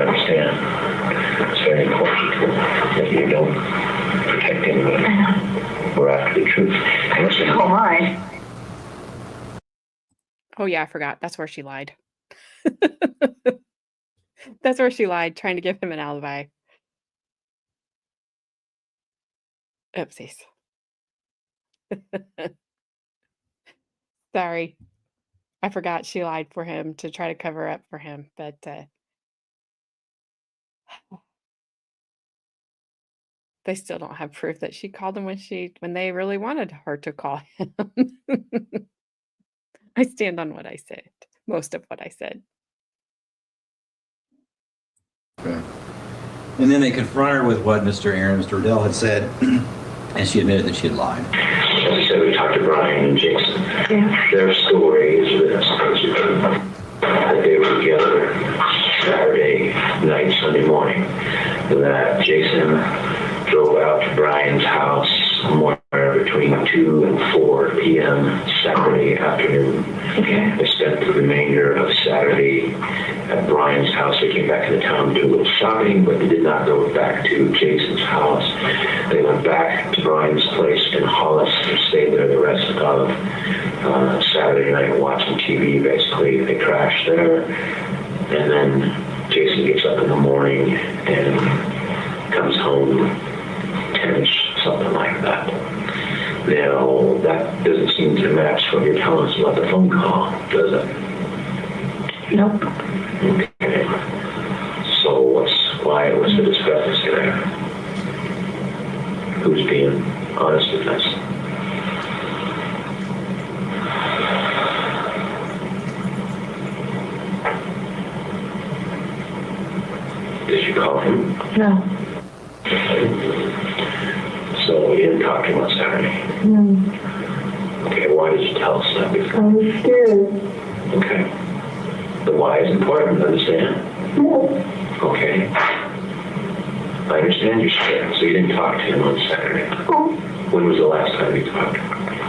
understand. It's very important that you don't protect anybody. I know. We're after the truth. And listen, Oh my. Oh yeah, I forgot. That's where she lied. That's where she lied, trying to give him an alibi. Oopsies. Sorry. I forgot she lied for him to try to cover up for him, but they still don't have proof that she called him when they really wanted her to call him. I stand on what I said, most of what I said. Okay. And then they confront her with what Mr. Aaron and Mr. Riddell had said, and she admitted that she had lied. as I said, we talked to Brian and Jason. Yeah. Their story is this, that they were together Saturday night, Sunday morning, that Jason drove out to Brian's house somewhere between 2 and 4 p.m. Saturday afternoon. Okay. They spent the remainder of Saturday at Brian's house. They came back into town to do a little shopping, but they did not go back to Jason's house. They went back to Brian's place in Hollis and stayed there the rest of Saturday night watching TV, basically. They crashed there. And then Jason gets up in the morning and comes home 10-ish, something like that. Now, that doesn't seem to match what you're telling us about the phone call, does it? Nope. Okay. So why was the discrepancy there? Who's being honest with us? Did you call him? No. So you didn't talk to him on Saturday? No. Okay, why did you tell us that before? I was scared. Okay. The why is important, understand? No. Okay. I understand you're scared, so you didn't talk to him on Saturday. Oh. When was the last time you talked?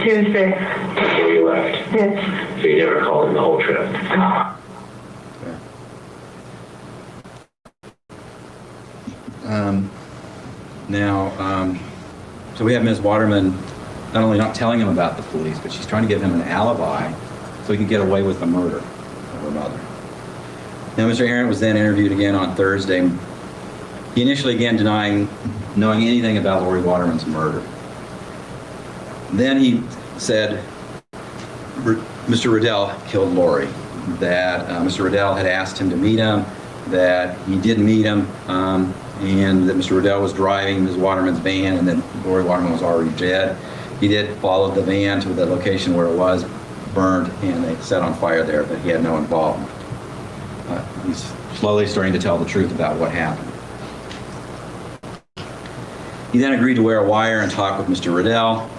Tuesday. Before you left? Yes. So you never called him the whole trip? Oh. So we have Ms. Waterman not only not telling him about the police, but she's trying to give him an alibi so he can get away with the murder of her mother. Now, Mr. Aaron was then interviewed again on Thursday. He initially again denying knowing anything about Lauri Waterman's murder. Then he said Mr. Riddell killed Lauri, that Mr. Riddell had asked him to meet him, that he did meet him, and that Mr. Riddell was driving Ms. Waterman's van and that Lauri Waterman was already dead. He did follow the van to the location where it was burned and they set on fire there, but he had no involvement. He's slowly starting to tell the truth about what happened. He then agreed to wear a wire and talk with Mr. Riddell.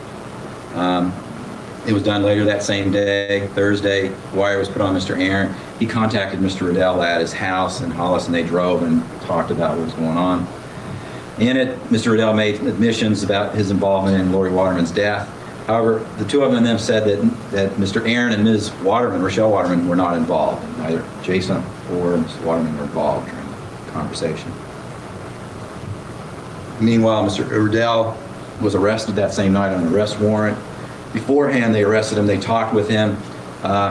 It was done later that same day, Thursday. The wire was put on Mr. Aaron. He contacted Mr. Riddell at his house in Hollis, and they drove and talked about what was going on. In it, Mr. Riddell made admissions about his involvement in Lauri Waterman's death. However, the two of them said that Mr. Aaron and Ms. Waterman, Rachelle Waterman, were not involved. Neither Jason or Mr. Waterman were involved during the conversation. Meanwhile, Mr. Riddell was arrested that same night on an arrest warrant. Beforehand, they arrested him. They talked with him.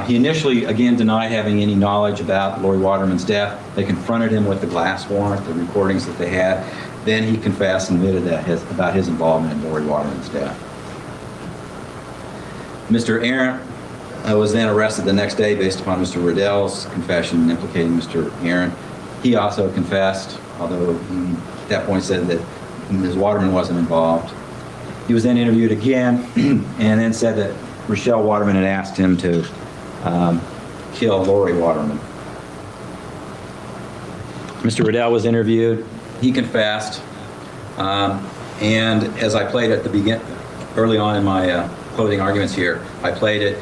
He initially, again, denied having any knowledge about Lauri Waterman's death. They confronted him with the glass warrant, the recordings that they had. Then he confessed and admitted about his involvement in Lauri Waterman's death. Mr. Aaron was then arrested the next day based upon Mr. Riddell's confession implicating Mr. Aaron. He also confessed, although he at that point said that Ms. Waterman wasn't involved. He was then interviewed again and then said that Rachelle Waterman had asked him to kill Lauri Waterman. Mr. Riddell was interviewed. He confessed. And as I played at the beginning, early on in my closing arguments here, I played it.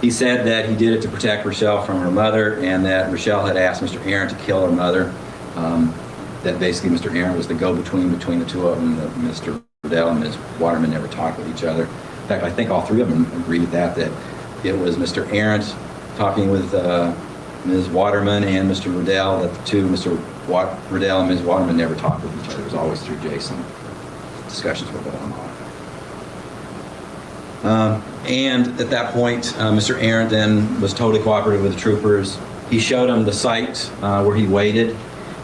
He said that he did it to protect Rachelle from her mother and that Rachelle had asked Mr. Aaron to kill her mother. That basically Mr. Aaron was the go-between between the two of them, that Mr. Riddell and Ms. Waterman never talked with each other. In fact, I think all three of them agreed with that it was Mr. Aaron talking with Ms. Waterman and Mr. Riddell, that the two, Mr. Riddell and Ms. Waterman, never talked with each other. It was always through Jason. Discussions were going on. And at that point, Mr. Aaron then was totally cooperative with the troopers. He showed them the site where he waited.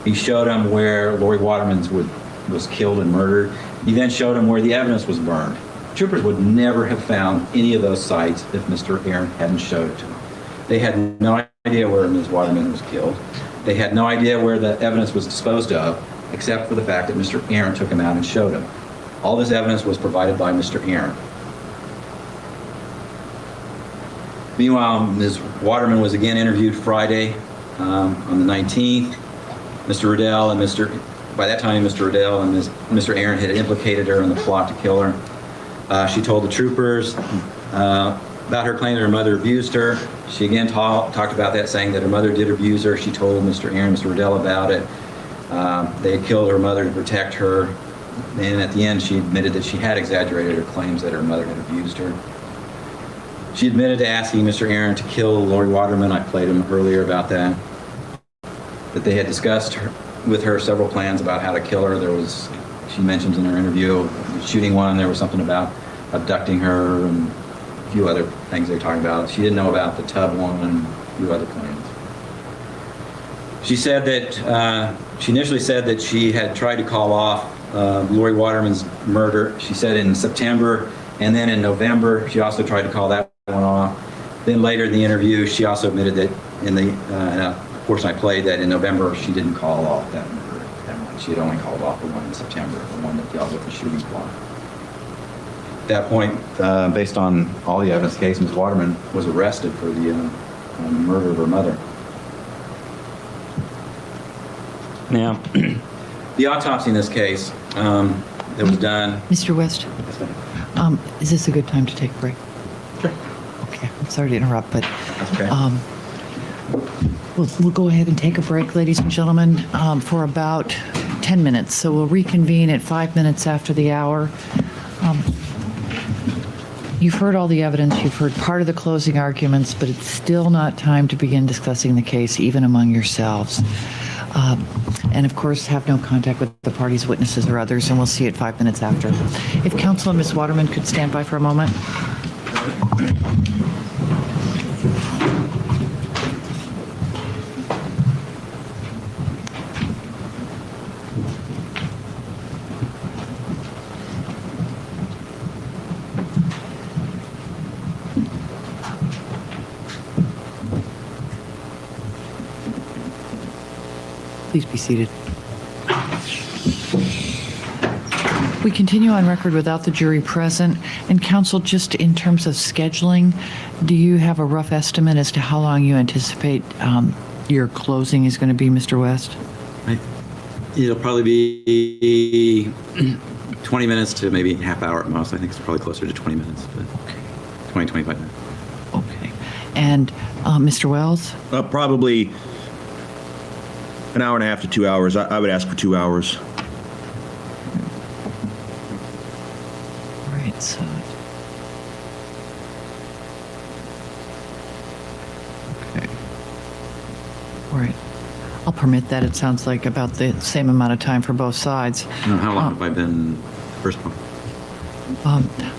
He showed them where Lauri Waterman was killed and murdered. He then showed them where the evidence was burned. Troopers would never have found any of those sites if Mr. Aaron hadn't showed it to them. They had no idea where Ms. Waterman was killed. They had no idea where the evidence was disposed of, except for the fact that Mr. Aaron took them out and showed them. All this evidence was provided by Mr. Aaron. Meanwhile, Ms. Waterman was again interviewed Friday on the 19th. Mr. Riddell and by that time, Mr. Riddell and Mr. Aaron had implicated her in the plot to kill her. She told the troopers about her claim that her mother abused her. She again talked about that, saying that her mother did abuse her. She told Mr. Aaron, Mr. Riddell about it. They had killed her mother to protect her. And at the end, she admitted that she had exaggerated her claims that her mother had abused her. She admitted to asking Mr. Aaron to kill Lauri Waterman. I played him earlier about that. That they had discussed with her several plans about how to kill her. She mentions in her interview, shooting one, there was something about abducting her and a few other things they were talking about. She didn't know about the tub one and a few other plans. She said that, she initially said that she had tried to call off Lauri Waterman's murder. She said in September, and then in November, she also tried to call that one off. Then later in the interview, she also admitted that in the portion I played, that in November, she didn't call off that murder. She had only called off the one in September, the one that dealt with the shooting plot. At that point, based on all the evidence, the case, Ms. Waterman was arrested for the murder of her mother. Now, the autopsy in this case that was done. Mr. West, is this a good time to take a break? Sure. Okay, I'm sorry to interrupt, but That's okay. we'll go ahead and take a break, ladies and gentlemen, for about 10 minutes. So we'll reconvene at 5 minutes after the hour. You've heard all the evidence, you've heard part of the closing arguments, but it's still not time to begin discussing the case, even among yourselves. And of course, have no contact with the party's witnesses or others, and we'll see you at 5 minutes after. If Counsel and Ms. Waterman could stand by for a moment. Please be seated. We continue on record without the jury present. And counsel, just in terms of scheduling, do you have a rough estimate as to how long you anticipate your closing is going to be, Mr. West? It'll probably be 20 minutes to maybe half hour at most. I think it's probably closer to 20 minutes, but 20, 25 minutes. Okay. And Mr. Wells? Probably an hour and a half to 2 hours. I would ask for 2 hours. All right, so. Okay. All right. I'll permit that. It sounds like about the same amount of time for both sides. How long have I been first one?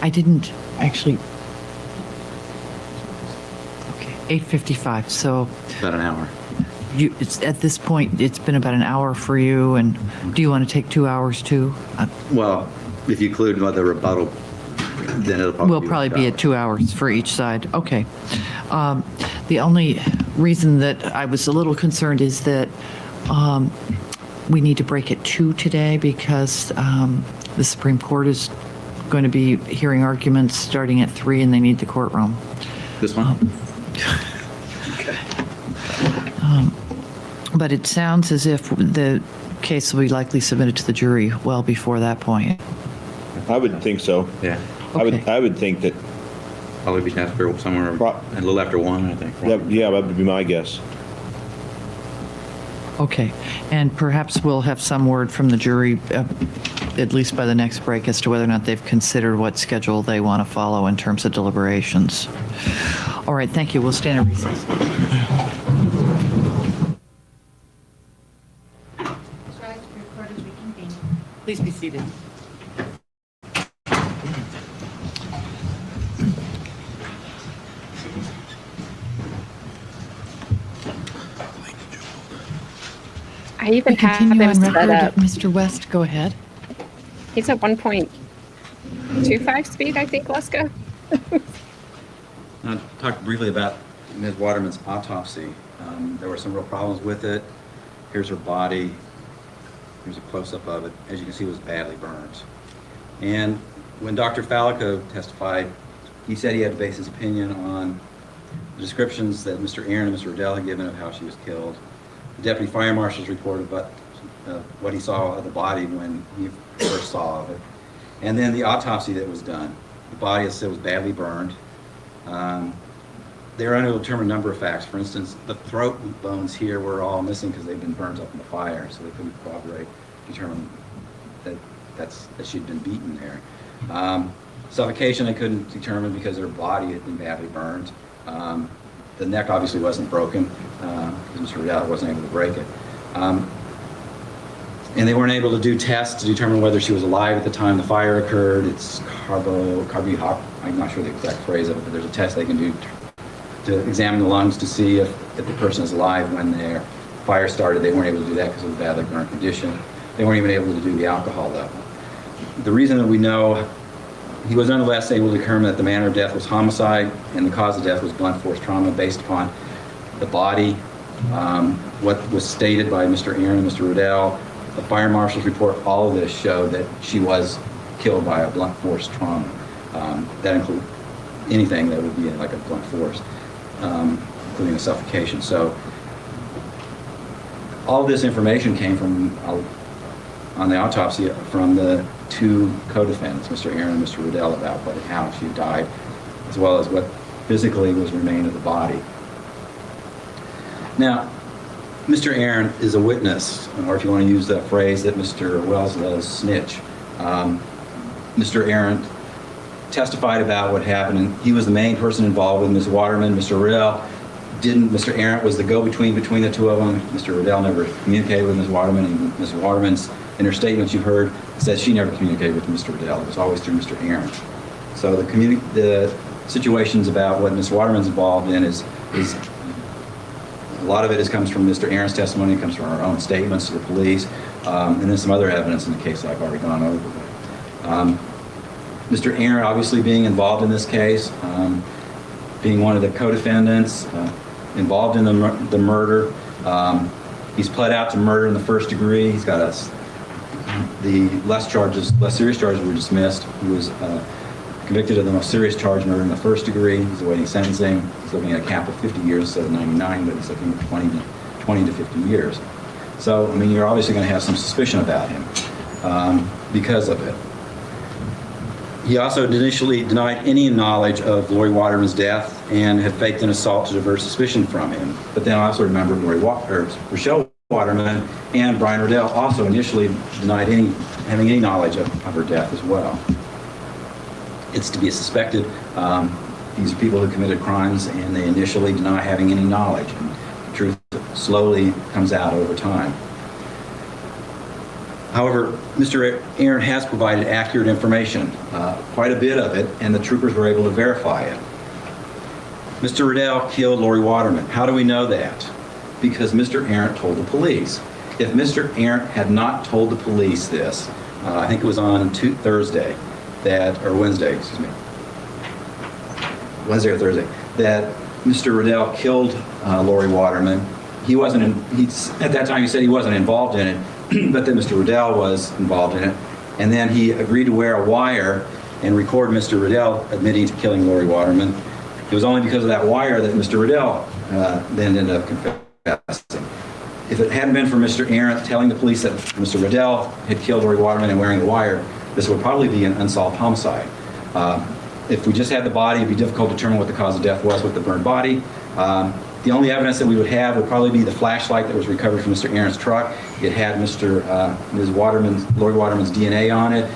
I didn't actually. Okay, 8:55. So About an hour. it's at this point. It's been about an hour for you. And do you want to take 2 hours too? Well, if you include the rebuttal, then it'll probably We'll probably be at 2 hours for each side. Okay. The only reason that I was a little concerned is that we need to break at 2 today because the Supreme Court is going to be hearing arguments starting at 3 and they need the courtroom. This one? But it sounds as if the case will be likely submitted to the jury well before that point. I would think so. Yeah. Okay. I would think that, Probably be after somewhere a little after 1, I think. that would be my guess. Okay. And perhaps we'll have some word from the jury, at least by the next break, as to whether or not they've considered what schedule they want to follow in terms of deliberations. All right. Thank you. We'll stand at recess. Please be seated. I even have Continue him on set record. up. Mr. West, go ahead. He's at 1.25 speed, I think, Leska. Now, talk briefly about Ms. Waterman's autopsy. There were some real problems with it. Here's her body. Here's a close-up of it. As you can see, it was badly burned. And when Dr. Falco testified, he said he had to base his opinion on the descriptions that Mr. Aaron and Mr. Riddell had given of how she was killed. The deputy fire marshal's report about what he saw of the body when he first saw of it. And then the autopsy that was done. The body, as I said, was badly burned. They were unable to determine a number of facts. For instance, the throat bones here were all missing because they'd been burnt up in the fire, so they couldn't determine that she'd been beaten there. Suffocation they couldn't determine because her body had been badly burned. The neck obviously wasn't broken because Mr. Riddell wasn't able to break it. And they weren't able to do tests to determine whether she was alive at the time the fire occurred. It's I'm not sure the exact phrase of it, but there's a test they can do to examine the lungs to see if the person is alive when their fire started. They weren't able to do that because of the badly burned condition. They weren't even able to do the alcohol level. The reason that we know, he was nonetheless able to determine that the manner of death was homicide and the cause of death was blunt force trauma based upon the body, what was stated by Mr. Aaron and Mr. Riddell, the fire marshal's report. All of this showed that she was killed by a blunt force trauma. That includes anything that would be like a blunt force, including a suffocation. So all of this information came from, on the autopsy, from the two co-defendants, Mr. Aaron and Mr. Riddell, about how she died, as well as what physically was remained of the body. Now, Mr. Aaron is a witness, or if you want to use that phrase that Mr. Wells does, snitch. Mr. Aaron testified about what happened, and he was the main person involved with Ms. Waterman. Mr. Riddell didn't. Mr. Aaron was the go-between between the two of them. Mr. Riddell never communicated with Ms. Waterman, and Ms. Waterman's, in her statements you heard, says she never communicated with Mr. Riddell. It was always through Mr. Aaron. So the situations about what Ms. Waterman's involved in is a lot of it comes from Mr. Aaron's testimony, it comes from our own statements to the police, and then some other evidence in the case that I've already gone over. Mr. Aaron, obviously being involved in this case, being one of the co-defendants, involved in the murder. He's pled out to murder in the first degree. He's got the less serious charges were dismissed. He was convicted of the most serious charge, murder in the first degree. He's awaiting sentencing. He's looking at a cap of 50 years instead of 99, but he's looking at 20 to 50 years. So, I mean, you're obviously going to have some suspicion about him because of it. He also initially denied any knowledge of Lauri Waterman's death and had faked an assault to divert suspicion from him. But then I also remember Rachelle Waterman and Brian Riddell also initially denied having any knowledge of her death as well. It's to be suspected. These are people who committed crimes, and they initially deny having any knowledge. And the truth slowly comes out over time. However, Mr. Aaron has provided accurate information, quite a bit of it, and the troopers were able to verify it. Mr. Riddell killed Lauri Waterman. How do we know that? Because Mr. Aaron told the police. If Mr. Aaron had not told the police this, I think it was on Wednesday or Thursday, that Mr. Riddell killed Lauri Waterman. At that time he said he wasn't involved in it, but that Mr. Riddell was involved in it. And then he agreed to wear a wire and record Mr. Riddell admitting to killing Lauri Waterman. It was only because of that wire that Mr. Riddell then ended up confessing. If it hadn't been for Mr. Aaron telling the police that Mr. Riddell had killed Lauri Waterman and wearing the wire, this would probably be an unsolved homicide. If we just had the body, it'd be difficult to determine what the cause of death was with the burned body. The only evidence that we would have would probably be the flashlight that was recovered from Mr. Aaron's truck. It had Lauri Waterman's DNA on it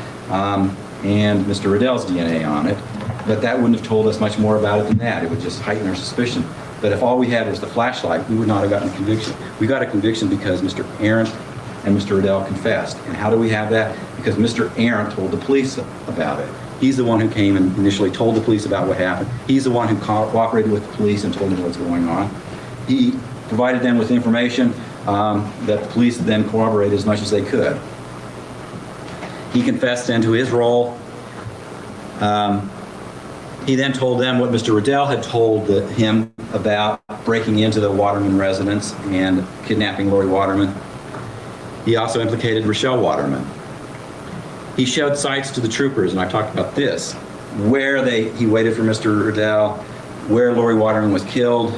and Mr. Riddell's DNA on it. But that wouldn't have told us much more about it than that. It would just heighten our suspicion. But if all we had was the flashlight, we would not have gotten a conviction. We got a conviction because Mr. Aaron and Mr. Riddell confessed. And how do we have that? Because Mr. Aaron told the police about it. He's the one who came and initially told the police about what happened. He's the one who cooperated with the police and told them what's going on. He provided them with information that the police then corroborated as much as they could. He confessed then to his role. He then told them what Mr. Riddell had told him about breaking into the Waterman residence and kidnapping Lauri Waterman. He also implicated Rachelle Waterman. He showed sites to the troopers, and I talked about this, where he waited for Mr. Riddell, where Lauri Waterman was killed,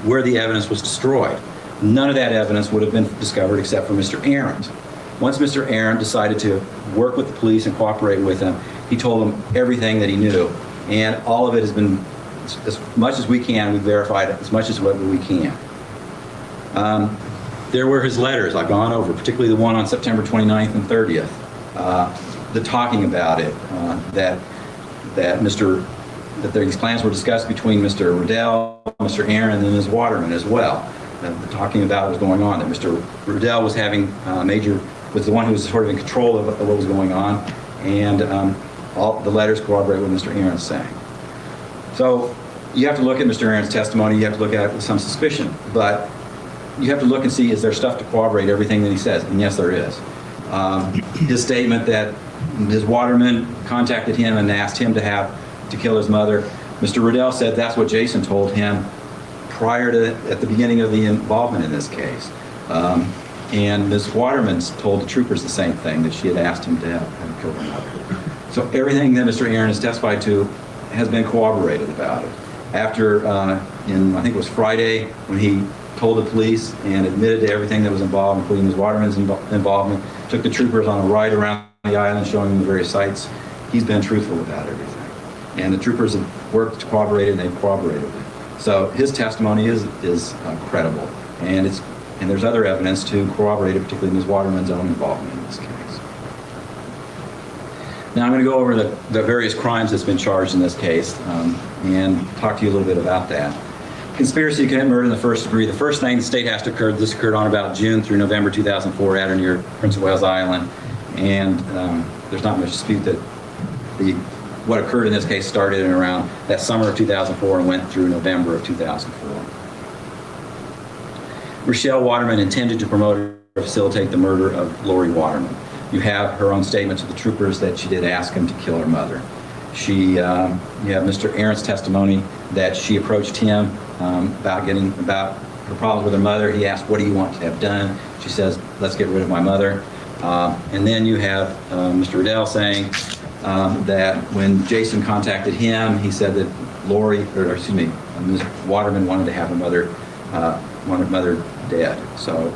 where the evidence was destroyed. None of that evidence would have been discovered except for Mr. Aaron. Once Mr. Aaron decided to work with the police and cooperate with them, he told them everything that he knew. And all of it has been, as much as we can, we've verified it as much as what we can. There were his letters I've gone over, particularly the one on September 29th and 30th. The talking about it, that these plans were discussed between Mr. Riddell, Mr. Aaron, and Ms. Waterman as well. The talking about what was going on, that Mr. Riddell was was the one who was sort of in control of what was going on, and all the letters corroborate what Mr. Aaron's saying. So you have to look at Mr. Aaron's testimony, you have to look at it with some suspicion, but you have to look and see, is there stuff to corroborate everything that he says? And yes, there is. His statement that Ms. Waterman contacted him and asked him to kill his mother. Mr. Riddell said that's what Jason told him at the beginning of the involvement in this case. And Ms. Waterman told the troopers the same thing, that she had asked him to have killed her mother. So everything that Mr. Aaron has testified to has been corroborated about it. After, I think it was Friday, when he told the police and admitted to everything that was involved, including Ms. Waterman's involvement, took the troopers on a ride around the island showing them the various sites. He's been truthful about everything. And the troopers have worked to corroborate it, and they've corroborated it. So his testimony is credible. And there's other evidence to corroborate it, particularly Ms. Waterman's own involvement in this case. Now I'm going to go over the various crimes that's been charged in this case and talk to you a little bit about that. Conspiracy to commit murder in the first degree. The first thing the state has to occur, this occurred on about June through November 2004 at or near Prince of Wales Island. And there's not much dispute that what occurred in this case started in around that summer of 2004 and went through November of 2004. Rachelle Waterman intended to promote or facilitate the murder of Lauri Waterman. You have her own statement to the troopers that she did ask him to kill her mother. You have Mr. Aaron's testimony that she approached him about her problems with her mother. He asked, "What do you want to have done?" She says, "Let's get rid of my mother." And then you have Mr. Riddell saying that when Jason contacted him, he said that Ms. Waterman wanted to have her mother dead. So,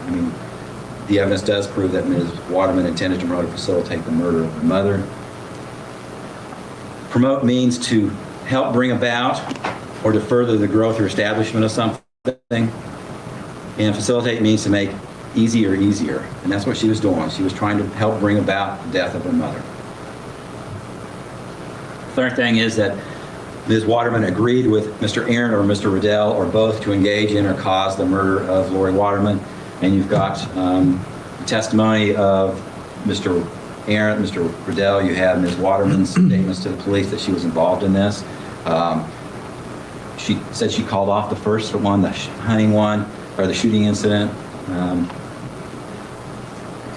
the evidence does prove that Ms. Waterman intended to promote or facilitate the murder of her mother. Promote means to help bring about or to further the growth or establishment of something. And facilitate means to make easier. And that's what she was doing. She was trying to help bring about the death of her mother. Third thing is that Ms. Waterman agreed with Mr. Aaron or Mr. Riddell or both to engage in or cause the murder of Lauri Waterman. And you've got testimony of Mr. Aaron, Mr. Riddell. You have Ms. Waterman's statements to the police that she was involved in this. She said she called off the first one, the hunting one, or the shooting incident.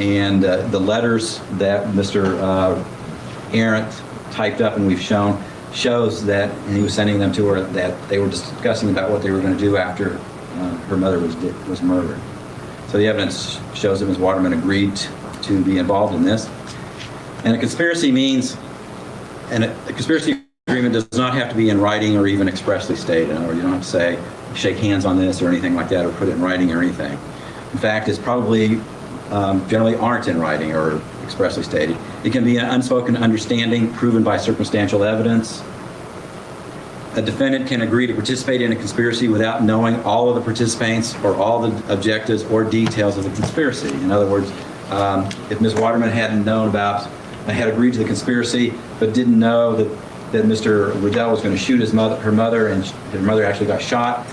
And the letters that Mr. Aaron typed up and we've shown shows that, and he was sending them to her, that they were discussing about what they were going to do after her mother was murdered. So the evidence shows that Ms. Waterman agreed to be involved in this. And a conspiracy means, and a conspiracy agreement does not have to be in writing or even expressly stated, or you don't have to say, shake hands on this or anything like that, or put it in writing or anything. In fact, it's probably generally aren't in writing or expressly stated. It can be an unspoken understanding proven by circumstantial evidence. A defendant can agree to participate in a conspiracy without knowing all of the participants or all the objectives or details of the conspiracy. In other words, if Ms. Waterman hadn't known about, had agreed to the conspiracy, but didn't know that Mr. Riddell was going to shoot her mother, and her mother actually got shot,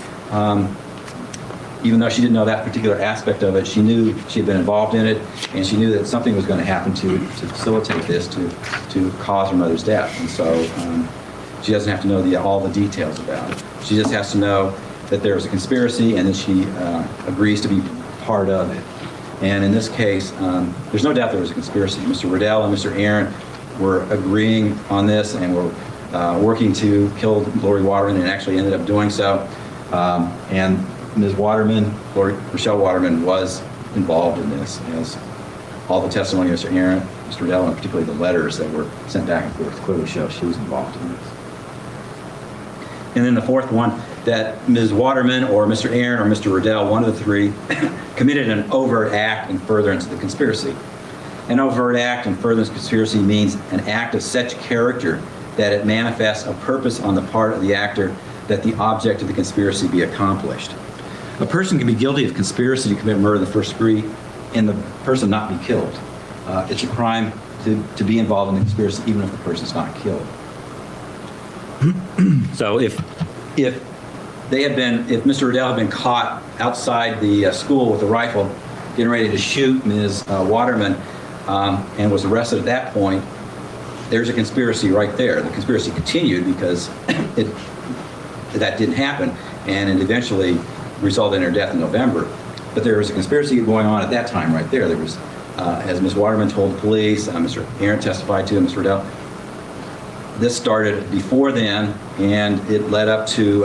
even though she didn't know that particular aspect of it, she knew she had been involved in it, and she knew that something was going to happen to facilitate this, to cause her mother's death. And so she doesn't have to know all the details about it. She just has to know that there was a conspiracy and that she agrees to be part of it. And in this case, there's no doubt there was a conspiracy. Mr. Riddell and Mr. Aaron were agreeing on this and were working to kill Lauri Waterman, and actually ended up doing so. And Ms. Waterman, Rachelle Waterman, was involved in this, as all the testimony of Mr. Aaron, Mr. Riddell, and particularly the letters that were sent back and forth clearly show she was involved in this. And then the fourth one, that Ms. Waterman or Mr. Aaron or Mr. Riddell, one of the three, committed an overt act in furtherance of the conspiracy. An overt act in furtherance of conspiracy means an act of such character that it manifests a purpose on the part of the actor that the object of the conspiracy be accomplished. A person can be guilty of conspiracy to commit murder in the first degree and the person not be killed. It's a crime to be involved in the conspiracy even if the person's not killed. So if Mr. Riddell had been caught outside the school with a rifle getting ready to shoot Ms. Waterman and was arrested at that point, there's a conspiracy right there. The conspiracy continued because that didn't happen, and it eventually resulted in her death in November. But there was a conspiracy going on at that time right there. There was, as Ms. Waterman told the police, Mr. Aaron testified to, Mr. Riddell, this started before then, and it led up to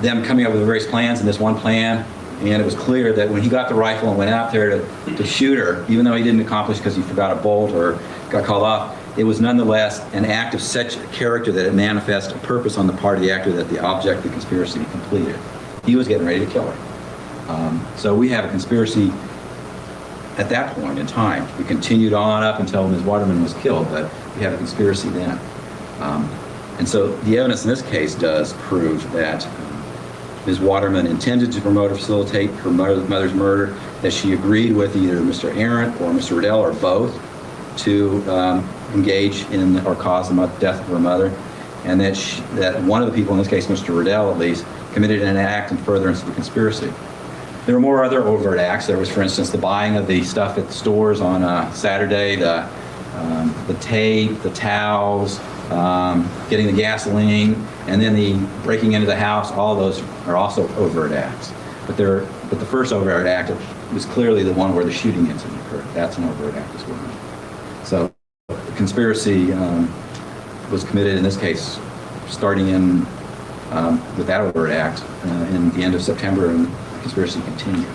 them coming up with various plans, and this one plan, and it was clear that when he got the rifle and went out there to shoot her, even though he didn't accomplish because he forgot a bolt or got called off, it was nonetheless an act of such character that it manifests a purpose on the part of the actor that the object of the conspiracy be completed. He was getting ready to kill her. So we have a conspiracy at that point in time. We continued on up until Ms. Waterman was killed, but we have a conspiracy then. And so the evidence in this case does prove that Ms. Waterman intended to promote or facilitate her mother's murder, that she agreed with either Mr. Aaron or Mr. Riddell or both to engage in or cause the death of her mother, and that one of the people, in this case Mr. Riddell at least, committed an act in furtherance of the conspiracy. There were more other overt acts. There was, for instance, the buying of the stuff at the stores on Saturday, the tape, the towels, getting the gasoline, and then the breaking into the house. All of those are also overt acts. But the first overt act was clearly the one where the shooting incident occurred. That's an overt act as well. So the conspiracy was committed in this case starting in with that overt act in the end of September, and the conspiracy continued.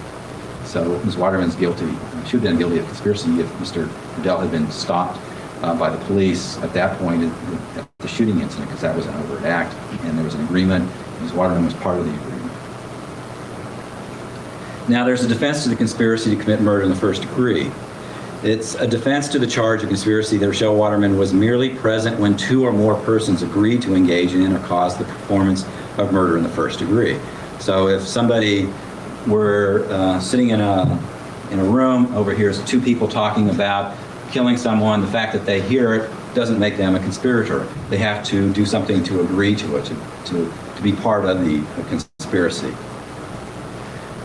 So Ms. Waterman's guilty. She would have been guilty of conspiracy if Mr. Riddell had been stopped by the police at that point at the shooting incident, because that was an overt act and there was an agreement. Ms. Waterman was part of the agreement. Now there's a defense to the conspiracy to commit murder in the first degree. It's a defense to the charge of conspiracy that Rachelle Waterman was merely present when 2 or more persons agreed to engage in or cause the performance of murder in the first degree. So if somebody were sitting in a room, over here is 2 people talking about killing someone, the fact that they hear it doesn't make them a conspirator. They have to do something to agree to it, to be part of the conspiracy.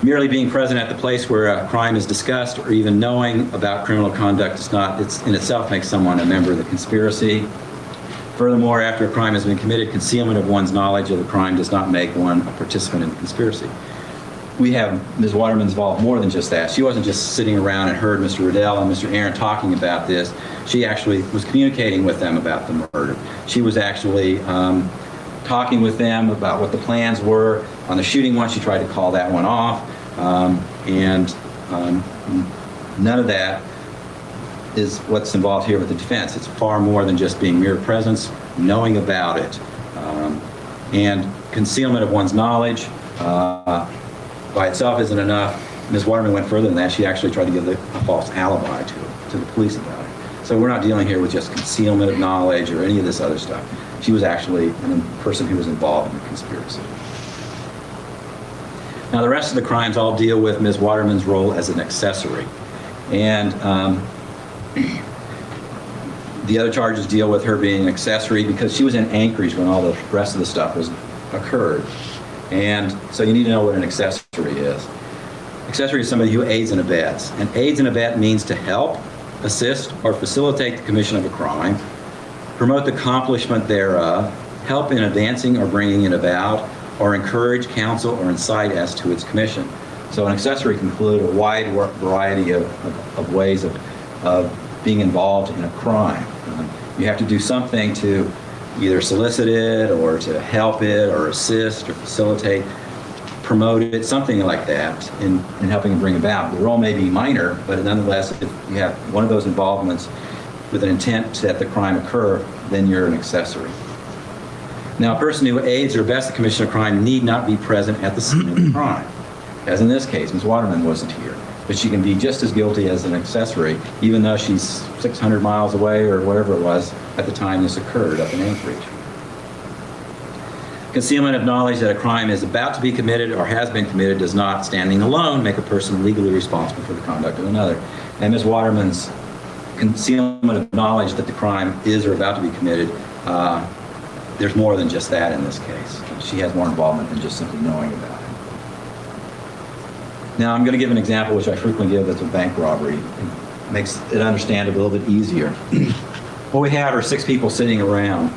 Merely being present at the place where a crime is discussed or even knowing about criminal conduct in itself makes someone a member of the conspiracy. Furthermore, after a crime has been committed, concealment of one's knowledge of the crime does not make one a participant in the conspiracy. We have Ms. Waterman involved more than just that. She wasn't just sitting around and heard Mr. Riddell and Mr. Aaron talking about this. She actually was communicating with them about the murder. She was actually talking with them about what the plans were. On the shooting one, she tried to call that one off. None of that is what's involved here with the defense. It's far more than just being mere presence, knowing about it, and concealment of one's knowledge by itself isn't enough. Ms. Waterman went further than that. She actually tried to give a false alibi to the police about it. So we're not dealing here with just concealment of knowledge or any of this other stuff. She was actually a person who was involved in the conspiracy. Now, the rest of the crimes all deal with Ms. Waterman's role as an accessory. And the other charges deal with her being an accessory because she was in Anchorage when all the rest of the stuff occurred. And so you need to know what an accessory is. Accessory is somebody who aids and abets. And aids and abet means to help, assist, or facilitate the commission of a crime, promote the accomplishment thereof, help in advancing or bringing it about, or encourage, counsel, or incite as to its commission. So an accessory can include a wide variety of ways of being involved in a crime. You have to do something to either solicit it, or to help it, or assist, or facilitate, promote it, something like that in helping it bring about. The role may be minor, but nonetheless, if you have one of those involvements with an intent that the crime occur, then you're an accessory. Now, a person who aids or abets the commission of crime need not be present at the scene of the crime. As in this case, Ms. Waterman wasn't here, but she can be just as guilty as an accessory, even though she's 600 miles away or whatever it was at the time this occurred up in Anchorage. Concealment of knowledge that a crime is about to be committed or has been committed does not, standing alone, make a person legally responsible for the conduct of another. And Ms. Waterman's concealment of knowledge that the crime is or about to be committed, there's more than just that in this case. She has more involvement than just simply knowing about it. Now, I'm going to give an example which I frequently give, that's a bank robbery. It makes it understand a little bit easier. What we have are 6 people sitting around.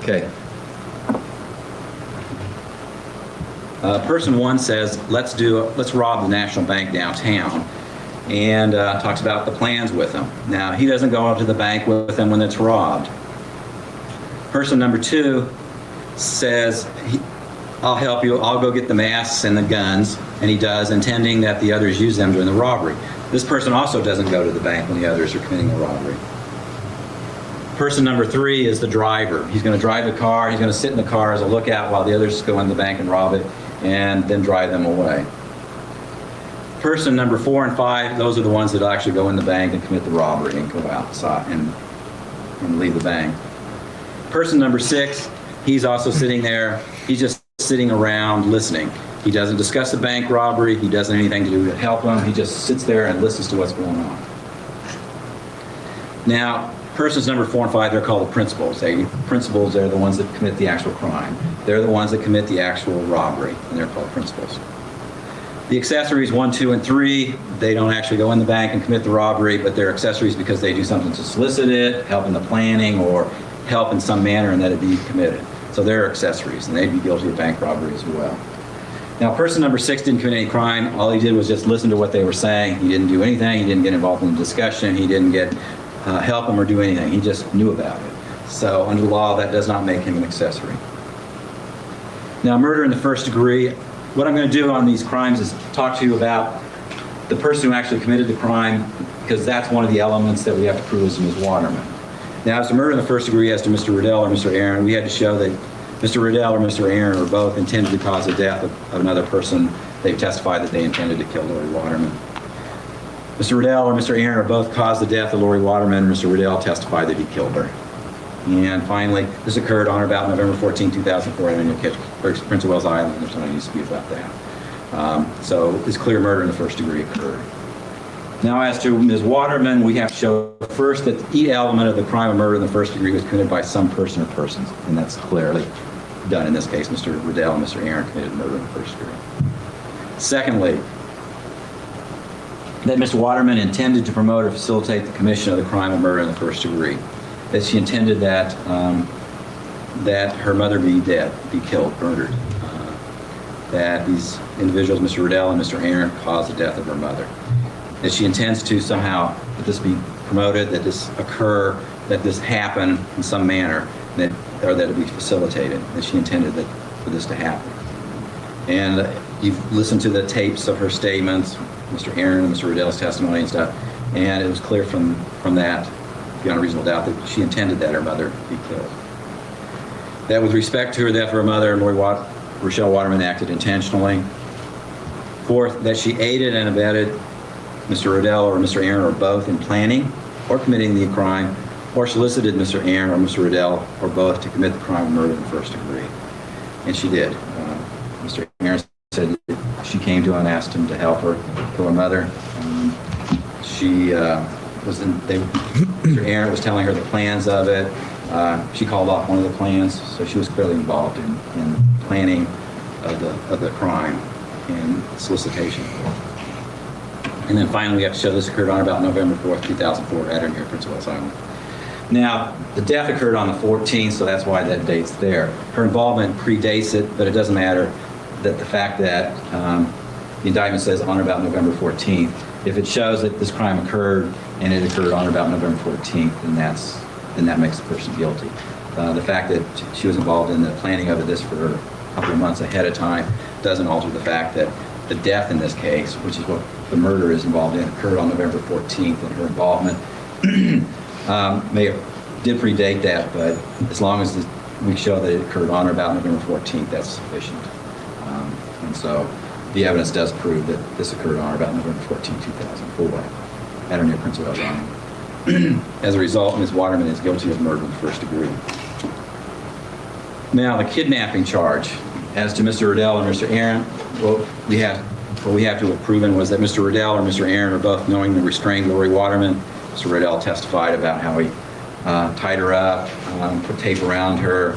Okay. Person 1 says, let's rob the National Bank downtown, and talks about the plans with them. Now, he doesn't go up to the bank with them when it's robbed. Person number 2 says, I'll help you, I'll go get the masks and the guns, and he does, intending that the others use them during the robbery. This person also doesn't go to the bank when the others are committing the robbery. Person number 3 is the driver. He's going to drive the car, he's going to sit in the car as a lookout while the others go in the bank and rob it, and then drive them away. Person number 4 and 5, those are the ones that actually go in the bank and commit the robbery and go outside and leave the bank. Person number 6, he's also sitting there, he's just sitting around listening. He doesn't discuss the bank robbery, he doesn't have anything to do to help them, he just sits there and listens to what's going on. Now, persons number 4 and 5, they're called the principals. Principals are the ones that commit the actual crime. They're the ones that commit the actual robbery, and they're called principals. The accessories 1, 2, and 3, they don't actually go in the bank and commit the robbery, but they're accessories because they do something to solicit it, help in the planning, or help in some manner in that it be committed. So they're accessories, and they'd be guilty of bank robbery as well. Now, person number 6 didn't commit any crime. All he did was just listen to what they were saying. He didn't do anything. He didn't get involved in the discussion. He didn't help them or do anything. He just knew about it. So under the law, that does not make him an accessory. Now, murder in the first degree, what I'm going to do on these crimes is talk to you about the person who actually committed the crime, because that's one of the elements that we have to prove is Ms. Waterman. Now, as to murder in the first degree, as to Mr. Riddell or Mr. Aaron, we had to show that Mr. Riddell or Mr. Aaron were both intended to cause the death of another person. They testified that they intended to kill Lauri Waterman. Mr. Riddell or Mr. Aaron or both caused the death of Lauri Waterman. Mr. Riddell testified that he killed her. And finally, this occurred on or about November 14, 2004, at Prince of Wales Island. There's no dispute about that. So it's clear murder in the first degree occurred. Now, as to Ms. Waterman, we have to show first that each element of the crime of murder in the first degree was committed by some person or persons, and that's clearly done in this case. Mr. Riddell and Mr. Aaron committed murder in the first degree. Secondly, that Ms. Waterman intended to promote or facilitate the commission of the crime of murder in the first degree. That she intended that that her mother be dead, be killed, murdered. That these individuals, Mr. Riddell and Mr. Aaron, caused the death of her mother. That she intends to somehow that this be promoted, that this occur, that this happen in some manner, or that it be facilitated. That she intended for this to happen. And you've listened to the tapes of her statements, Mr. Aaron and Mr. Riddell's testimony and stuff, and it was clear from that, beyond a reasonable doubt, that she intended that her mother be killed. That with respect to her death of her mother, Rachelle Waterman acted intentionally. Fourth, that she aided and abetted Mr. Riddell or Mr. Aaron or both in planning or committing the crime, or solicited Mr. Aaron or Mr. Riddell or both to commit the crime of murder in the first degree. And she did. Mr. Aaron said that she came to him and asked him to help her kill her mother. Mr. Aaron was telling her the plans of it. She called off one of the plans, so she was clearly involved in planning of the crime and solicitation. And then finally, we have to show this occurred on about November 4th, 2004, at or near Prince of Wales Island. Now, the death occurred on the 14th, so that's why that date's there. Her involvement predates it, but it doesn't matter that the fact that the indictment says on or about November 14th. If it shows that this crime occurred and it occurred on or about November 14th, then that makes the person guilty. The fact that she was involved in the planning of this for a couple of months ahead of time doesn't alter the fact that the death in this case, which is what the murder is involved in, occurred on November 14th, and her involvement did predate that, but as long as we show that it occurred on or about November 14th, that's sufficient. And so the evidence does prove that this occurred on or about November 14, 2004, at or near Prince of Wales Island. As a result, Ms. Waterman is guilty of murder in the first degree. Now, the kidnapping charge. As to Mr. Riddell and Mr. Aaron, what we have to have proven was that Mr. Riddell or Mr. Aaron are both knowingly restrained Lauri Waterman. Mr. Riddell testified about how he tied her up, put tape around her,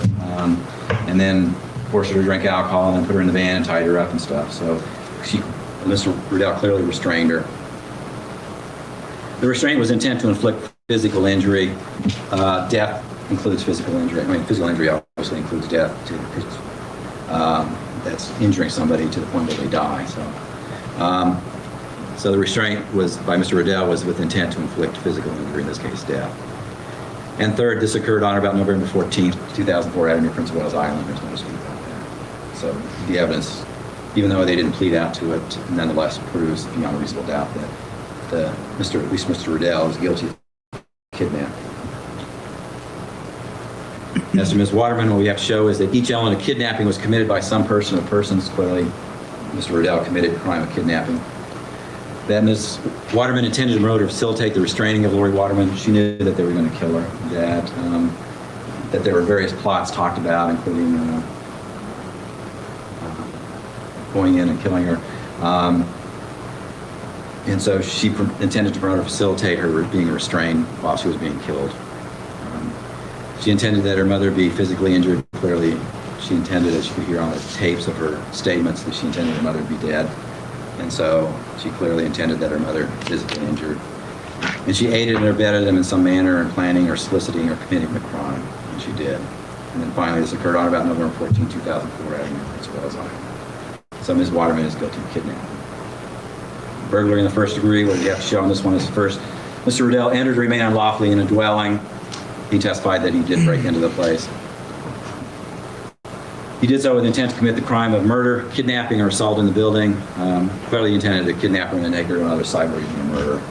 and then forced her to drink alcohol, and then put her in the van and tied her up and stuff. So Mr. Riddell clearly restrained her. The restraint was intent to inflict physical injury. Death includes physical injury. I mean, physical injury obviously includes death too. That's injuring somebody to the point where they die. So the restraint was by Mr. Riddell was with intent to inflict physical injury, in this case, death. And third, this occurred on about November 14th, 2004, at or near Prince of Wales Island. There's no dispute about that. So the evidence, even though they didn't plead out to it, nonetheless proves beyond a reasonable doubt that at least Mr. Riddell is guilty of kidnapping. As to Ms. Waterman, what we have to show is that each element of kidnapping was committed by some person or persons. Clearly, Mr. Riddell committed the crime of kidnapping. That Ms. Waterman intended to promote or facilitate the restraining of Lauri Waterman. She knew that they were going to kill her. That there were various plots talked about, including going in and killing her. And so she intended to promote or facilitate her being restrained while she was being killed. She intended that her mother be physically injured. Clearly, she intended, as you could hear on the tapes of her statements, that she intended her mother to be dead. And so she clearly intended that her mother be physically injured. And she aided and abetted them in some manner in planning or soliciting or committing the crime. And she did. And then finally, this occurred on about November 14, 2004, at Prince of Wales Island. So Ms. Waterman is guilty of kidnapping. Burglary in the first degree, what you have to show on this one is first, Mr. Riddell entered to remain unlawfully in a dwelling. He testified that he did break into the place. He did so with intent to commit the crime of murder, kidnapping, or assault in the building. Clearly intended to kidnap her and then take her to another site where he was going to murder.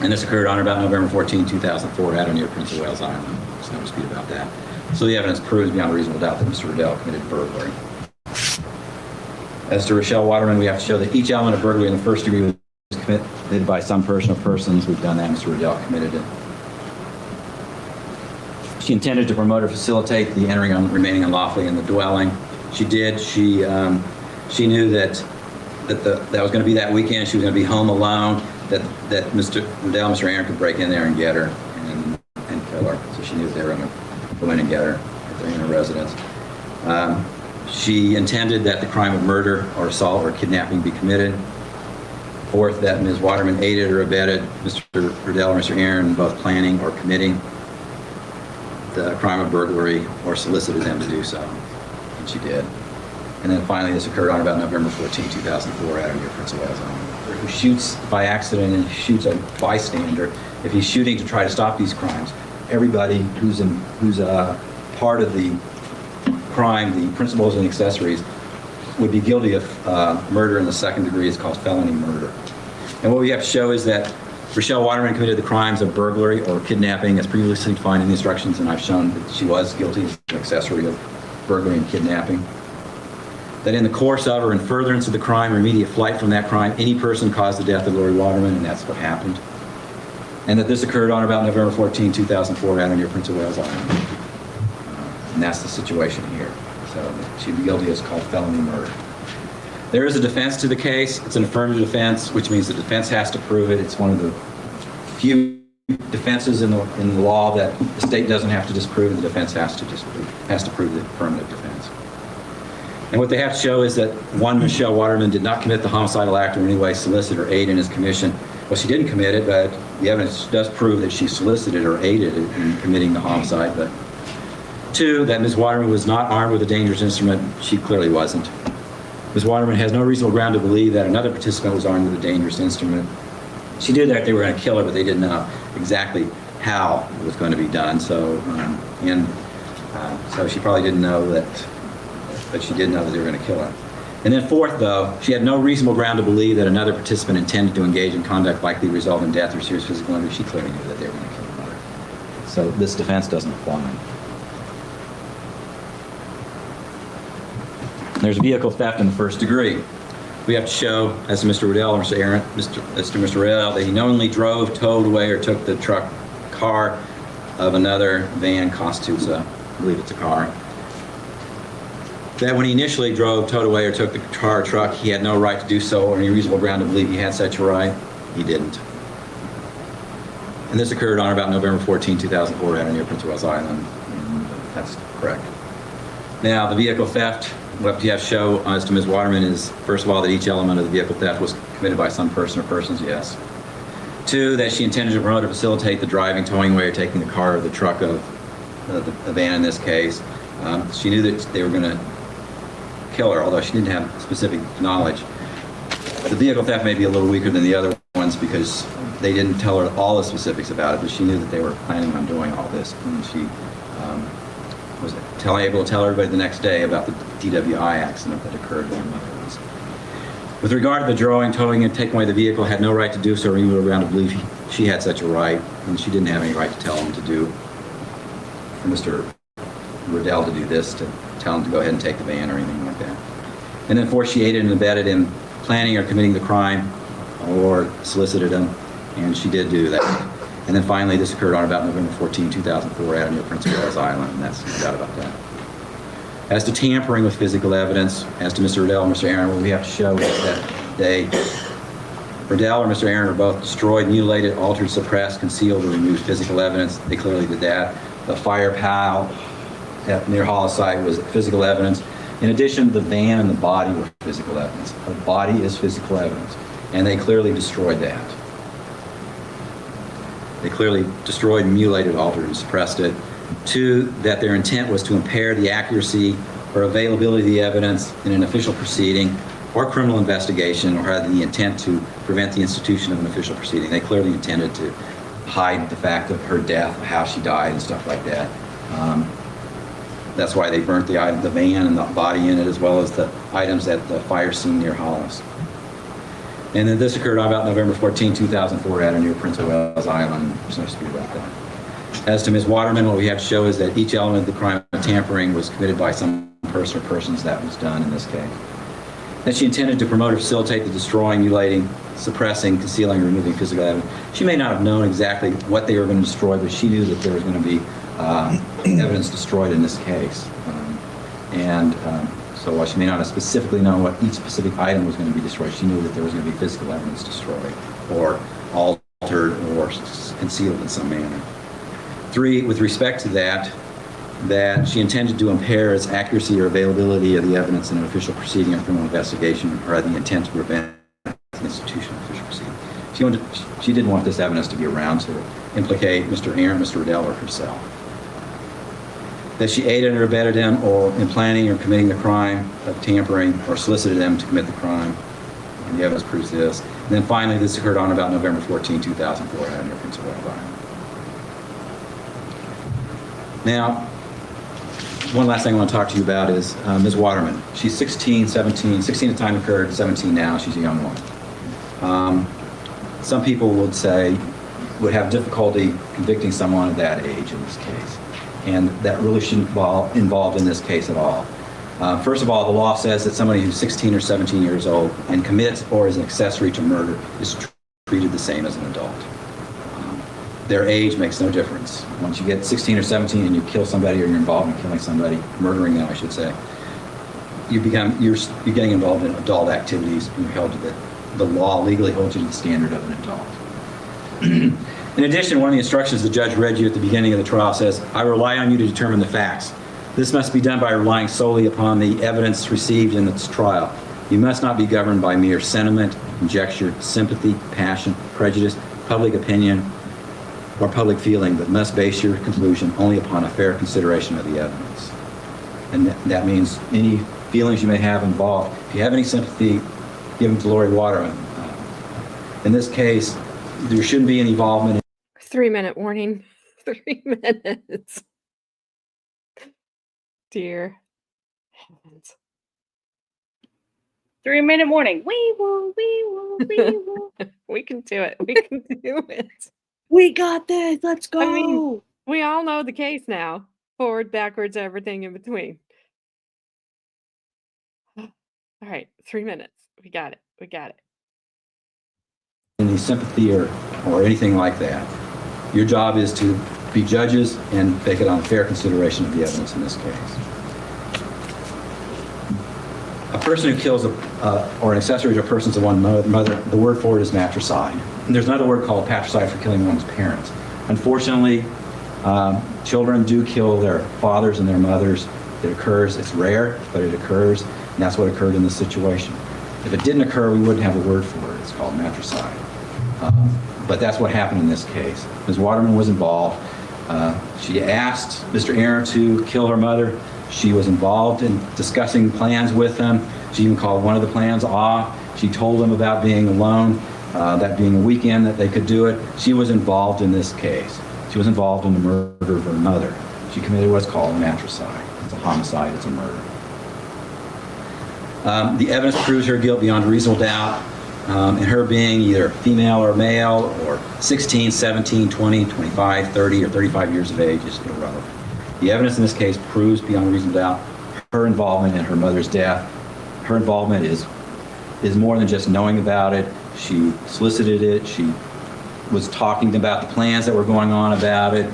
And this occurred on about November 14, 2004 at or near Prince of Wales Island. There's no dispute about that. So the evidence proves beyond a reasonable doubt that Mr. Riddell committed burglary. As to Rachelle Waterman, we have to show that each element of burglary in the first degree was committed by some person or persons. We've done that. Mr. Riddell committed it. She intended to promote or facilitate the entering on remaining unlawfully in the dwelling. She did. She knew that that was going to be that weekend. She was going to be home alone. That Mr. Riddell, Mr. Aaron could break in there and get her and kill her. So she knew that they were going to go in and get her if they're in her residence. She intended that the crime of murder or assault or kidnapping be committed. Fourth, that Ms. Waterman aided or abetted Mr. Riddell or Mr. Aaron both planning or committing the crime of burglary or solicited them to do so, and she did. And then finally, this occurred on about November 14, 2004 at or near Prince of Wales Island. Who shoots by accident and shoots a bystander. If he's shooting to try to stop these crimes, everybody who's part of the crime, the principals and accessories, would be guilty of murder in the second degree. It's called felony murder. And what we have to show is that Rachelle Waterman committed the crimes of burglary or kidnapping as previously defined in the instructions, and I've shown that she was guilty of an accessory of burglary and kidnapping. That in the course of or in furtherance of the crime or immediate flight from that crime, any person caused the death of Lauri Waterman, and that's what happened. And that this occurred on about November 14, 2004 at or near Prince of Wales Island. And that's the situation here. So she'd be guilty of what's called felony murder. There is a defense to the case. It's an affirmative defense, which means the defense has to prove it. It's one of the few defenses in the law that the state doesn't have to disprove. The defense has to prove the affirmative defense. And what they have to show is that, one, Rachelle Waterman did not commit the homicidal act or in any way solicit or aid in his commission. Well, she didn't commit it, but the evidence does prove that she solicited or aided in committing the homicide. But two, that Ms. Waterman was not armed with a dangerous instrument. She clearly wasn't. Ms. Waterman has no reasonable ground to believe that another participant was armed with a dangerous instrument. She knew that they were going to kill her, but they didn't know exactly how it was going to be done. So, so she probably didn't know that, but she did know that they were going to kill her. And then fourth, though, she had no reasonable ground to believe that another participant intended to engage in conduct likely to result in death or serious physical injury. She clearly knew that they were going to kill her mother. So this defense doesn't apply. There's vehicle theft in the first degree. We have to show, as to Mr. Riddell or Mr. Aaron, Mr. Riddell, that he knowingly drove, towed away, or took the car of another van, constitutes I believe it's a car. That when he initially drove, towed away, or took the car or truck, he had no right to do so or any reasonable ground to believe he had such a right. He didn't. And this occurred on about November 14, 2004 at or near Prince of Wales Island. And that's correct. Now, the vehicle theft, what you have to show as to Ms. Waterman is, first of all, that each element of the vehicle theft was committed by some person or persons, yes. Two, that she intended to promote or facilitate the driving, towing away, or taking the car or the truck of the van in this case. She knew that they were going to kill her, although she didn't have specific knowledge. The vehicle theft may be a little weaker than the other ones because they didn't tell her all the specifics about it, but she knew that they were planning on doing all this. And she was able to tell everybody the next day about the DWI accident that occurred when her mother was. With regard to the drawing, towing, and taking away the vehicle, had no right to do so or any ground to believe she had such a right, and she didn't have any right to tell him to do, for Mr. Riddell to do this, to tell him to go ahead and take the van or anything like that. And then fourth, she aided and abetted in planning or committing the crime or solicited him, and she did do that. And then finally, this occurred on about November 14, 2004 at or near Prince of Wales Island, and that's no doubt about that. As to tampering with physical evidence, as to Mr. Riddell and Mr. Aaron, what we have to show is that they, Riddell or Mr. Aaron, are both destroyed, mutilated, altered, suppressed, concealed, or removed physical evidence. They clearly did that. The fire pile near Holocite was physical evidence. In addition, the van and the body were physical evidence. The body is physical evidence, and they clearly destroyed that. They clearly destroyed, mutilated, altered, and suppressed it. Two, that their intent was to impair the accuracy or availability of the evidence in an official proceeding or criminal investigation, or had the intent to prevent the institution of an official proceeding. They clearly intended to hide the fact of her death, how she died, and stuff like that. That's why they burnt the van and the body in it, as well as the items at the fire scene near Hollis. And then this occurred on about November 14, 2004 at or near Prince of Wales Island. There's no dispute about that. As to Ms. Waterman, what we have to show is that each element of the crime of tampering was committed by some person or persons that was done in this case. That she intended to promote or facilitate the destroying, mutilating, suppressing, concealing, or removing physical evidence. She may not have known exactly what they were going to destroy, but she knew that there was going to be evidence destroyed in this case. So while she may not have specifically known what each specific item was going to be destroyed, she knew that there was going to be physical evidence destroyed or altered or concealed in some manner. 3, with respect to that she intended to impair its accuracy or availability of the evidence in an official proceeding or criminal investigation, or had the intent to prevent an institutional official proceeding. She didn't want this evidence to be around to implicate Mr. Aaron, Mr. Riddell, or herself. That she aided or abetted him or in planning or committing the crime of tampering or solicited him to commit the crime. And the evidence proves this. And then finally, this occurred on about November 14, 2004 at near Prince of Wales Island. Now, one last thing I want to talk to you about is Ms. Waterman. She's 16 at the time it occurred, 17 now. She's a young woman. Some people would have difficulty convicting someone at that age in this case. And that really shouldn't be involved in this case at all. First of all, the law says that somebody who's 16 or 17 years old and commits or is an accessory to murder is treated the same as an adult. Their age makes no difference. Once you get 16 or 17 and you kill somebody or you're involved in killing somebody, murdering them, I should say, you're getting involved in adult activities and you're held to the law legally holds you to the standard of an adult. In addition, one of the instructions the judge read you at the beginning of the trial says, I rely on you to determine the facts. This must be done by relying solely upon the evidence received in this trial. You must not be governed by mere sentiment, conjecture, sympathy, passion, prejudice, public opinion, or public feeling, but must base your conclusion only upon a fair consideration of the evidence. And that means any feelings you may have involved. If you have any sympathy, give them to Lauri Waterman. In this case, there shouldn't be any involvement. 3-minute warning. 3 minutes. Dear heavens. 3-minute warning. Wee woo, wee woo, wee woo. We can do it. We can do it. We got this. Let's go. I mean, we all know the case now. Forward, backwards, everything in between. All right, 3 minutes. We got it. We got it. Any sympathy or anything like that. Your job is to be judges and take it on fair consideration of the evidence in this case. A person who kills or an accessory to a person to one mother, the word for it is matricide. And there's another word called patricide for killing one's parents. Unfortunately, children do kill their fathers and their mothers. It occurs. It's rare, but it occurs, and that's what occurred in this situation. If it didn't occur, we wouldn't have a word for it. It's called matricide. But that's what happened in this case. Ms. Waterman was involved. She asked Mr. Aaron to kill her mother. She was involved in discussing plans with him. She even called one of the plans off. She told him about being alone, that being a weekend that they could do it. She was involved in this case. She was involved in the murder of her mother. She committed what's called matricide. It's a homicide. It's a murder. The evidence proves her guilt beyond reasonable doubt. And her being either female or male or 16, 17, 20, 25, 30, or 35 years of age is irrelevant. The evidence in this case proves beyond reasonable doubt her involvement in her mother's death. Her involvement is more than just knowing about it. She solicited it. She was talking about the plans that were going on about it.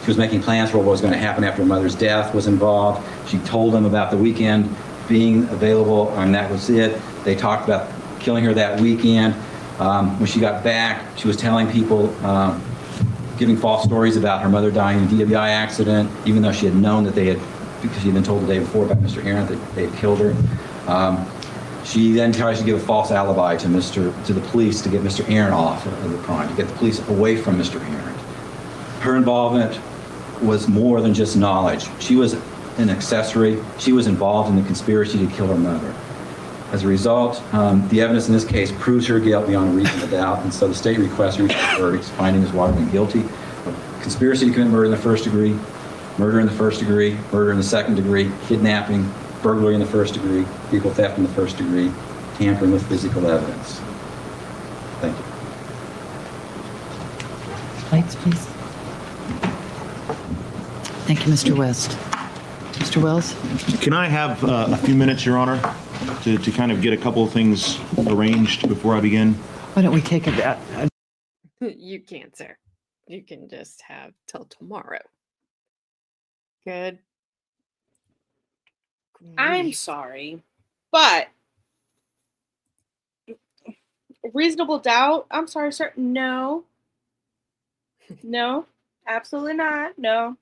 She was making plans for what was going to happen after her mother's death was involved. She told them about the weekend being available, and that was it. They talked about killing her that weekend. When she got back, she was telling people, giving false stories about her mother dying in a DWI accident, even though she had known that because she had been told the day before about Mr. Aaron that they had killed her. She then tries to give a false alibi to the police to get Mr. Aaron off of the crime, to get the police away from Mr. Aaron. Her involvement was more than just knowledge. She was an accessory. She was involved in the conspiracy to kill her mother. As a result, the evidence in this case proves her guilt beyond a reasonable doubt, and so the state requests her verdicts finding Ms. Waterman guilty of conspiracy to commit murder in the first degree, murder in the first degree, murder in the second degree, kidnapping, burglary in the first degree, vehicle theft in the first degree, tampering with physical evidence. Thank you. Lights, please. Thank you, Mr. West. Mr. Wells? Can I have a few minutes, Your Honor, to kind of get a couple of things arranged before I begin? Why don't we take a You can't, sir. You can just have till tomorrow. Good. I'm grief. sorry, but reasonable doubt. I'm sorry, sir. No. No, absolutely not. No.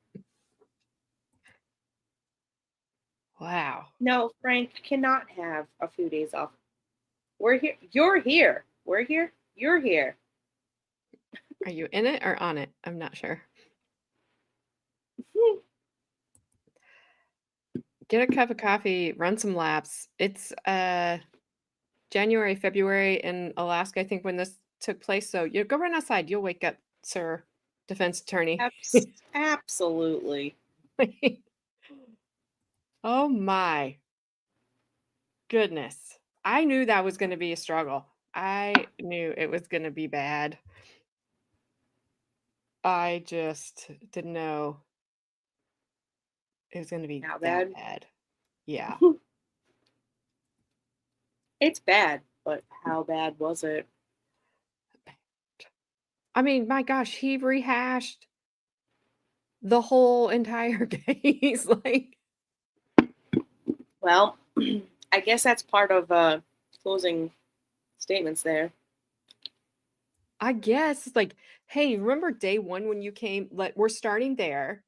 Wow. No, Frank cannot have a few days off. We're here. You're here. We're here. You're here. Are you in it or on it? I'm not sure. Get a cup of coffee, run some laps. It's January, February in Alaska, I think, when this took place. So you go run outside. You'll wake up, sir, defense attorney. Absolutely. Oh my goodness. I knew that was going to be a struggle. I knew it was going to be bad. I just didn't know it was going to be How that bad? bad. Yeah. It's bad, but how bad was it? I mean, my gosh, he rehashed the whole entire case. Like, Well, I guess that's part of closing statements there. I guess it's like, hey, remember day one when you came? Like, we're starting there,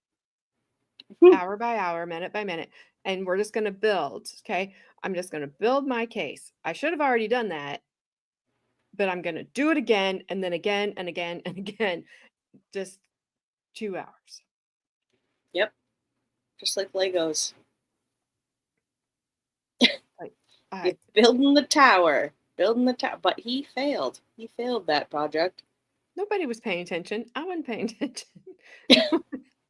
hour by hour, minute by minute, and we're just going to build. Okay. I'm just going to build my case. I should have already done that, but I'm going to do it again and then again and again and again. Just 2 hours. Yep. Just like Legos. I, Building the tower. But he failed. He failed that project. nobody was paying attention. I wasn't paying attention.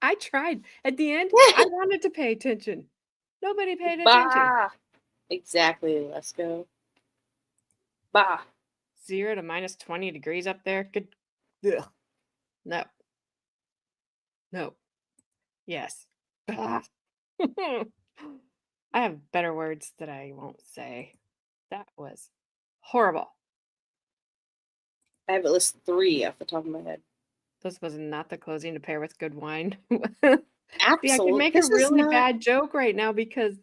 I tried. At the end, I wanted to pay attention. Nobody paid attention. Bah! Exactly. Let's go. Bah! 0 to minus 20 degrees up there. Good. Ugh. No. No. Yes. Ah. I have better words that I won't say. That was horrible. I have at least 3 off the top of my head. This was not the closing to pair with good wine. See, Absolutely. I could make This a is really not- bad joke right now because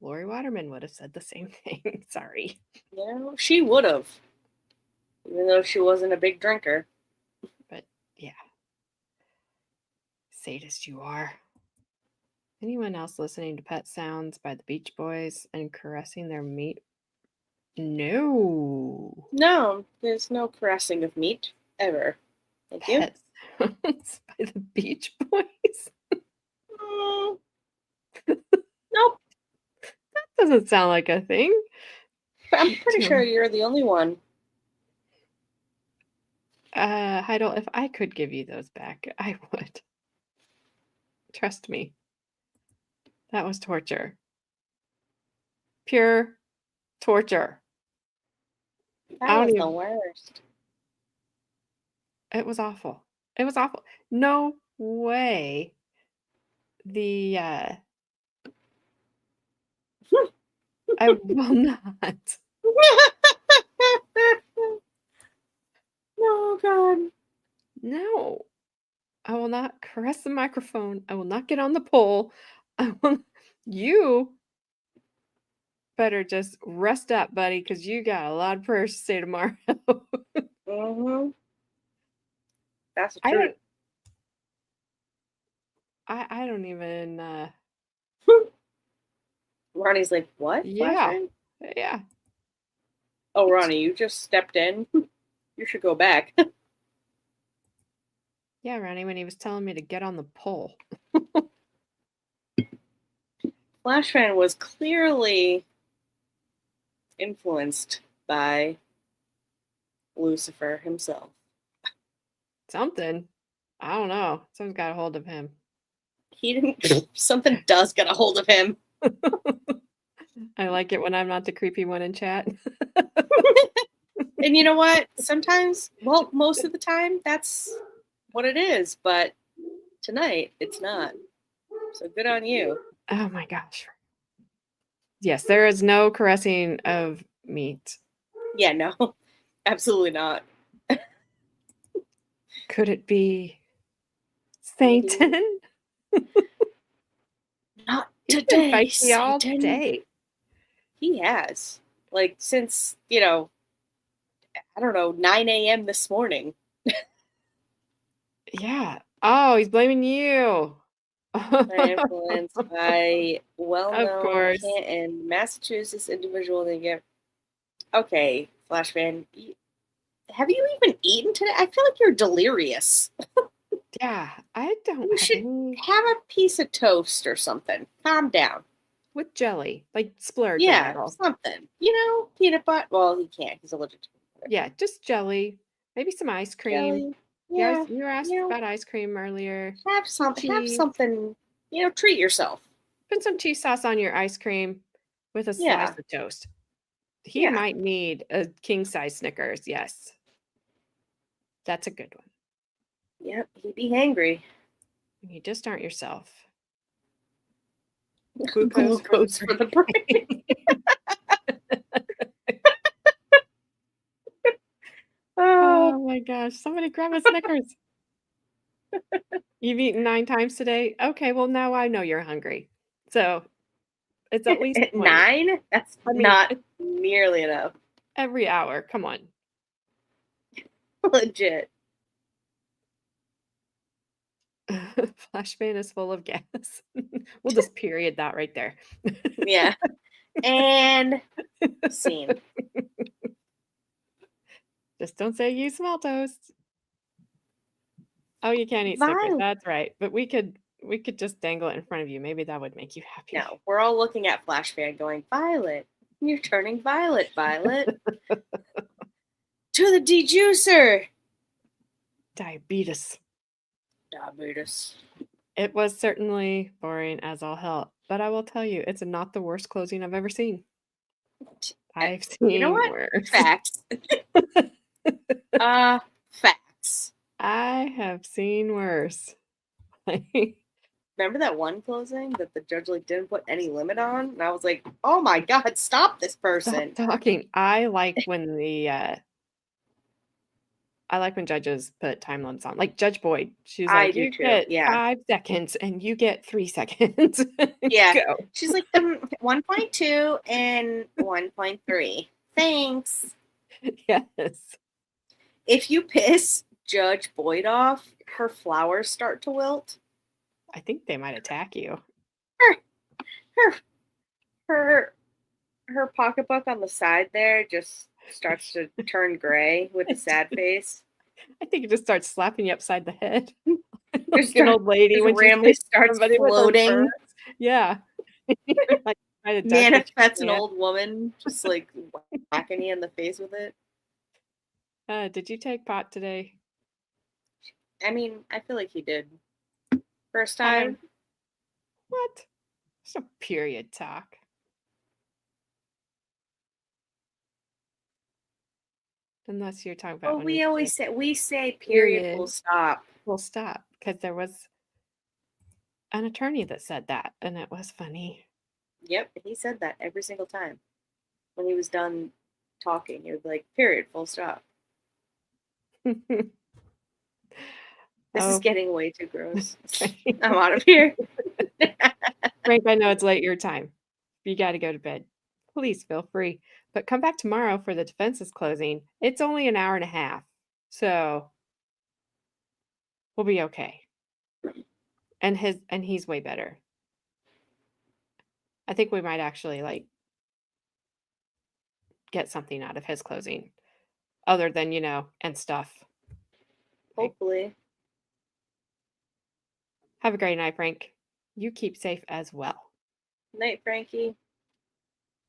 Lauri Waterman would have said the same thing. Sorry. You know, she would have. Even though she wasn't a big drinker. But yeah. Sadist you are. Anyone else listening to Pet Sounds by the Beach Boys and caressing their meat? No. No, there's no caressing of meat. Ever. Thank you. Pet Sounds by the Beach Boys? Nope. That doesn't sound like a thing. But I'm pretty sure you're the only one. Heidel, if I could give you those back, I would. Trust me. That was torture. Pure torture. I That don't was the even- worst. It was awful. It was awful. No way. The I will not. Oh, God. No. I will not caress the microphone. I will not get on the pole. You better just rest up, buddy, because you got a lot of prayers to say tomorrow. Mm-hmm. That's the I truth. I don't even Ronnie's like, what? Yeah. Flashbang? yeah. Oh, Ronnie, you just stepped in. You should go back. Yeah, Ronnie, when he was telling me to get on the pole. Flashman was clearly influenced by Lucifer himself. Something. I don't know. Someone's got a hold of him. He didn't. Something does get a hold of him. I like it when I'm not the creepy one in chat. And you know what? Sometimes, well, most of the time, that's what it is. But tonight, it's not. So good on you. Oh my gosh. Yes, there is no caressing of meat. Yeah, no, absolutely not. Could it be Maybe. Satan? Not He's been today, feisty all Satan. day. He has. Like, since, I don't know, 9 a.m. this morning. Yeah. Oh, he's blaming you. Influenced by Of well-known course. Canton, Massachusetts individual. They get okay, Flash fan. Have you even eaten today? I feel like you're delirious. Yeah, I don't You have should any have a piece of toast or something. Calm down. with jelly, like splurge a Yeah, little. something. Peanut butter. Well, he can't. He's allergic to peanut butter. Yeah, just jelly. Maybe some ice cream. Jelly. Yeah, Yeah, you were asked about ice cream earlier. have Cheese. something. Treat yourself. Put some cheese sauce on your ice cream with a Yeah. slice of toast. He Yeah. might need a king size Snickers. Yes. That's a good one. Yep, he'd be hangry. You just aren't yourself. Glucose for the brain. Oh my gosh. Somebody grab a Snickers. You've eaten 9 times today? Okay, well, now I know you're hungry. So it's at least At 20. 9? That's I mean, not nearly enough. every hour. Come on. Legit. Flashbang is full of gas. We'll just period that right there. Yeah. And scene. Just don't say you smell toast. Oh, you can't eat Snickers. Violet. That's right. But we could just dangle it in front of you. Maybe that would make you happy. No, we're all looking at Flash Fan going, Violet, you're turning violet, Violet. To the dejuicer. Diabetes. Diabetes. It was certainly boring as all hell. But I will tell you, it's not the worst closing I've ever seen. I've seen You know what? worse. Facts. Facts. I have seen worse. Remember that one closing that the judge didn't put any limit on? And I was like, oh my God, stop this person. Stop talking. I like when judges put time limits on. Like Judge Boyd. She's I like, do you too, get yeah. 5 seconds and you get 3 seconds. Yeah. Go. She's like 1.2 and 1.3. Thanks. Yes. If you piss Judge Boyd off, her flowers start to wilt. I think they might attack you. Her pocketbook on the side there just starts to turn gray with a sad face. I think it just starts slapping you upside the head. Just Like an old lady just when she randomly sees starts somebody with her floating. fur. Yeah. Like trying to duck, but you Manifests an can't. old woman just like whacking you in the face with it. Did you take pot today? I mean, I feel like he did. First I time. What? There's no period talk. Unless you're talking about Well, when we you always say say period, period. full stop. We'll stop because there was an attorney that said that, and it was funny. Yep, he said that every single time. When he was done talking, he was like, period, full stop. This is Oh, getting way too gross. I'm out of here. Frank, I know it's late your time. You got to go to bed. Please feel free. But come back tomorrow for the defense's closing. It's only an hour and a half. So we'll be okay. And he's way better. I think we might actually get something out of his closing other than, and stuff. Hopefully. Have a great night, Frank. You keep safe as well. Night, Frankie.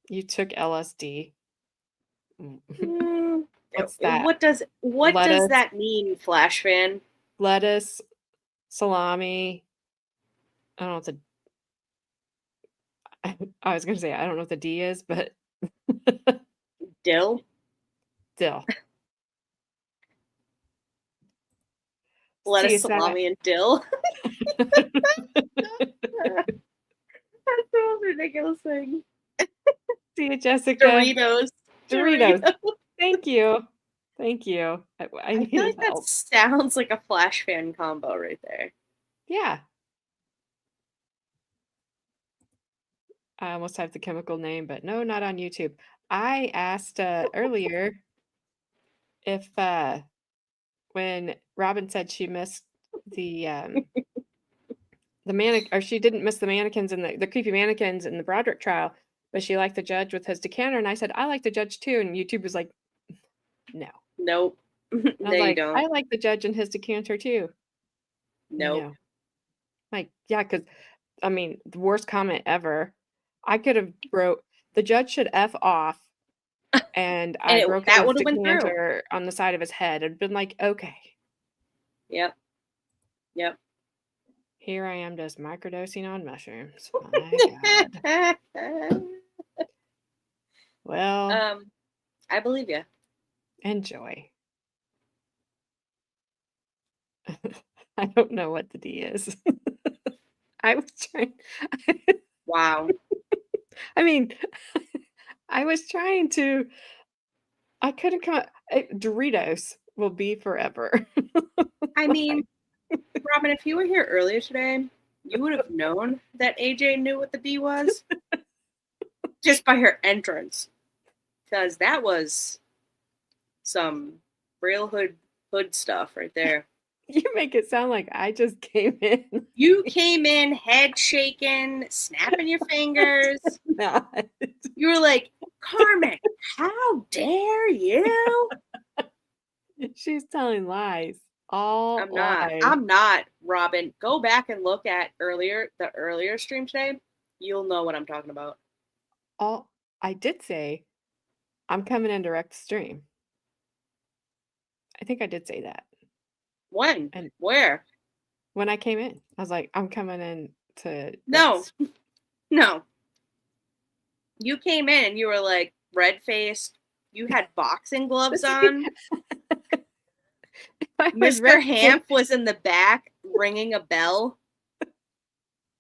You took LSD. What's that? What does Lettuce. that mean, Flash fan? Lettuce, salami. I don't know what I was going to say, I don't know what the D is, but Dill? Still. Lettuce, See, is that salami, and dill. That's the most ridiculous thing. see you, Jessica. Doritos. Thank you. Thank you. I I feel needed like that help. sounds like a Flash fan combo right there. Yeah. I almost have the chemical name, but no, not on YouTube. I asked earlier if when Robin said she missed the or she didn't miss the mannequins and the creepy mannequins in the Broderick trial, but she liked the judge with his decanter, and I said I like the judge too, and YouTube was like, no. Nope. And I No, was you like, don't. I like the judge and his decanter too. Nope. No. Like, yeah, because I mean, the worst comment ever. I could have wrote the judge should F off, and I broke that his would have went through. decanter on the side of his head. It'd been like, okay, Yep. here I am just microdosing on mushrooms. My God. Well, I believe you. enjoy. I don't know what the D is. I was trying. Wow. I mean, I was trying to. I couldn't come. Doritos will be forever. I mean, Robin, if you were here earlier today, you would have known that AJ knew what the D was just by her entrance, because that was some real hood stuff right there. You make it sound like I just came in. You came in head shaking, snapping your fingers. Not. You were like, Carmen, how dare you? She's telling lies. All I'm not. lies. I'm not, Robin. Go back and look at the earlier stream today. You'll know what I'm talking about. I did say I'm coming in direct stream. I think I did say that. When? And where? When I came in, I was like, I'm coming in to No. You came in and you were like red-faced. You had boxing gloves on. Mr. Hamp was in the back ringing a bell,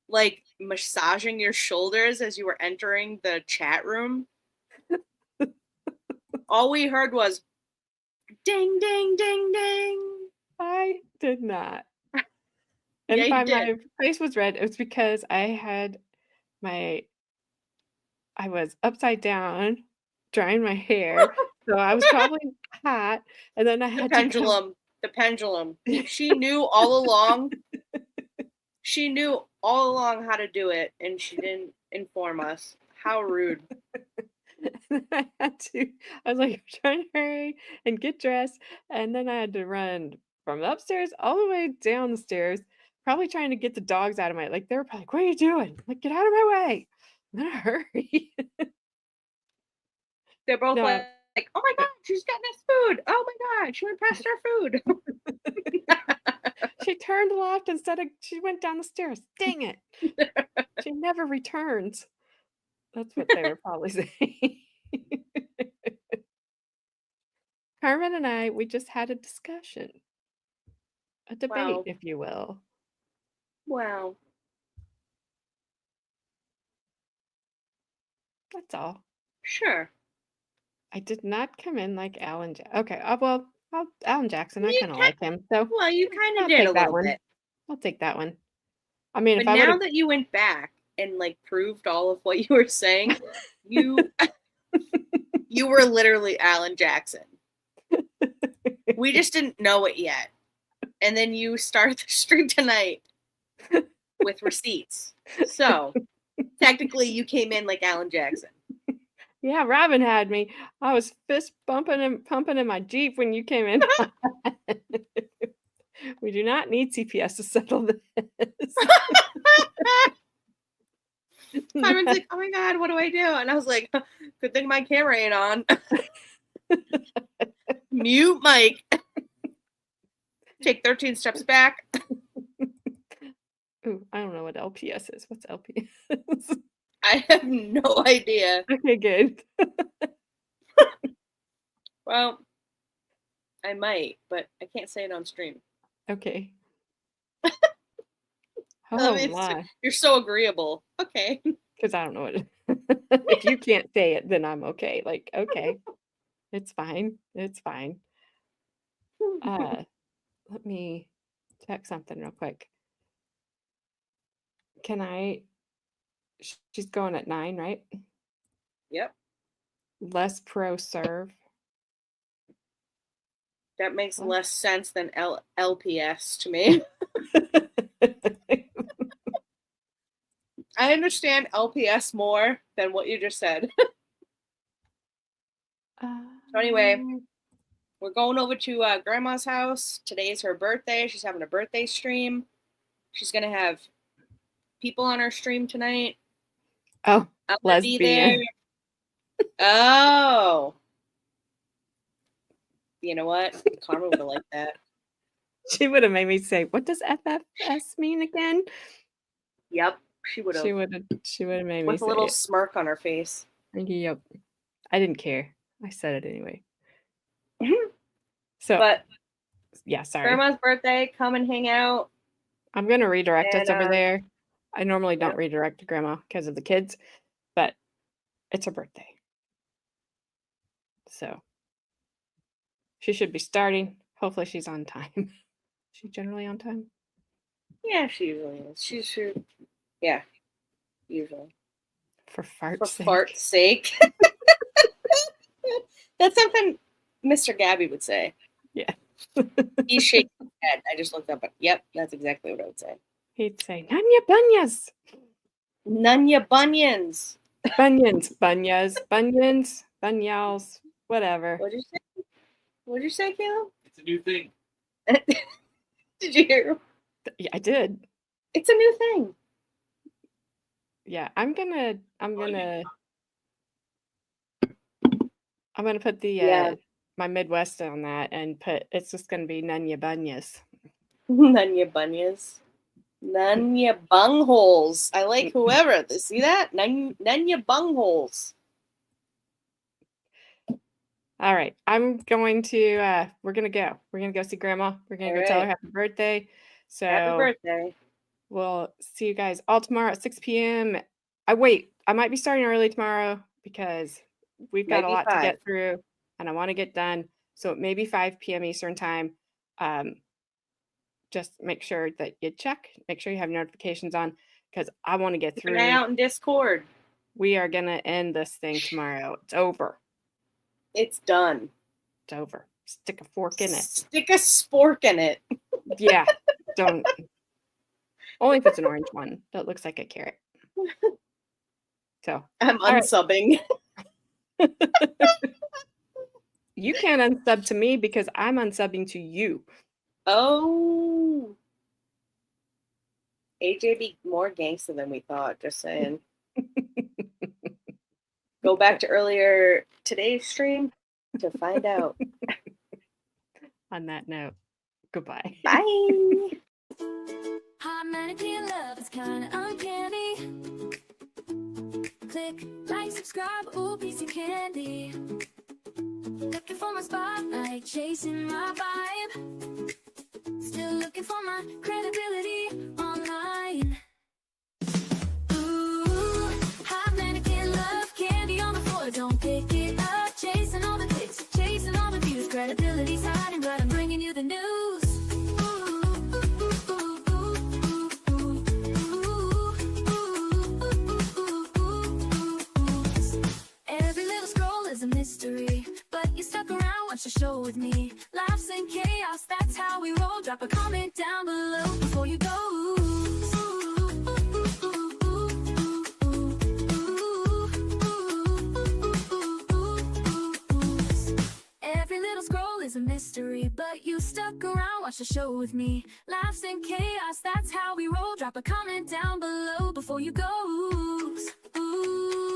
like massaging your shoulders as you were entering the chat room. All we heard was ding, ding, ding, ding. I did not. And Yeah, if you my did. face was red, it was because I was upside down drying my hair. So I was probably hot. And then I had The pendulum. She knew all along. She knew all along how to do it, and she didn't inform us. How rude. I was like, I'm trying to hurry and get dressed. And then I had to run from upstairs all the way down the stairs, probably trying to get the dogs out of my, like, they were probably like, what are you doing? I'm like, get out of my way. I'm gonna hurry. They're both No. like, oh my God, she's getting us food. Oh my God, she went past our food. She turned left instead of, she went down the stairs. Dang it. She never returns. That's what they were probably saying. Carmen and I, we just had a discussion. A debate, Wow. if you will. Wow. That's all. Sure. I did not come in like Alan. Okay, Alan Jackson. I You kind of like him. So Well, you kind I'll of did take a that little one. bit. I'll take that one. I mean, But if I now would that you went back and like proved all of what you were saying, you you were literally Alan Jackson. We just didn't know it yet. And then you start the stream tonight with receipts. So technically you came in like Alan Jackson. Yeah, Robin had me. I was fist bumping and pumping in my Jeep when you came in. We do not need CPS to settle this. Simon's like, oh my God, what do I do? And I was like, good thing my camera ain't on. Mute mic. Take 13 steps back. Ooh, I don't know what LPS is. What's LPS? I have no idea. Okay, good. Well, I might, but I can't say it on stream. Okay. I Oh mean, my. you're so agreeable. Okay. Because I don't know what if you can't say it, then I'm okay. Like, okay. It's fine. It's fine. Let me check something real quick. Can I she's going at 9, right? Yep. Less pro serve. That makes What? less sense than LPS to me. I understand LPS more than what you just said. So anyway, we're going over to Grandma's house. Today's her birthday. She's having a birthday stream. She's going to have people on her stream tonight. Oh, I'm going to be there. lesbian. Oh. You know what? Karma would have liked that. She would have made me say, "What does FFS mean again?" Yep. She would have. She would have made me With a say little it. smirk on her face. Yep. I didn't care. I said it anyway. So, But yeah, sorry. Grandma's birthday, come and hang out. I'm going to redirect us And, over there. I normally don't yep. redirect to Grandma because of the kids, but it's her birthday. So, she should be starting. Hopefully she's on time. She's generally on time. Yeah, she usually is. She should. Yeah, usually. For fart's For sake. fart's sake. That's something Mr. Gabby would say. Yeah. He's shaking his head. I just looked up. Yep, that's exactly what I would say. He'd say, Nanya bunyas. Nunya bunions. Bunions, bunyas, bunions, bunyals, whatever. What'd you say? What'd you say, Caleb? It's a new thing. Did you hear? Yeah, I did. It's a new thing. Yeah, I'm gonna put the my Midwest on that and it's just gonna be Nunya bunyas. Nunya bunions. Nunya bungholes. I like whoever. See that? Nunya bungholes. All right. I'm going to we're gonna go. We're gonna go see Grandma. We're gonna All go tell her right. happy birthday. So Happy birthday. we'll see you guys all tomorrow at 6 p.m. I might be starting early tomorrow because we've got Maybe a lot to 5. get through and I want to get done. So it may be 5 p.m. Eastern time. Just make sure that you check, make sure you have notifications on because I want to get Keep through. an eye out in Discord. We are gonna end this thing tomorrow. It's over. It's done. It's over. Stick a fork in it. Stick a spork in it. Yeah. Don't. Only if it's an orange one that looks like a carrot. So I'm all right. unsubbing. You can't unsub to me because I'm unsubbing to you. Oh. AJ be more gangster than we thought, just saying. Go back to earlier today's stream to find out. On that note, goodbye. Bye. Hot mannequin love is kinda uncanny. Click, like, subscribe, ooh, piece of candy. Looking for my spotlight, chasing my vibe. Still looking for my credibility online. Ooh, hot mannequin love, candy on the floor, don't pick it up. Chasing all the clicks, chasing all the views. Credibility's hiding, but I'm bringing you the news. Every little scroll is a mystery, but you stuck around, watch the show with me. Laughs and chaos, that's how we roll. Drop a comment down below before you go. Every little scroll is a mystery, but you stuck around, watch the show with me. Laughs and chaos, that's how we roll. Drop a comment down below before you go. Ooh.